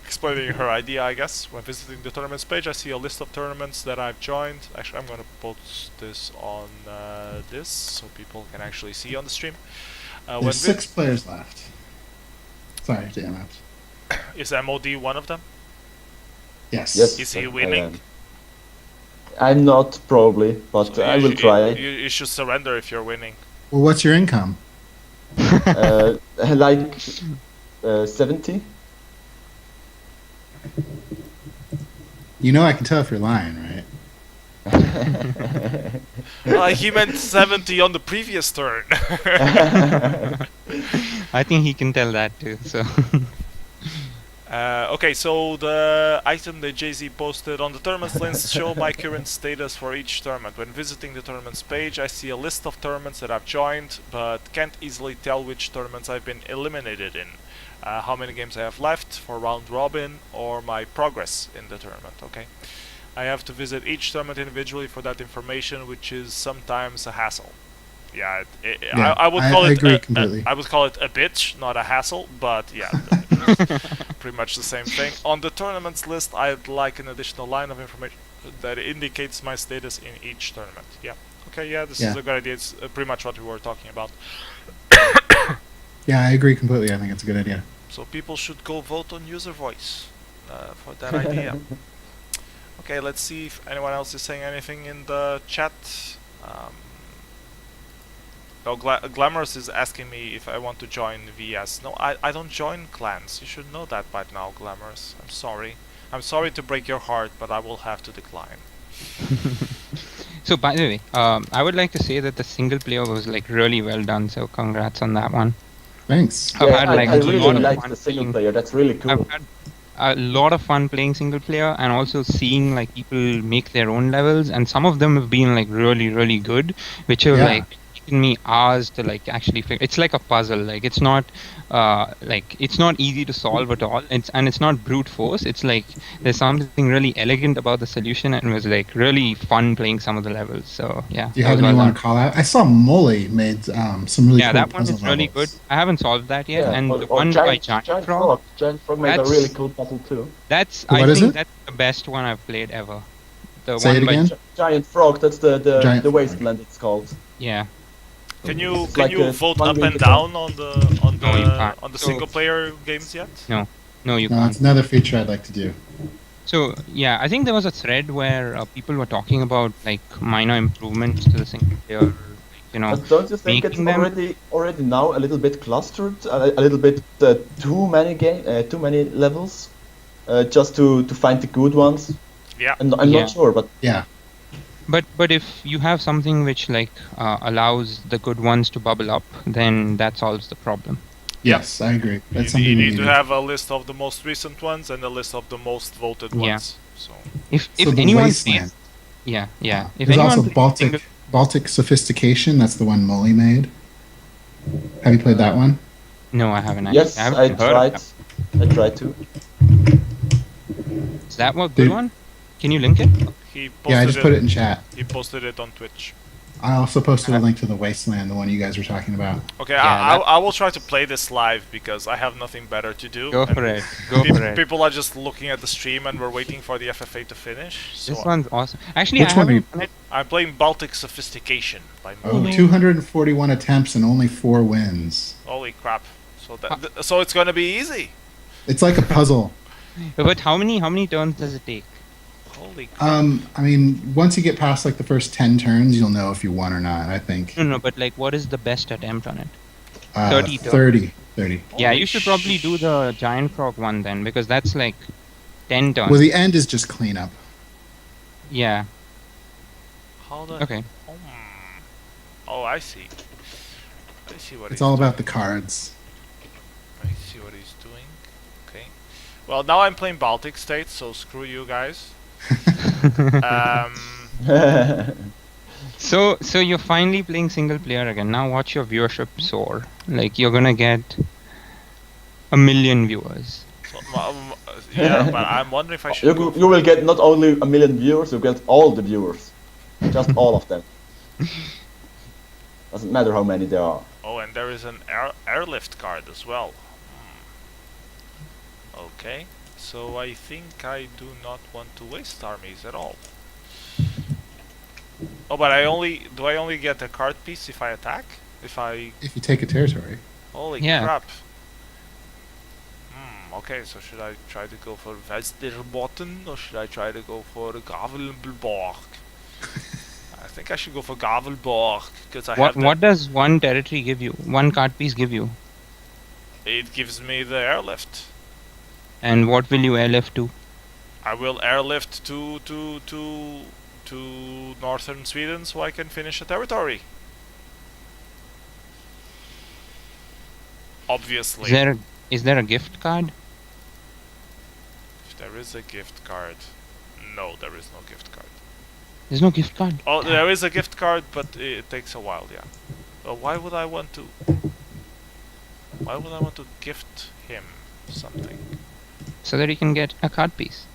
explaining her idea. I guess when visiting the tournaments page, I see a list of tournaments that I've joined. Actually, I'm gonna post this on this so people can actually see on the stream. There's 6 players left. Sorry to interrupt. Is MOD one of them? Yes. Is he winning? I'm not, probably, but I will try. You should surrender if you're winning. Well, what's your income? Like 70. You know I can tell if you're lying, right? He meant 70 on the previous turn. I think he can tell that too. So. Okay, so the item that Jay-Z posted on the tournaments list show my current status for each tournament. When visiting the tournaments page, I see a list of tournaments that I've joined, but can't easily tell which tournaments I've been eliminated in, how many games I have left for round robin, or my progress in the tournament. Okay, I have to visit each tournament individually for that information, which is sometimes a hassle. Yeah, I would call it. I would call it a bitch, not a hassle. But yeah, pretty much the same thing. On the tournaments list, I'd like an additional line of information that indicates my status in each tournament. Yeah. Okay. Yeah, this is a good idea. It's pretty much what we were talking about. Yeah, I agree completely. I think it's a good idea. So people should go vote on user voice for that idea. Okay. Let's see if anyone else is saying anything in the chat. Oh, Glamorous is asking me if I want to join VS. No, I don't join clans. You should know that by now, Glamorous. I'm sorry. I'm sorry to break your heart, but I will have to decline. So, by the way, I would like to say that the single player was like really well done. So, congrats on that one. Thanks. Yeah, I really like the single player. That's really cool. I've had a lot of fun playing single player and also seeing like people make their own levels, and some of them have been like really good, which have like taken me hours to like actually figure. It's like a puzzle. Like it's not it's not easy to solve at all. It's not brute force. It's like there's something really elegant about the solution, and it was like really fun playing some of the levels. So yeah. Do you have anyone to call out? I saw Molly made some really cool that one is really good. I haven't solved that yet, and the one by Giant Frog. Giant Frog made a really cool puzzle too. I think that's the best one I've played ever. The Say one it again? Giant Frog. That's the Wasteland. It's called. Yeah. Can you vote up and down on the single player games yet? No, you can't. It's another feature I'd like to do. So yeah, I think there was a thread where people were talking about like minor improvements to the single player. But don't you think it's already now a little bit clustered, a little bit too many levels, just to find the good ones? Yeah. I'm not sure, but yeah. But if you have something which like allows the good ones to bubble up, then that solves the problem. Yes, I agree. That's something You we need to needed. have a list of the most recent ones and a list of the most voted Yeah. ones. So If So the anyone Wasteland. plays, yeah. If There's anyone also plays single- Baltic Sophistication. That's the one Molly made. Have you played that one? no, I haven't actually. Yes, I haven't I heard of tried. that. I tried to. Is that one good Dude. one? Can you link it? he posted Yeah, I just put it in chat. He posted it on Twitch. I also posted a link to the Wasteland, the one you guys were talking about. Okay, Yeah, I will try to play this live because I have nothing better to do. Go and for it. Go for it. People are just looking at the stream and we're waiting for the FFA to finish. So This one's awesome. Actually, Which I one are haven't you- done it. I'm playing Baltic Sophistication by Oh, Mooney. 241 attempts and only 4 wins. Holy crap! So so it's gonna be easy. It's like a puzzle. But how many turns does it take? Holy crap! I mean, once you get past like the first 10 turns, you'll know if you won or not, I think. No, but like, what is the best attempt on it? 30. 30. 30. Yeah, Holy you should probably do the giant frog one then, because that's like 10 turns. Well, the end is just cleanup. Yeah. How the? Okay. Oh, I see. I see what It's he's all doing. about the cards. I see what he's doing. Okay. Well, now I'm playing Baltic States, so screw you guys. So you're finally playing single player again. Now watch your viewership soar. Like you're gonna get 1 million viewers. So, yeah, but I'm wondering if I should. You will get not only 1 million viewers, you get all the viewers. Just all of them. Doesn't matter how many there are. Oh, and there is an airlift card as well. Okay, so I think I do not want to waste armies at all. Oh, but I only get a card piece if I attack? If If you take a territory. holy Yeah. crap. Okay, so should I try to go for Westerbotten or should I try to go for Gavelborg? I think I should go for Gavelborg because I have What does one territory give you? One card piece give you? it gives me the airlift. And what will you airlift to? I will airlift to northern Sweden so I can finish a territory. Obviously. Is there a gift card? If there is a gift card. No, there is no gift card. There's no gift card. Oh, there is a gift card, but it takes a while, yeah. Why would I want to gift him something? So that you can get a card piece.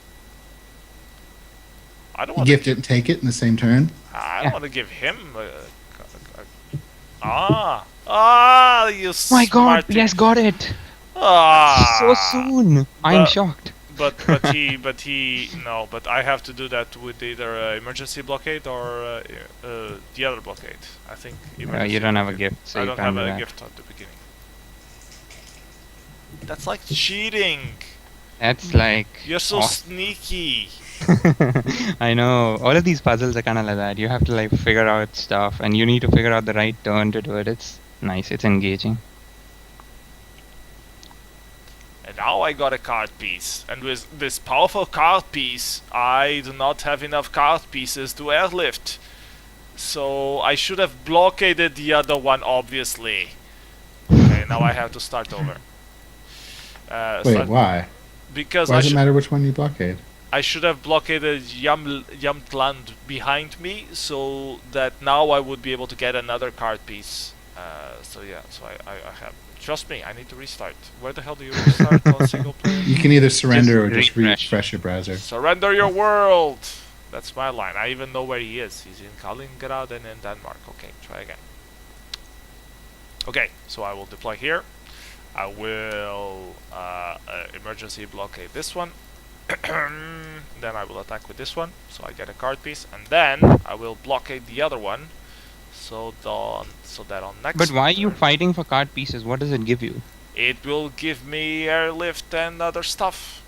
I don't You want gift it and take it in the same turn. I Yeah. don't want to give him you My God! smarty. Yes, got it. Ah, So soon. I'm But- shocked. But no. But I have to do that with either emergency blockade or the other blockade. I think. Emergency You don't have a blockade. gift, so I you don't can't have do a that. gift at the beginning. That's like cheating. That's like. You're so awesome. sneaky. I know. All of these puzzles are kind of like that. You have to like figure out stuff, and you need to figure out the right turn to do it. It's nice. It's engaging. And now I got a card piece. And with this powerful card piece, I do not have enough card pieces to airlift. So I should have blockaded the other one, obviously. Okay, now I have to start over. Wait, why? Because Why I does it should matter which one you blockade? I should have blockaded Jamtland behind me, so that now I would be able to get another card piece. So yeah, so I have. Trust me, I need to restart. Where the hell do you restart on single player? You can either surrender or Just just refresh. refresh your browser. Surrender your world! That's my line. I even know where he is. He's in Kaliningrad and in Denmark. Okay, try again. Okay, so I will deploy here. I will emergency blockade this one. Then I will attack with this one, so I get a card piece, and then I will blockade the other one, so that on next. But why are you turn, fighting for card pieces? What does it give you? It will give me airlift and other stuff.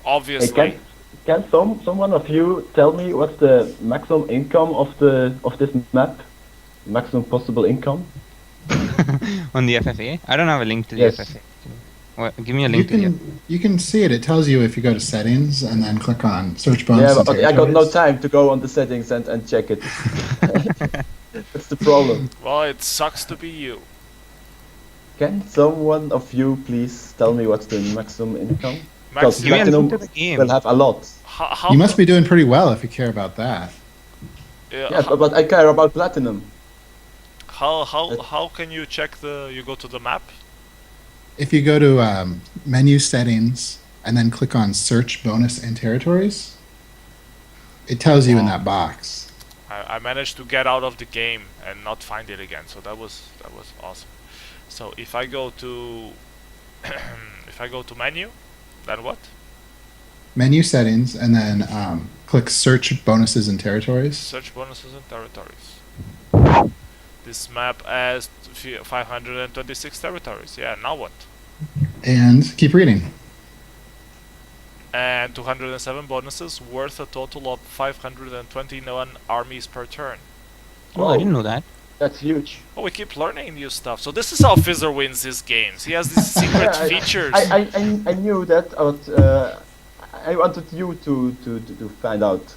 Hey, Obviously. can someone of you tell me what's the maximum income of this map? Maximum possible income? On the FFA? I don't have a link to the Yes. FFA. Give me a link to it. You can see it. It tells you if you go to settings and then click on search Yeah, bonus and but I got no territories. time to go on the settings and check it. That's the problem. Well, it sucks to be you. Can someone of you please tell me what's the maximum income? Because Give me a link to Platinum the game. will have a lot. How You must be doing pretty well if you care about that. Yeah, but I care about Platinum. how can you check the? You go to the map. If you go to menu settings and then click on search bonus and territories, it tells you in that box. I managed to get out of the game and not find it again, so that was awesome. So if I go to if I go to menu, then what? Menu settings and then click search bonuses and territories. Search bonuses and territories. This map has 526 territories. Yeah, now what? And keep reading. And 207 bonuses worth a total of 521 armies per turn. Oh, I didn't know that. That's huge. Oh, we keep learning new stuff. So this is how Fizzer wins his games. He has these secret features. I knew that, but I wanted you to find out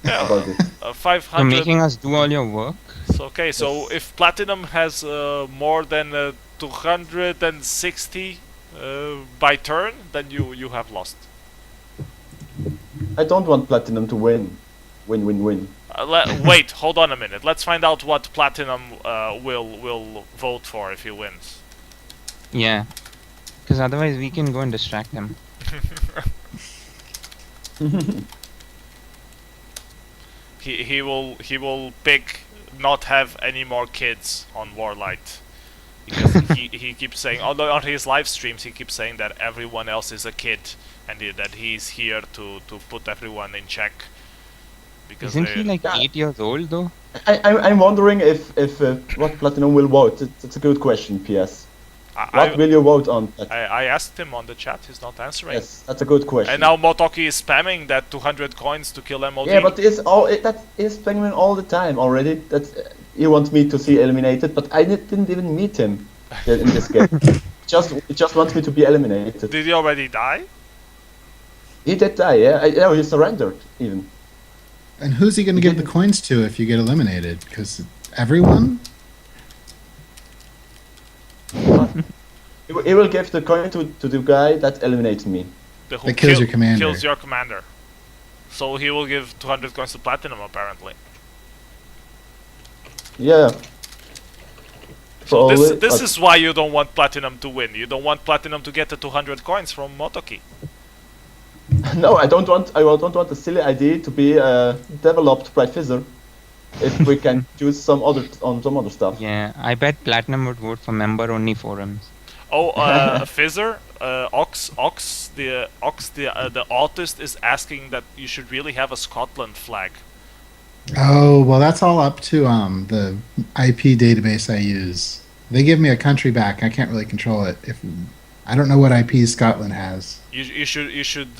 about it. 500. You're making us do all your work. So, okay, so if Platinum has more than 260 by turn, then you have lost. I don't want Platinum to win. Win. Wait, hold on a minute. Let's find out what Platinum will vote for if he wins. Yeah. Because otherwise we can go and distract him. He will pick not have any more kids on WarLight. Because he keeps saying on his live streams he keeps saying that everyone else is a kid and that he's here to put everyone in check. Because Isn't he like 8 years old though? I'm wondering if what Platinum will vote. It's a good question, PS. What will you vote on? I asked him on the chat. He's not answering. Yes, that's a good question. And now Motoki is spamming that 200 coins to kill MOD. Yeah, but that is spamming all the time already. That he wants me to see eliminated, but I didn't even meet him in this game. He just wants me to be eliminated. Did he already die? He did die. Yeah, he surrendered even. And who's he going to give the coins to if you get eliminated? Because everyone? He will give the coin to the guy that eliminates me. That kills your commander. Kills your commander. So he will give 200 coins to Platinum apparently. Yeah. So this is why you don't want Platinum to win. You don't want Platinum to get the 200 coins from Motoki. No, I don't want the silly idea to be developed by Fizzer. If we can choose some other stuff. Yeah, I bet Platinum would vote for member-only forums. Oh, Fizzer, Ox, the autist is asking that you should really have a Scotland flag. Oh, well, that's all up to the IP database I use. They give me a country back. I can't really control it. I don't know what IP Scotland has. You should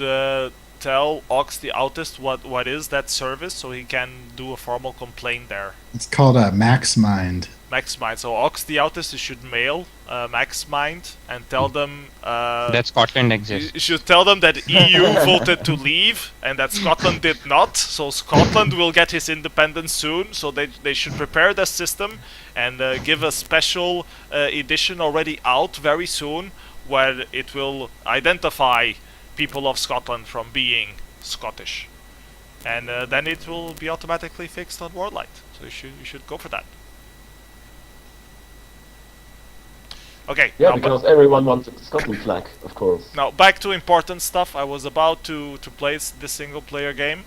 tell Ox the autist what is that service so he can do a formal complaint there. It's called MaxMind. MaxMind. So Ox the autist, you should mail MaxMind and tell them that Scotland exists. You should tell them that EU voted to leave and that Scotland did not. So Scotland will get his independence soon. So they should prepare the system and give a special edition already out very soon where it will identify people of Scotland from being Scottish, and then it will be automatically fixed on WarLight. So you should go for that. Okay. Yeah, because everyone wanted the Scotland flag, of course. Now back to important stuff. I was about to play this single-player game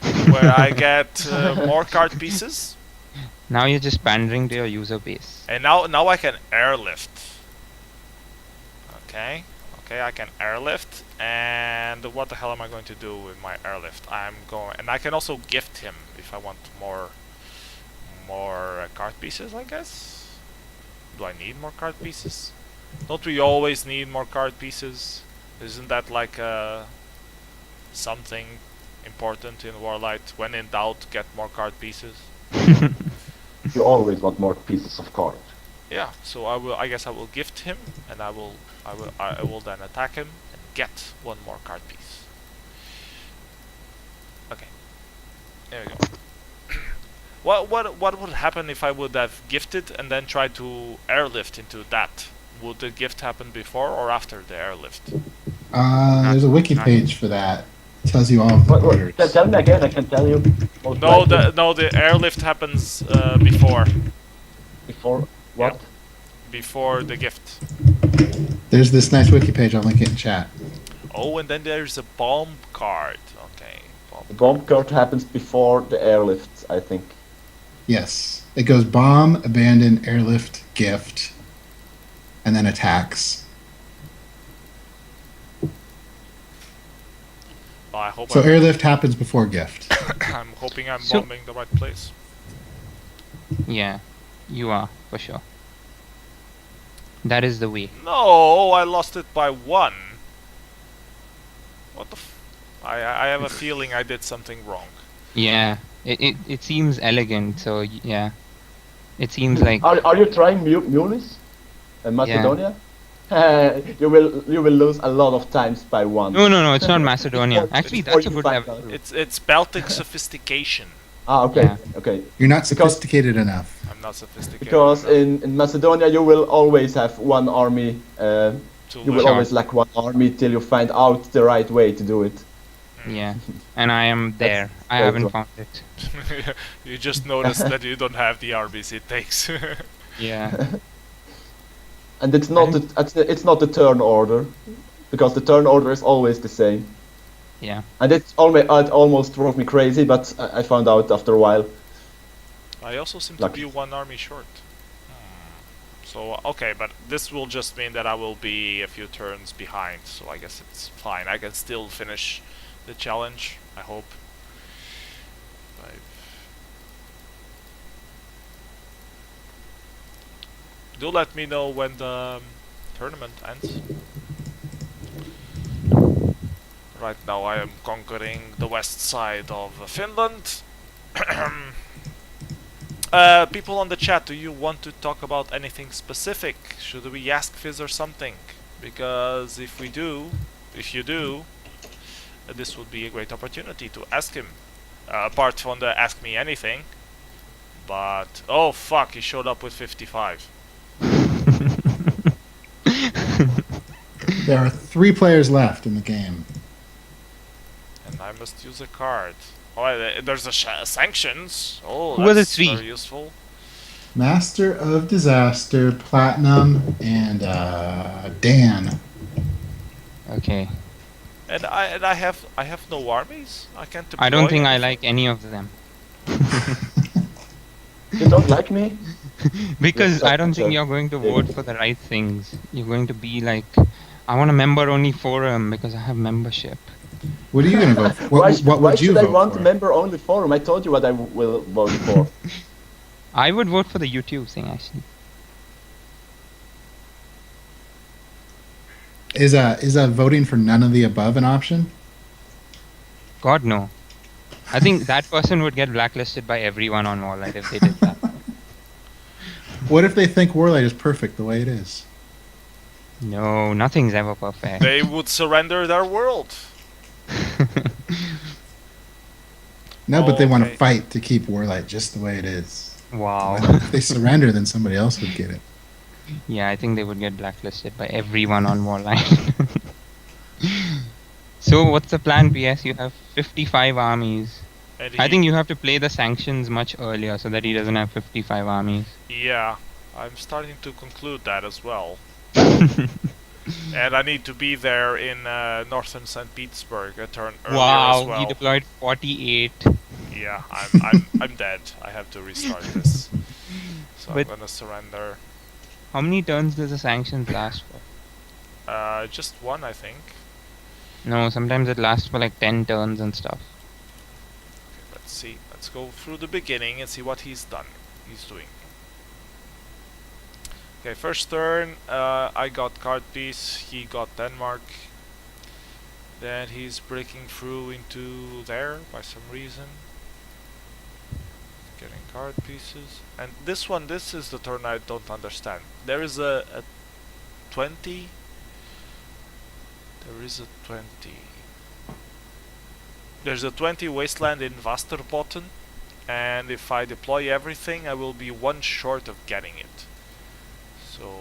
where I get more card pieces. Now you're just pandering to your user base. And now I can airlift. Okay. Okay, I can airlift, and what the hell am I going to do with my airlift? And I can also gift him if I want more card pieces, I guess. Do I need more card pieces? Don't we always need more card pieces? Isn't that like something important in WarLight? When in doubt, get more card pieces. You always want more pieces of card. Yeah, so I guess I will gift him, and I will then attack him and get one more card piece. Okay, there we go. What would happen if I would have gifted and then tried to airlift into that? Would the gift happen before or after the airlift? There's a wiki page for that. It tells you all of the orders. Tell me again, I can tell you. Most No, likely. the airlift happens before Before what? before the gift. There's this nice wiki page. I'll link it in chat. Oh, and then there's a bomb card. Okay, The bomb card happens before the airlift, I think. Yes. It goes bomb, abandon, airlift, gift, and then attacks. Oh, I hope So airlift happens before gift. I'm hoping I'm So- bombing the right place. Yeah, you are, for sure. That is the way. No, I lost it by 1. What the I have a feeling I did something wrong. Yeah, it seems elegant, so yeah. It seems like... Are you trying Munis? Macedonia? you will lose a lot of times by 1. No, it's not Macedonia. Before- Actually, before that's a you good find level. out. It's Baltic sophistication. Ah, okay, Yeah. okay. You're not sophisticated enough. I'm not sophisticated. Because enough in Macedonia you will always have one army. to You will learn. always lack one army till you find out the right way to do it. Yeah, and I am there. I very haven't true. found it. You just noticed that you don't have the armies it takes. Yeah. And it's not it's not the turn order, because the turn order is always the same. Yeah. And it almost drove me crazy, but I found out after a while. I also seem Lucky. to be 1 army short. So, okay, but this will just mean that I will be a few turns behind, so I guess it's fine. I can still finish the challenge, I hope. Do let me know when the tournament ends. Right now I am conquering the west side of Finland. People on the chat, do you want to talk about anything specific? Should we ask Fizzer something? Because if you do, this would be a great opportunity to ask him. Apart from the ask me anything. But, oh fuck, he showed up with 55. There are 3 players left in the game. And I must use a card. Oh, there's a sanctions. Oh, Who was that's it, three? very useful. Master of Disaster, Platinum, and Dan. Okay. And I have no armies. I can't deploy I don't think I anything. like any of them. You don't like me? Because Yes, I don't think sir. you're going to vote for the right things. You're going to be like, I want a member-only forum because I have membership. What are you going to vote for? Why What would you should I vote want for? a member-only forum? I told you what I will vote for. I would vote for the YouTube thing, actually. Is voting for none of the above an option? God, no. I think that person would get blacklisted by everyone on WarLight if they did that. What if they think WarLight is perfect the way it is? No, nothing's ever perfect. They would surrender their world. No, but they want to Okay. fight to keep WarLight just the way it is. Wow. If they surrender, then somebody else would get it. Yeah, I think they would get blacklisted by everyone on WarLight. So, what's the plan, PS? You have 55 armies. And I he- think you have to play the sanctions much earlier so that he doesn't have 55 armies. Yeah, I'm starting to conclude that as well. And I need to be there in northern St. Petersburg a turn earlier Wow, as well. he deployed 48. Yeah, I'm dead. I have to restart this. So But- I'm gonna surrender. How many turns does the sanctions last for? Just 1, I think. No, sometimes it lasts for like 10 turns and stuff. Okay, let's see. Let's go through the beginning and see what he's doing. Okay, first turn, I got card piece, he got Denmark. Then he's breaking through into there by some reason. Getting card pieces. And this one, this is the turn I don't understand. There is a 20. There is a 20. There's a 20 wasteland in Vasterbotn, and if I deploy everything, I will be one short of getting it. So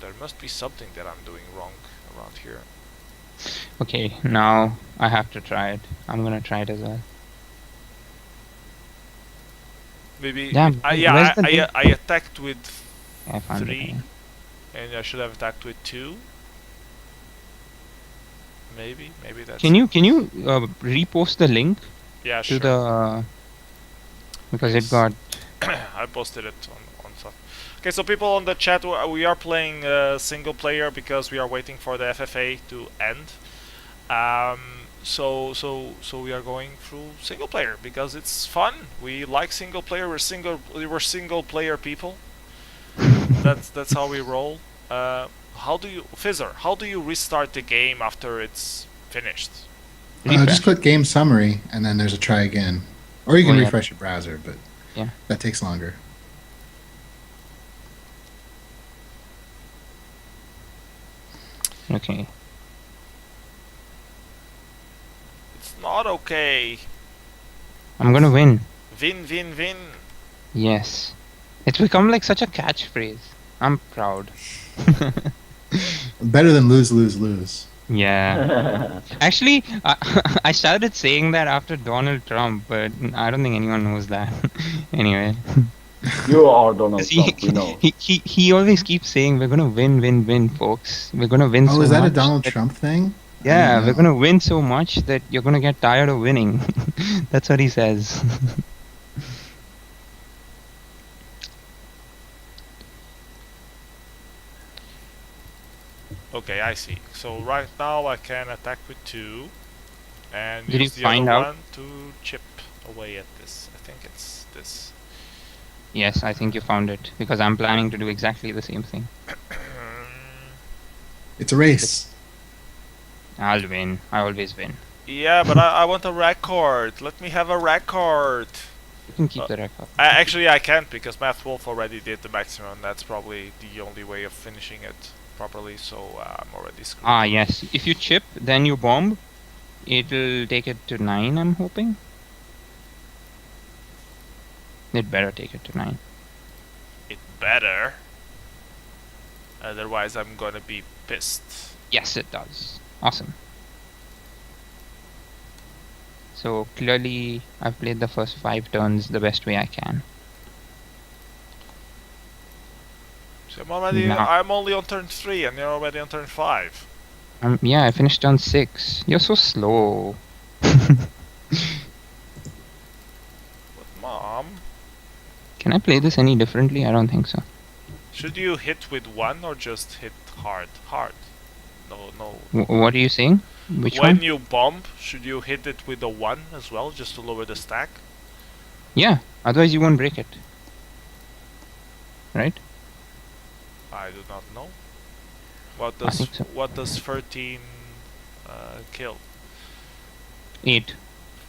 there must be something that I'm doing wrong around here. Okay, now I have to try it. I'm gonna try it as well. Maybe Damn, I attacked with I found 3, it. and I should have attacked with 2. Maybe that's. Can you repost the link Yeah, to sure. the because Yes. it got I posted it on stuff. Okay, so people on the chat, we are playing single player because we are waiting for the FFA to end. So we are going through single player because it's fun. We like single player. We're single player people. That's how we roll. How do you, Fizzer? How do you restart the game after it's finished? Just click game summary, and then there's a try again. Or you can Oh, yeah. refresh your browser, but Yeah. that takes longer. okay. It's not okay. I'm gonna win. Win. Yes. It's become like such a catchphrase. I'm proud. Better than lose, lose, lose. Yeah. Actually, I started saying that after Donald Trump, but I don't think anyone knows that. Anyway. You are Donald He, Trump, we know. he always keeps saying we're gonna win, folks. We're gonna win so Oh, is that much a Donald that- Trump thing? I Yeah, didn't we're know. gonna win so much that you're gonna get tired of winning. That's what he says. Okay, I see. So right now I can attack with 2, and Did use you the find other out? one to chip away at this. I think it's this. Yes, I think you found it because I'm planning to do exactly the same thing. It's a race. I'll win. I always win. Yeah, but I want a record. Let me have a record. You can keep the record. Actually, I can't because Math Wolf already did the maximum. That's probably the only way of finishing it properly. So I'm already screwed. Ah, yes. If you chip, then you bomb. It'll take it to 9, I'm hoping. It better take it to 9. It better. Otherwise, I'm gonna be pissed. Yes, it does. Awesome. So clearly, I've played the first 5 turns the best way I can. So I'm only on turn 3, and you're already on turn 5. Yeah, I finished turn 6. You're so slow. But Mom, Can I play this any differently? I don't think so. should you hit with 1 or just hit hard? Hard. No. What are you saying? Which When one? you bomb, should you hit it with a 1 as well, just to lower the stack? Yeah, otherwise you won't break it. Right? I do not know. What I does think so. 13 kill? 8.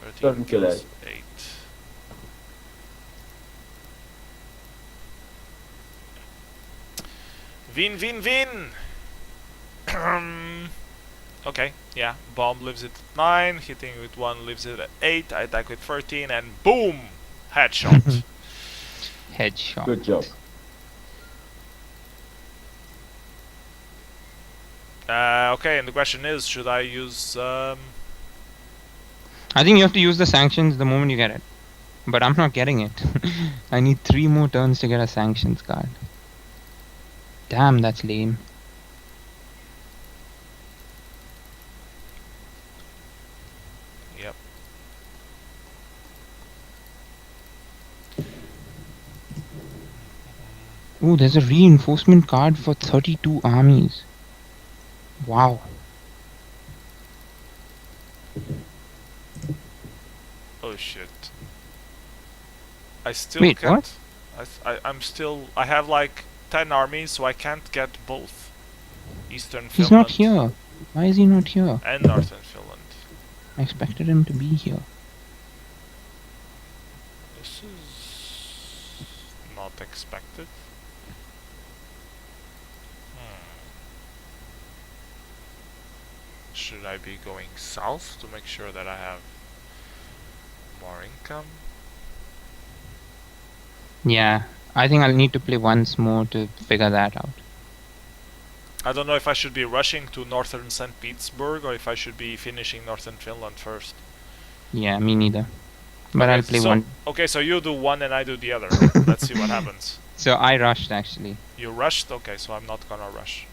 13 Doesn't kill kills 8. 8. Win. Okay, yeah. Bomb lives it at 9, hitting with 1 lives it at 8, I attack with 13, and boom! Headshot. Headshot. Good job. Okay, and the question is, should I use... I think you have to use the sanctions the moment you get it. But I'm not getting it. I need 3 more turns to get a sanctions card. Damn, that's lame. Yep. Ooh, there's a reinforcement card for 32 armies. Wow. Oh shit. I still Wait, can't... I'm still... I have like 10 armies, so I can't get both. Eastern He's Finland not here. Why is he not here? and Northern Finland. I expected him to be here. This is... expected. Should I be going south to make sure that I have more income? Yeah, I think I'll need to play once more to figure that out. I don't know if I should be rushing to northern St. Petersburg or if I should be finishing northern Finland first. Yeah, me neither. But Okay, I'll play one. Okay, so you do one and I do the other. Let's see what happens. So I rushed actually. You rushed? Okay, so I'm not gonna rush.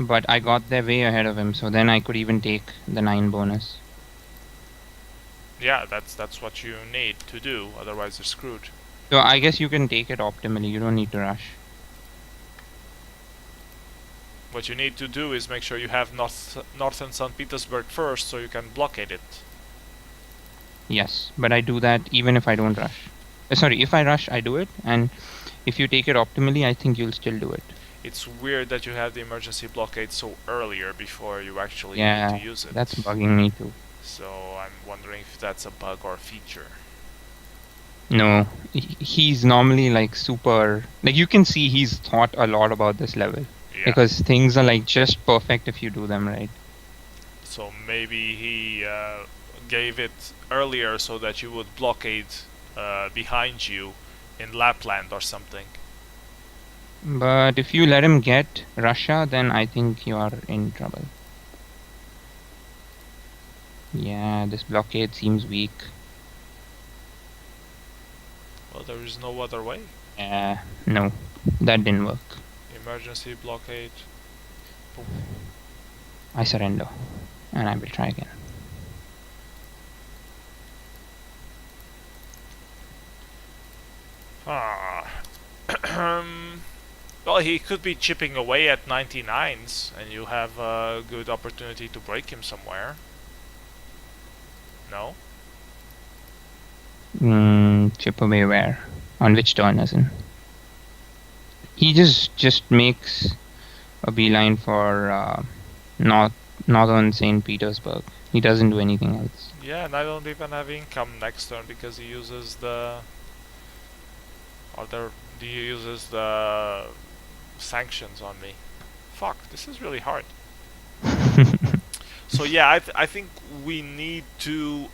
But I got there way ahead of him, so then I could even take the 9 bonus. Yeah, that's what you need to do, otherwise you're screwed. So I guess you can take it optimally, you don't need to rush. What you need to do is make sure you have northern St. Petersburg first so you can blockade it. Yes, but I do that even if I don't rush. Sorry, if I rush, I do it, and if you take it optimally, I think you'll still do it. It's weird that you have the emergency blockade so earlier before you actually Yeah, need to use it. that's bugging me too. So I'm wondering if that's a bug or a feature. No, he's normally like super... Like you can see he's thought a lot about this level. Yeah. Because things are like just perfect if you do them right. So maybe he gave it earlier so that you would blockade behind you in Lapland or something. But if you let him get Russia, then I think you are in trouble. Yeah, this blockade seems weak. Well, there is no other way. No, that didn't work. Emergency blockade. Boom. I surrender, and I will try again. Well, he could be chipping away at 99s, and you have a good opportunity to break him somewhere. No? Chip away where? On which turn, as in? He just makes a beeline for northern St. Petersburg. He doesn't do anything else. Yeah, and I don't even have income next turn because he uses the... He uses the sanctions on me. Fuck, this is really hard. So yeah, I think we need to...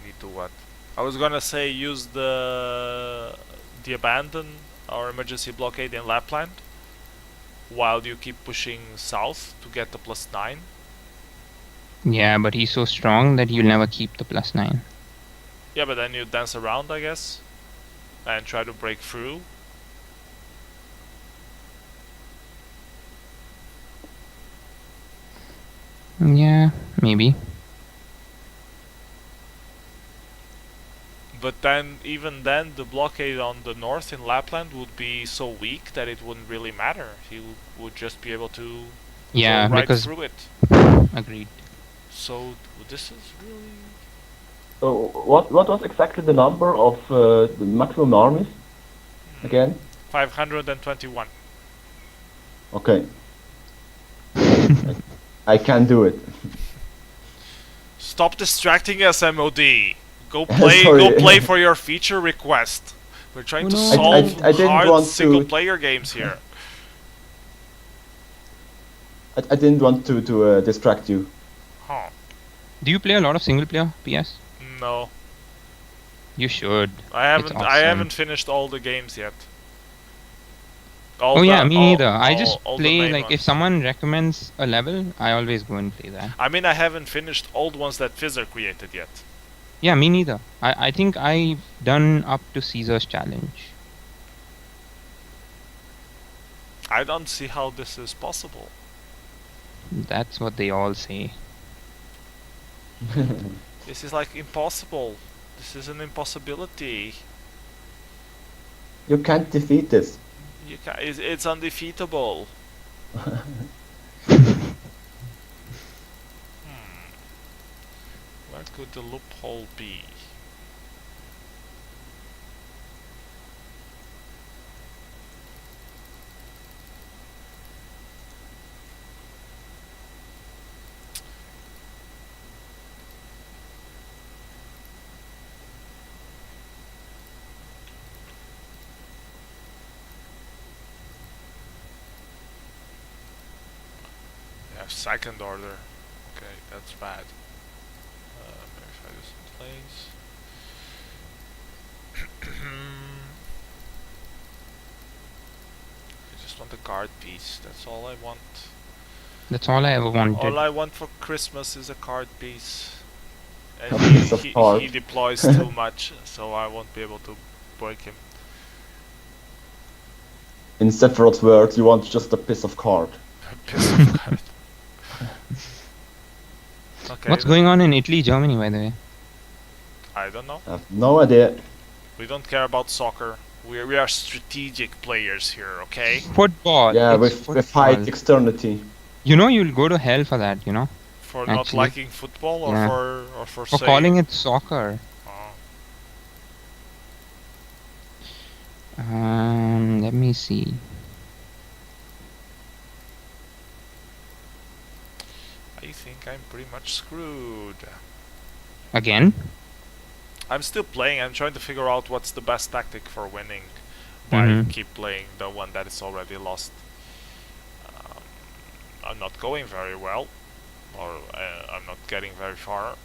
Need to what? I was gonna say use the abandon or emergency blockade in Lapland while you keep pushing south to get the +9. Yeah, but he's so strong that you'll never keep the +9. Yeah, but then you dance around, I guess, and try to break through. Yeah, maybe. But then, even then, the blockade on the north in Lapland would be so weak that it wouldn't really matter. He would just be able to go right because through it. Agreed. So this is really... So what was exactly the number of the maximum armies again? 521. Okay. I can do it. Stop distracting us, MOD. Go play. Sorry. Go play for your feature request. We're trying to no. solve I didn't hard want to- single-player games here. I didn't want to distract you. Huh? Do you play a lot of single player PS? No, You should. I haven't. It's I awesome. haven't finished all the games yet. Yeah, me neither. I just all the play main like if ones. someone recommends a level, I always go and play that. I mean, I haven't finished all the ones that Fizzer created yet. Yeah, me neither. I think I've done up to Caesar's challenge. I don't see how this is possible. That's what they all say. This is like impossible. This is an impossibility. You can't defeat this. You it's undefeatable. Where could the loophole be? second order. Okay, that's bad. Verify this in place. I just want a card piece. That's all I want. That's all I ever wanted. All I want for Christmas is a card piece. And A piece of card. he deploys too much, so I won't be able to break him. In Sephiroth's words, you want just a piece of card. A piece of card. Okay. What's going on in Italy, Germany, by the way? I don't know. I have no idea. We don't care about soccer. We are strategic players here, okay? Football. Yeah, it's with high football. externity. You know, you'll go to hell for that. You know, For not Actually, liking football, or yeah. for for saying. calling it soccer. Oh. Let me see. I think I'm pretty much screwed. Again? I'm still playing. I'm trying to figure out what's the best tactic for winning by Mhm. keep playing the one that is already lost. I'm not going very well, or I'm not getting very far.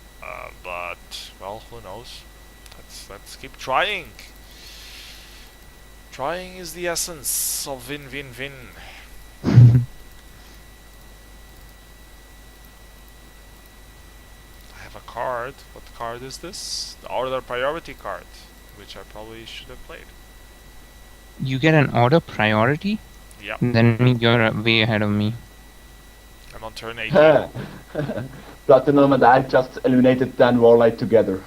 But well, who knows? Let's keep trying. Trying is the essence of win-win-win. I have a card. What card is this? The order priority card, which I probably should have played. You get an order priority? Yep, Then you're way ahead of me. I'm on turn 18. Platinum and I just eliminated Dan WarLight together.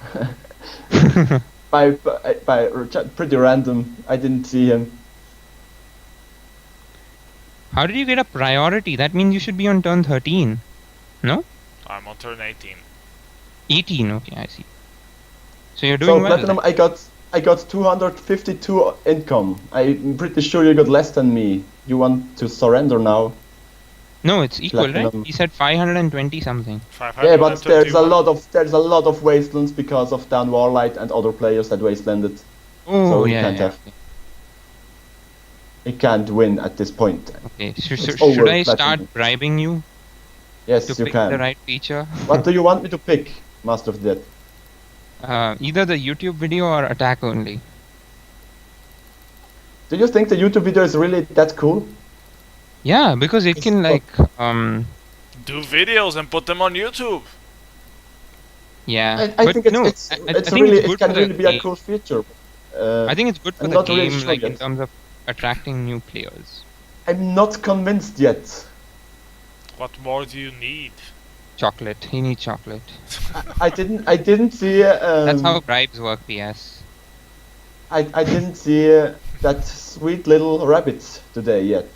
by pretty random. I didn't see him. How did you get a priority? That means you should be on turn 13. No? I'm on turn 18. 18, okay, I see. So you're doing So well. Platinum, I got 252 income. I'm pretty sure you got less than me. You want to surrender now? No, it's equal, Platinum. right? He said 520 something. Yeah, but there's a 521. lot of wastelands because of Dan WarLight and other players that wastelanded. Oh, So you yeah, can't yeah. have- He can't win at this point. Okay, so It's should over, I Platinum. start bribing you Yes, to you pick can. the right feature? What do you want me to pick, Master of Death? Either the YouTube video or attack only. Do you think the YouTube video is really that cool? Yeah, because it It's can got- like Do videos and put them on YouTube. yeah. I but think it's no, it's, I it's think really it's good it can for the really be a game. cool feature. I think it's good for I'm the not really game, sure like in yet. terms of attracting new players. I'm not convinced yet. What more do you need? Chocolate. He needs chocolate. I didn't see. That's how bribes work, PS. I didn't see that sweet little rabbit today yet.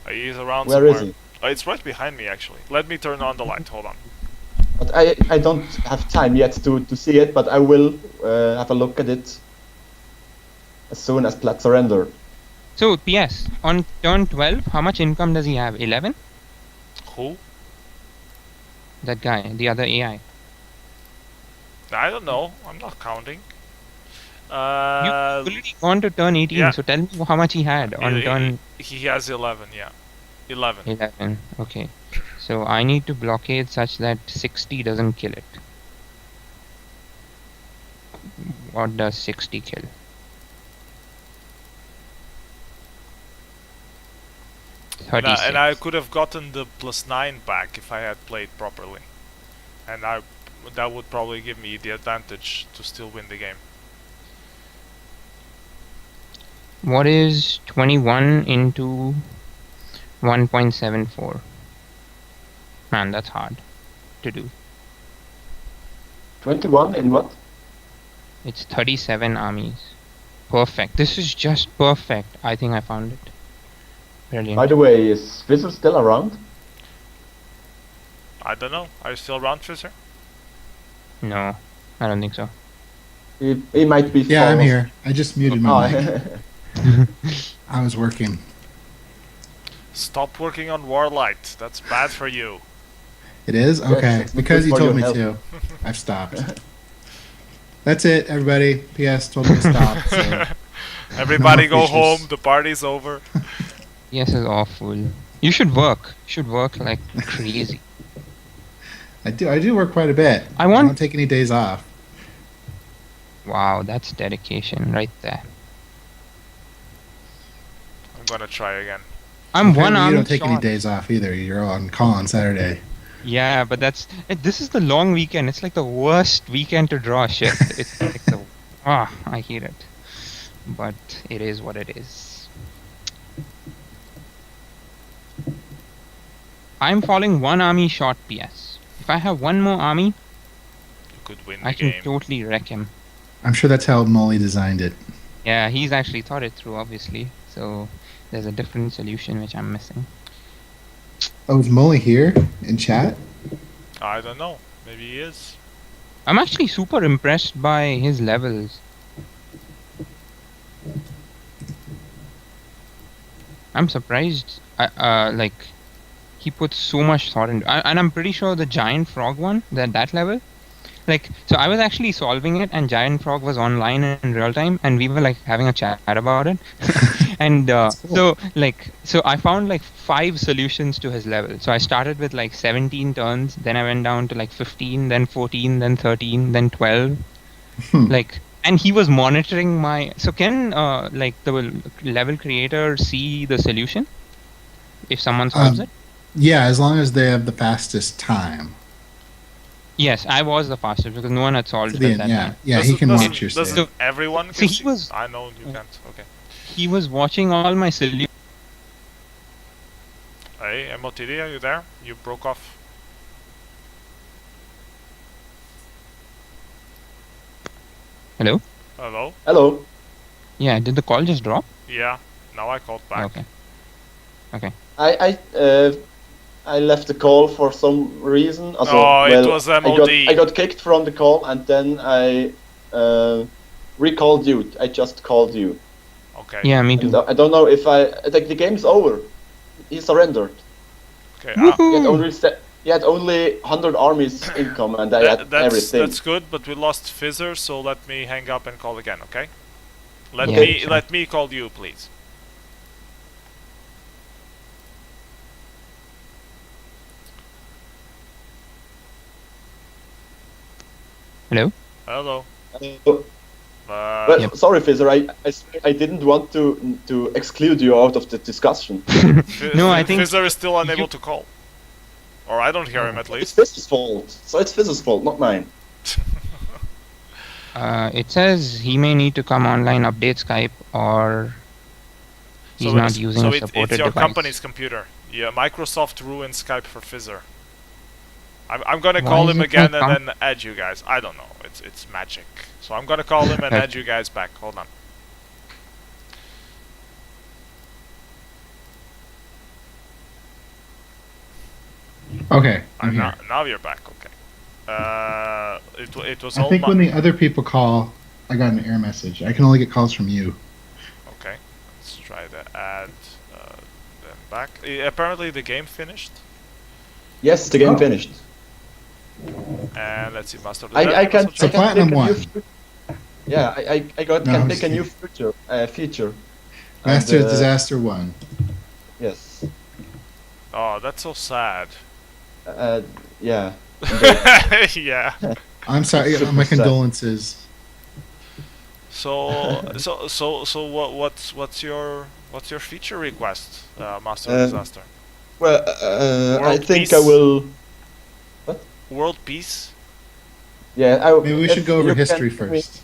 He's around Where is somewhere. he? Oh, it's right behind me, actually. Let me turn on the light. Hold on. But I don't have time yet to see it. But I will have a look at it as soon as Plat surrender. So, PS, on turn 12, how much income does he have? 11? Who? That guy, the other AI. I don't know. I'm not counting. You've already gone to turn 18, yeah. so tell me how much he had on turn He has 11, yeah. 11. 11. Okay. So I need to blockade such that 60 doesn't kill it. What does 60 kill? And 36. I could have gotten the +9 back if I had played properly. And that would probably give me the advantage to still win the game. What is 21 into 1.74? Man, that's hard to do. 21 in what? It's 37 armies. Perfect. This is just perfect. I think I found it. Brilliant. By the way, is Fizzer still around? I don't know. Are you still around, Fizzer? No, I don't think so. He might be. Yeah, I'm fallen. here. I just muted my mic. I was working. Stop working on WarLight. That's bad for you. It is? Okay. it's not Because good you for told me your to. I've stopped. That's it, everybody. PS told me to stop. So. Everybody No more go home. fishes. The party's over. Yes, is awful. You should work. You should work like crazy. I do work quite a bit. I I want. don't take any days off. Wow, that's dedication right there. I'm gonna try again. I'm one Apparently arm you don't take any short. days off either. You're on call on Saturday. Yeah, but this is the long weekend. It's like the worst weekend to draw a shift. It's like the I hate it. But it is what it is. I'm falling one army short, PS. If I have one more army, You could win the I can game. totally wreck him. I'm sure that's how Molly designed it. Yeah, he's actually thought it through, obviously. So there's a different solution which I'm missing. Oh, is Molly here in chat? I don't know. Maybe he is. I'm actually super impressed by his levels. I'm surprised. Like he puts so much thought into, and I'm pretty sure the giant frog one, that level. Like, so I was actually solving it, and Giant Frog was online in real time, and we were like having a chat about it. And cool. so I found like 5 solutions to his level. So I started with like 17 turns, then I went down to like 15, then 14, then 13, then 12. Like, and he was monitoring my. So can like the level creator see the solution if someone solves it? Yeah, as long as they have the fastest time. Yes, I was the fastest because no one had solved To it the at end, that yeah. time. Yeah, he can watch your Doesn't save. everyone See, can he see? was- I know you can't. Okay. He was watching all my solutions. Hey, MOTD, are you there? You broke off. Hello? Hello? Hello. Yeah, did the call just drop? Yeah. Now I called back. Okay. Okay. I left the call for some reason. Also, Oh, it well, was MOD. I got kicked from the call, and then I recalled you. I just called you. Okay. Yeah, me And too. I don't know if I like the game's over. He surrendered. Okay. Woohoo! He had only 100 armies income, and I had everything. That's good, but we lost Fizzer, so let me hang up and call again, okay? Let Yeah, me sure. let me call you, please. Hello? Hello. Well, Yep. sorry, Fizzer. I didn't want to exclude you out of the discussion. No, I think Fizzer is still unable you- to call. Or I don't hear him at It's least. Fizzer's fault. So it's Fizzer's fault, not mine. it says he may need to come online, update Skype, or he's not using a supported it's your device. company's computer. Yeah, Microsoft ruined Skype for Fizzer. I'm gonna Why call is him it again my and then add you guys. I don't know. It's magic. So I'm gonna call him and Okay. add you guys back. Hold on. Okay, I'm here. Now you're back. Okay. It was I all think when the other people call, I got an error message. I can only get calls from you. Okay. Let's try to add them back. Apparently the game finished. Yes, the game Oh. finished. And let's see, Master of the I Dead can, also So I joined. can Platinum pick a new won. feature. Yeah, I No, can I'm pick a just new kidding. feature. Master And, of Disaster 1. Yes. Oh, that's so sad. Yeah. Yeah. I'm sorry, Super my sad. condolences. So what's your feature request, Master of Disaster? Well, I World think peace? I will. World peace? Yeah, Maybe we should go over history first.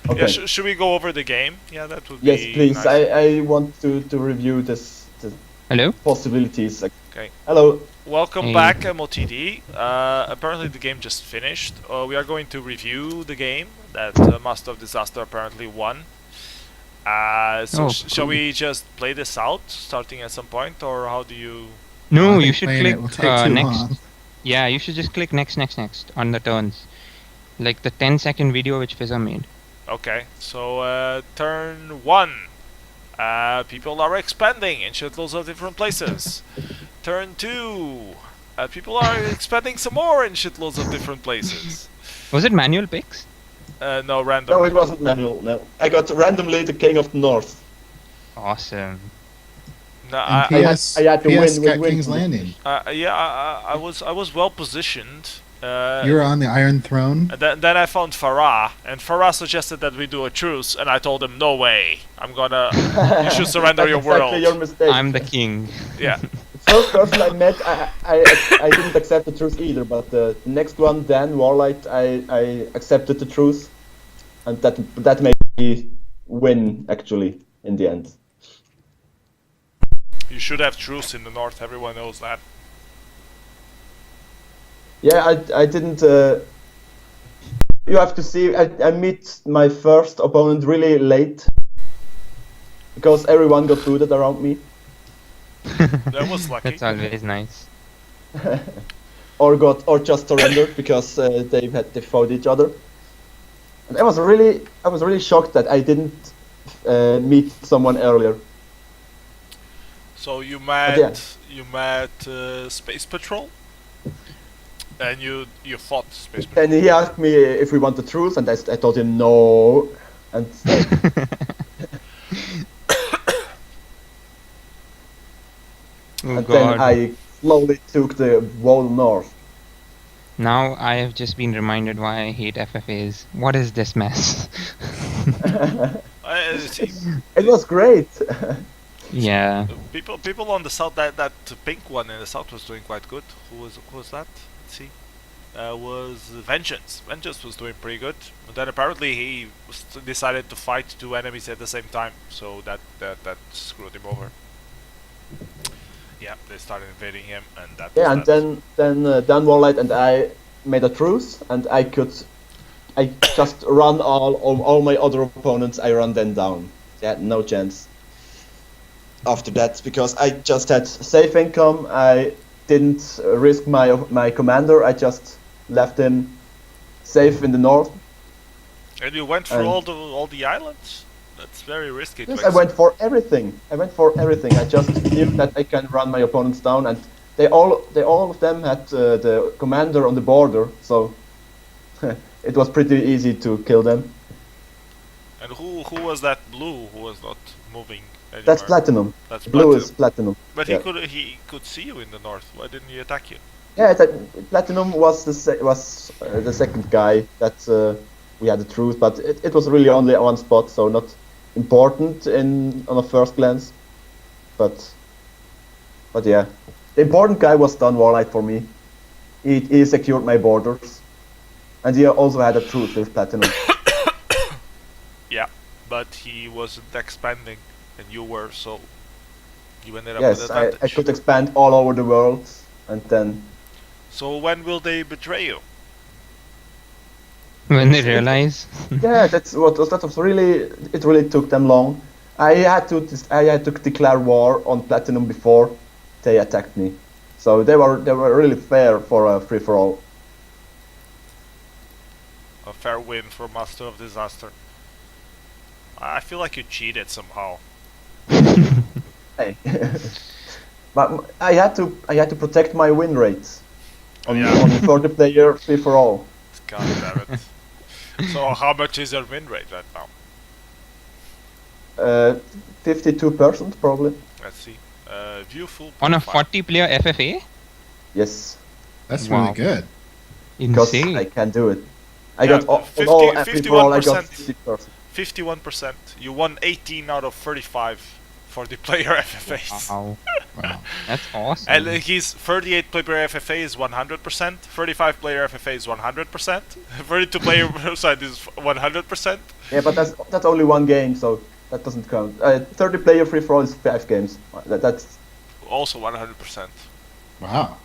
Okay. Yeah, should we go over the game? Yeah, that would Yes, be please. nice. I want to review the Hello? possibilities. Okay. Hello. Welcome Hey. back, MOTD. Apparently the game just finished. We are going to review the game that Master of Disaster apparently won. So Oh, shall cool. we just play this out, starting at some point, or how do you... No, I you think should playing click it will take too next. long. Yeah, you should just click next on the turns. Like the 10-second video which Fizzer made. Okay, so turn 1. People are expanding in shitloads of different places. Turn 2. People are expanding some more in shitloads of different places. Was it manual picks? No, random. No, it wasn't manual. No, I got randomly the King of the North. Awesome. No, And PS, I had to PS win, got win, King's win. Landing. yeah, I was well positioned. You were on the Iron Throne. And then I found Farah, and Farah suggested that we do a truce, and I told him, no way, you should surrender your That's exactly world. your mistake. I'm the king. Yeah. The first person I met, I didn't accept the truth either, but the next one, then WarLight, I accepted the truth, and that made me win, actually, in the end. You should have truce in the north, everyone knows that. Yeah, I didn't. You have to see. I meet my first opponent really late because everyone got booted around me, That was lucky. That's always nice. or just surrendered because they fought each other. And I was really shocked that I didn't meet someone earlier. So you yeah. met Space Patrol, and you fought Space Patrol. And he asked me if we want the truth, and I told him no, and Oh and god. then I slowly took the wall north. Now I have just been reminded why I hate FFAs. What is this mess? See, It was great. Yeah. people on the south, that pink one in the south was doing quite good. Who was that? Let's see. Was Vengeance. Vengeance was doing pretty good. But then apparently he decided to fight two enemies at the same time, so that screwed him over. Yeah, they started invading him, and that. Yeah, was and that. then WarLight and I made a truce, and I just run all my other opponents. I run them down. They had no chance. After that, because I just had safe income, I didn't risk my commander. I just left him safe in the north. And you went through and- all the islands. That's very risky. Yes, I went for everything. I just knew that I can run my opponents down, and they all of them had the commander on the border, so it was pretty easy to kill them. And who was that blue who was not moving anywhere? That's platinum. That's Blue platinum. is platinum. But yeah. he could see you in the north. Why didn't he attack you? Yeah, platinum was the second guy that we had the truth, but it was really only one spot, so not important on a first glance. But yeah, the important guy was Don WarLight for me. He secured my borders, and he also had a truth with platinum. Yeah, but he wasn't expanding, and you were, so you ended up with Yes, advantage. I could expand all over the world, and then So when will they betray you? When they realize. yeah, that was really, it really took them long. I had to declare war on platinum before they attacked me, so they were really fair for a free for all. A fair win for Master of Disaster. I feel like you cheated somehow. Hey. But I had to protect my win rates on Yeah. for the player free for all. God damn it. So how much is your win rate right now? 52% probably. Let's see. View full On a profile. 40-player FFA? Yes, That's Wow. really good. because Insane. I can do it. I Yeah, got all 50 free for all. I got 51%. 50%. 51%. You won 18 out of 35 for the player FFAs. Wow. Wow. That's awesome. And he's 38 player FFA is 100%, 35 player FFA is 100%, 32 player side is 100%. Yeah, but that's only one game, so that doesn't count. 30 player free for all is 5 games. That's Also 100%. Wow.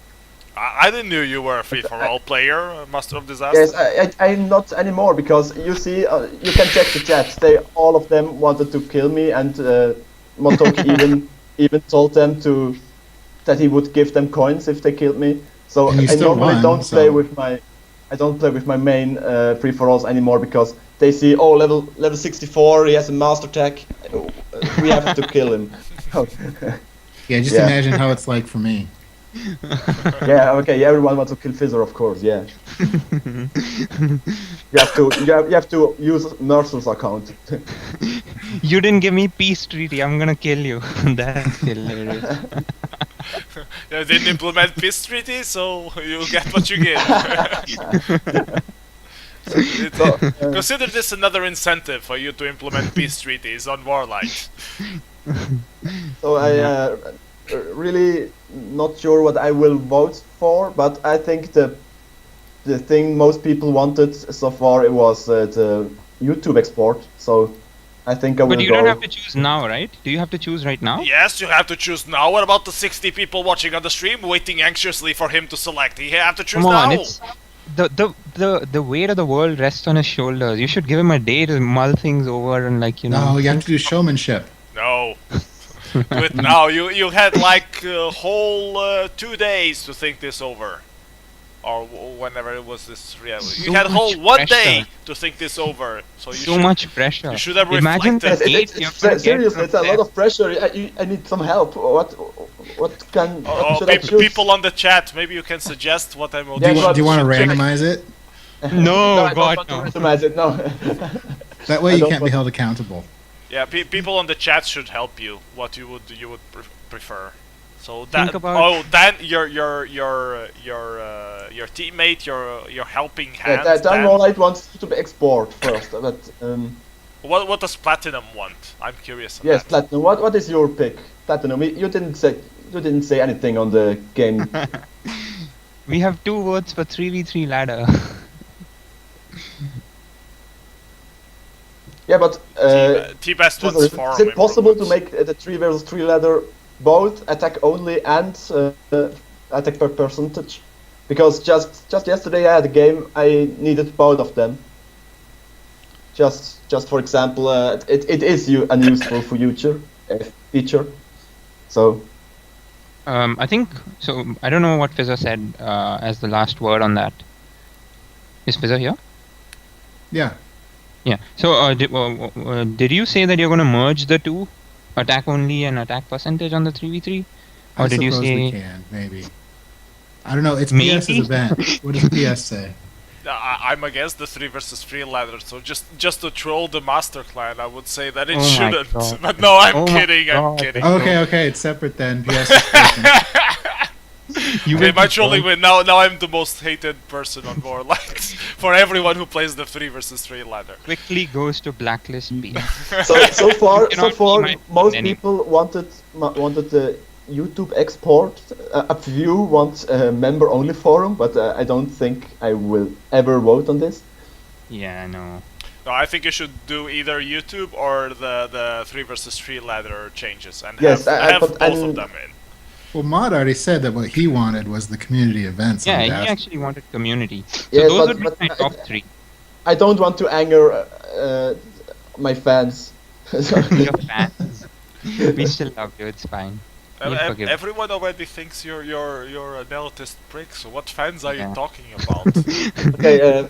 I didn't know you were a free for all player, Master of Disaster. yes. I'm not anymore because you see, you can check the chat. All of them wanted to kill me, and Motok even told them that he would give them coins if they killed me. So And you I still normally won, don't so- play with my main free for alls anymore because they see level 64, he has a master tech. We have to kill him. Yeah, just Yeah. imagine how it's like for me. Yeah, okay, everyone wants to kill Fizzer, of course, yeah. You have to use Mercer's account. You didn't give me peace treaty. I'm gonna kill you. That's hilarious. You didn't implement peace treaty, so you get what you give. Consider this another incentive for you to implement peace treaties on WarLight. So I really not sure what I will vote for, but I think the thing most people wanted so far it was the YouTube export. So I think I will But you go. don't have to choose now, right? Do you have to choose right now? Yes, you have to choose now. What about the 60 people watching on the stream waiting anxiously for him to select? You have to choose Come on, now. it's the weight of the world rests on his shoulders. You should give him a day to mull things over and No, you have to do showmanship. No. Do it now. You had like a whole 2 days to think this over. Or whenever it was this reality. You So had a whole much 1 day pressure. to think this over. So you So should, much pressure. you should have Imagine reflected. the dates you're gonna get Seriously, from it's a lot them. of pressure. I need some help. What should I choose? People on the chat, maybe you can suggest what I'm Yeah, Do you want to should I- randomize it? No, I don't God, want to no. randomize it. No. That way I you don't can't be want- held accountable. Yeah, people on the chat should help you. What you would prefer. So that Think about- Dan, your teammate, your helping hand. Dan Dan, WarLight wants to export first, but what does Platinum want? I'm curious. On yes, that. Platinum. What is your pick, Platinum? You didn't say anything on the game. We have 2 votes for 3v3 ladder. Yeah, but T-Best wants is forum it possible to improvements. make the 3 versus 3 ladder both attack only and attack per percentage? Because just yesterday I had a game I needed both of them. Just for example, it is unuseful for future feature. So I think so. I don't know what Fizzer said as the last word on that. Is Fizzer here? Yeah. Yeah. So did you say that you're going to merge the two, attack only and attack percentage on the 3v3, or I did you suppose we say? can, maybe. I don't know. It's Maybe? PS's event. What does PS say? I'm against the 3 versus 3 ladder, so just to troll the Master Clan, I would say that it Oh my shouldn't. God. But no, I'm Oh my kidding. I'm God. kidding. Okay, it's separate then. PS is different. You Okay, will much be only burned. win. Now I'm the most hated person on WarLight for everyone who plays the 3 versus 3 ladder. Quickly goes to blacklist B. so far cannot be my most friend people wanted the YouTube export. A few want a member only forum, but I don't think I will ever vote on this. Yeah, no. No, I think you should do either YouTube or the 3 versus 3 ladder changes and Yes, have but both of them in. Well, Mod already said that what he wanted was the community events. Yeah, on he the dash- actually wanted community. So Yes, those would be but my top 3. I don't want to anger my fans. Your fans. We still love you. It's fine. We'll forgive. Everyone already thinks you're an elitist prick. So what fans are Yeah. you talking about? Okay.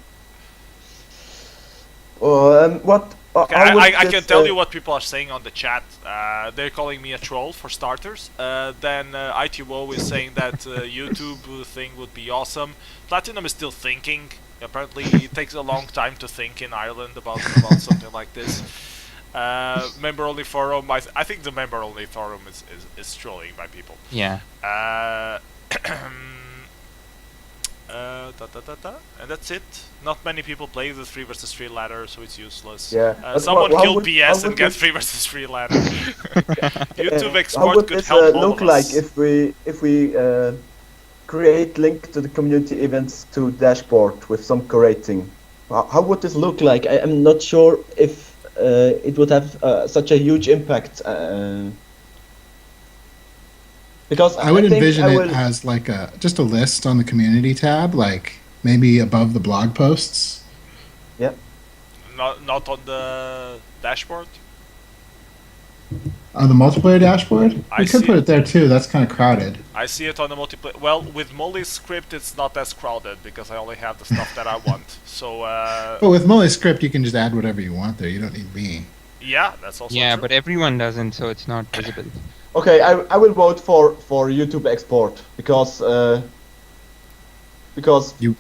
What? Okay, how would I this, can tell you what people are saying on the chat. They're calling me a troll for starters. Then ITWO is saying that YouTube thing would be awesome. Platinum is still thinking. Apparently, it takes a long time to think in Ireland about something like this. Member only forum. I think the member only forum is trolling by people. Yeah. And that's it. Not many people play the 3 versus 3 ladder, so it's useless. Yeah, but Someone how kill would- PS how and would get this- 3 versus 3 ladder. YouTube How export would could this help all look of like us. if we create link to the community events to dashboard with some curating? How would this look like? I am not sure if it would have such a huge impact. Because I would think envision I it will- as like just a list on the community tab, like maybe above the blog posts. Not on the dashboard. On the multiplayer dashboard? I We could see. put it there too, that's kind of crowded. I see it on the multiplayer. Well, with Molly's script, it's not as crowded because I only have the stuff that I want. So But with Molly's script, you can just add whatever you want there, you don't need me. yeah, that's also Yeah, true. but everyone doesn't, so it's not visible. Okay, I will vote for YouTube export because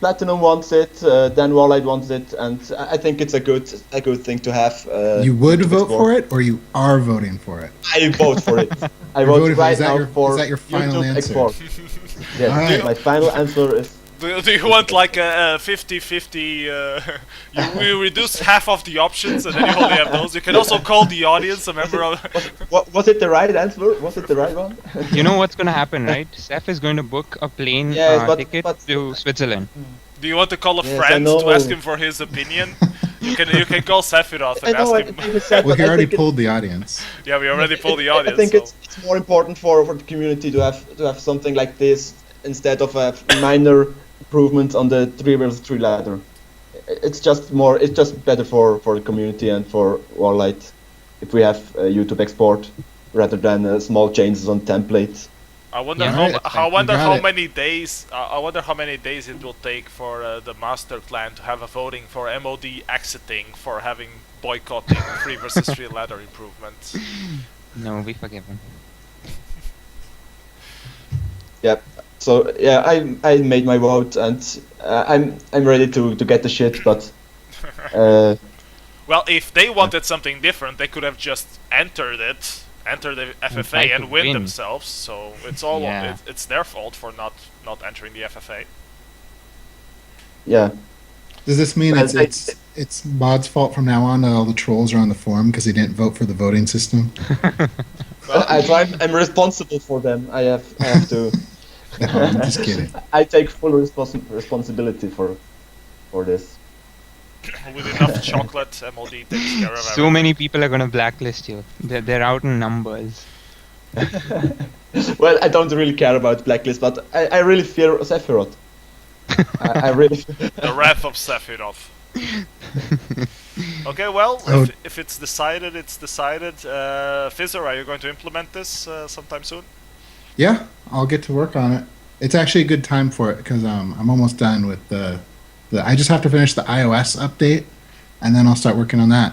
Platinum wants it, then WarLight wants it, and I think it's a good thing to have. You would YouTube vote export. for it, or you are voting for it? I vote for it. I You're vote voting for it. right Is that now your- for is that your final YouTube answer? export. Yes, All right. my final answer is. Do you want like a 50-50? You reduce half of the options and then you only have those. You can also call the audience a member of. Was it the right answer? Was it the right one? You know what's gonna happen, right? Seth is going to book a plane Yes, ticket but- to Switzerland. Do you want to call a Yes, I friend to know. ask him for his opinion? You can call Sephiroth I and know. ask I him. think it's sad, Well, but he I already think pulled the audience. Yeah, we already pulled the audience. I think so. it's more important for the community to have something like this instead of a minor improvement on the 3 vs 3 ladder. It's just better for the community and for WarLight if we have YouTube export rather than small changes on templates. I wonder Yeah. how Right. I You wonder got how it. many days I wonder how many days it will take for the master clan to have a voting for MOD exiting for having boycotting 3 vs 3 ladder improvements. No, we forgive him. Yep. So yeah, I made my vote and I'm ready to get the shit, but Well, if they wanted something different, they could have just entered the try FFA to and win win. themselves. So it's all Yeah. it's their fault for not entering the FFA. yeah. Does this mean Well, it's Mod's fault from now on that all the trolls are on the forum because he didn't vote for the voting system? I'm responsible for them. I have to. No, I'm just kidding. I take full responsibility for this. With enough chocolate, MOD takes care of So everything. many people are gonna blacklist you. They're out in numbers. Well, I don't really care about blacklist, but I really fear Sephiroth. I really. The wrath of Sephiroth. Okay, well, Oh. if it's decided, it's decided. Fizzer, are you going to implement this sometime soon? Yeah, I'll get to work on it. It's actually a good time for it because I'm almost done with the. I just have to finish the iOS update, and then I'll start working on that.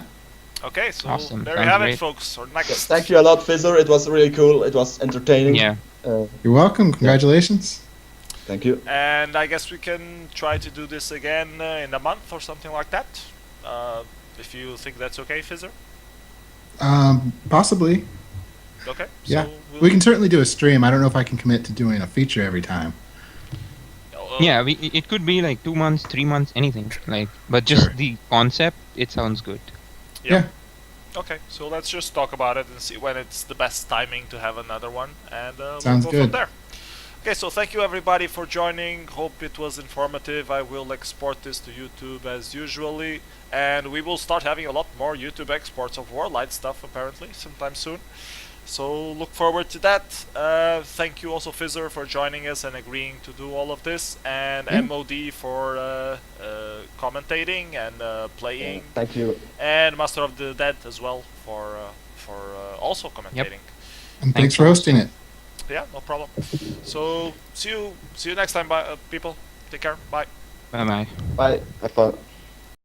Okay, so Awesome, there you sounds have it, great. folks. Our next. Thank you a lot, Fizzer. It was really cool. It was entertaining. Yeah. You're welcome. Congratulations. Thank you. And I guess we can try to do this again in a month or something like that. If you think that's okay, Fizzer. Possibly. Okay. Yeah. So We can certainly do a stream. I don't know if I can commit to doing a feature every time. Yeah, it could be like 2 months, 3 months, anything. Like, but just Sure. the concept, it sounds good. Yeah. Okay, so let's just talk about it and see when it's the best timing to have another one, and Sounds we'll go from good. there. Okay, so thank you everybody for joining. Hope it was informative. I will export this to YouTube as usually, and we will start having a lot more YouTube exports of WarLight stuff apparently sometime soon. So look forward to that. Thank you also Fizzer for joining us and agreeing to do all of this, and Yeah. MOD for commentating and playing, Thank you. and Master of the Dead as well for also commentating. And thanks Thanks for so much. hosting it. Yeah, no problem. So see you next time, bye, people. Take care. Bye. Bye bye. Bye. Have fun.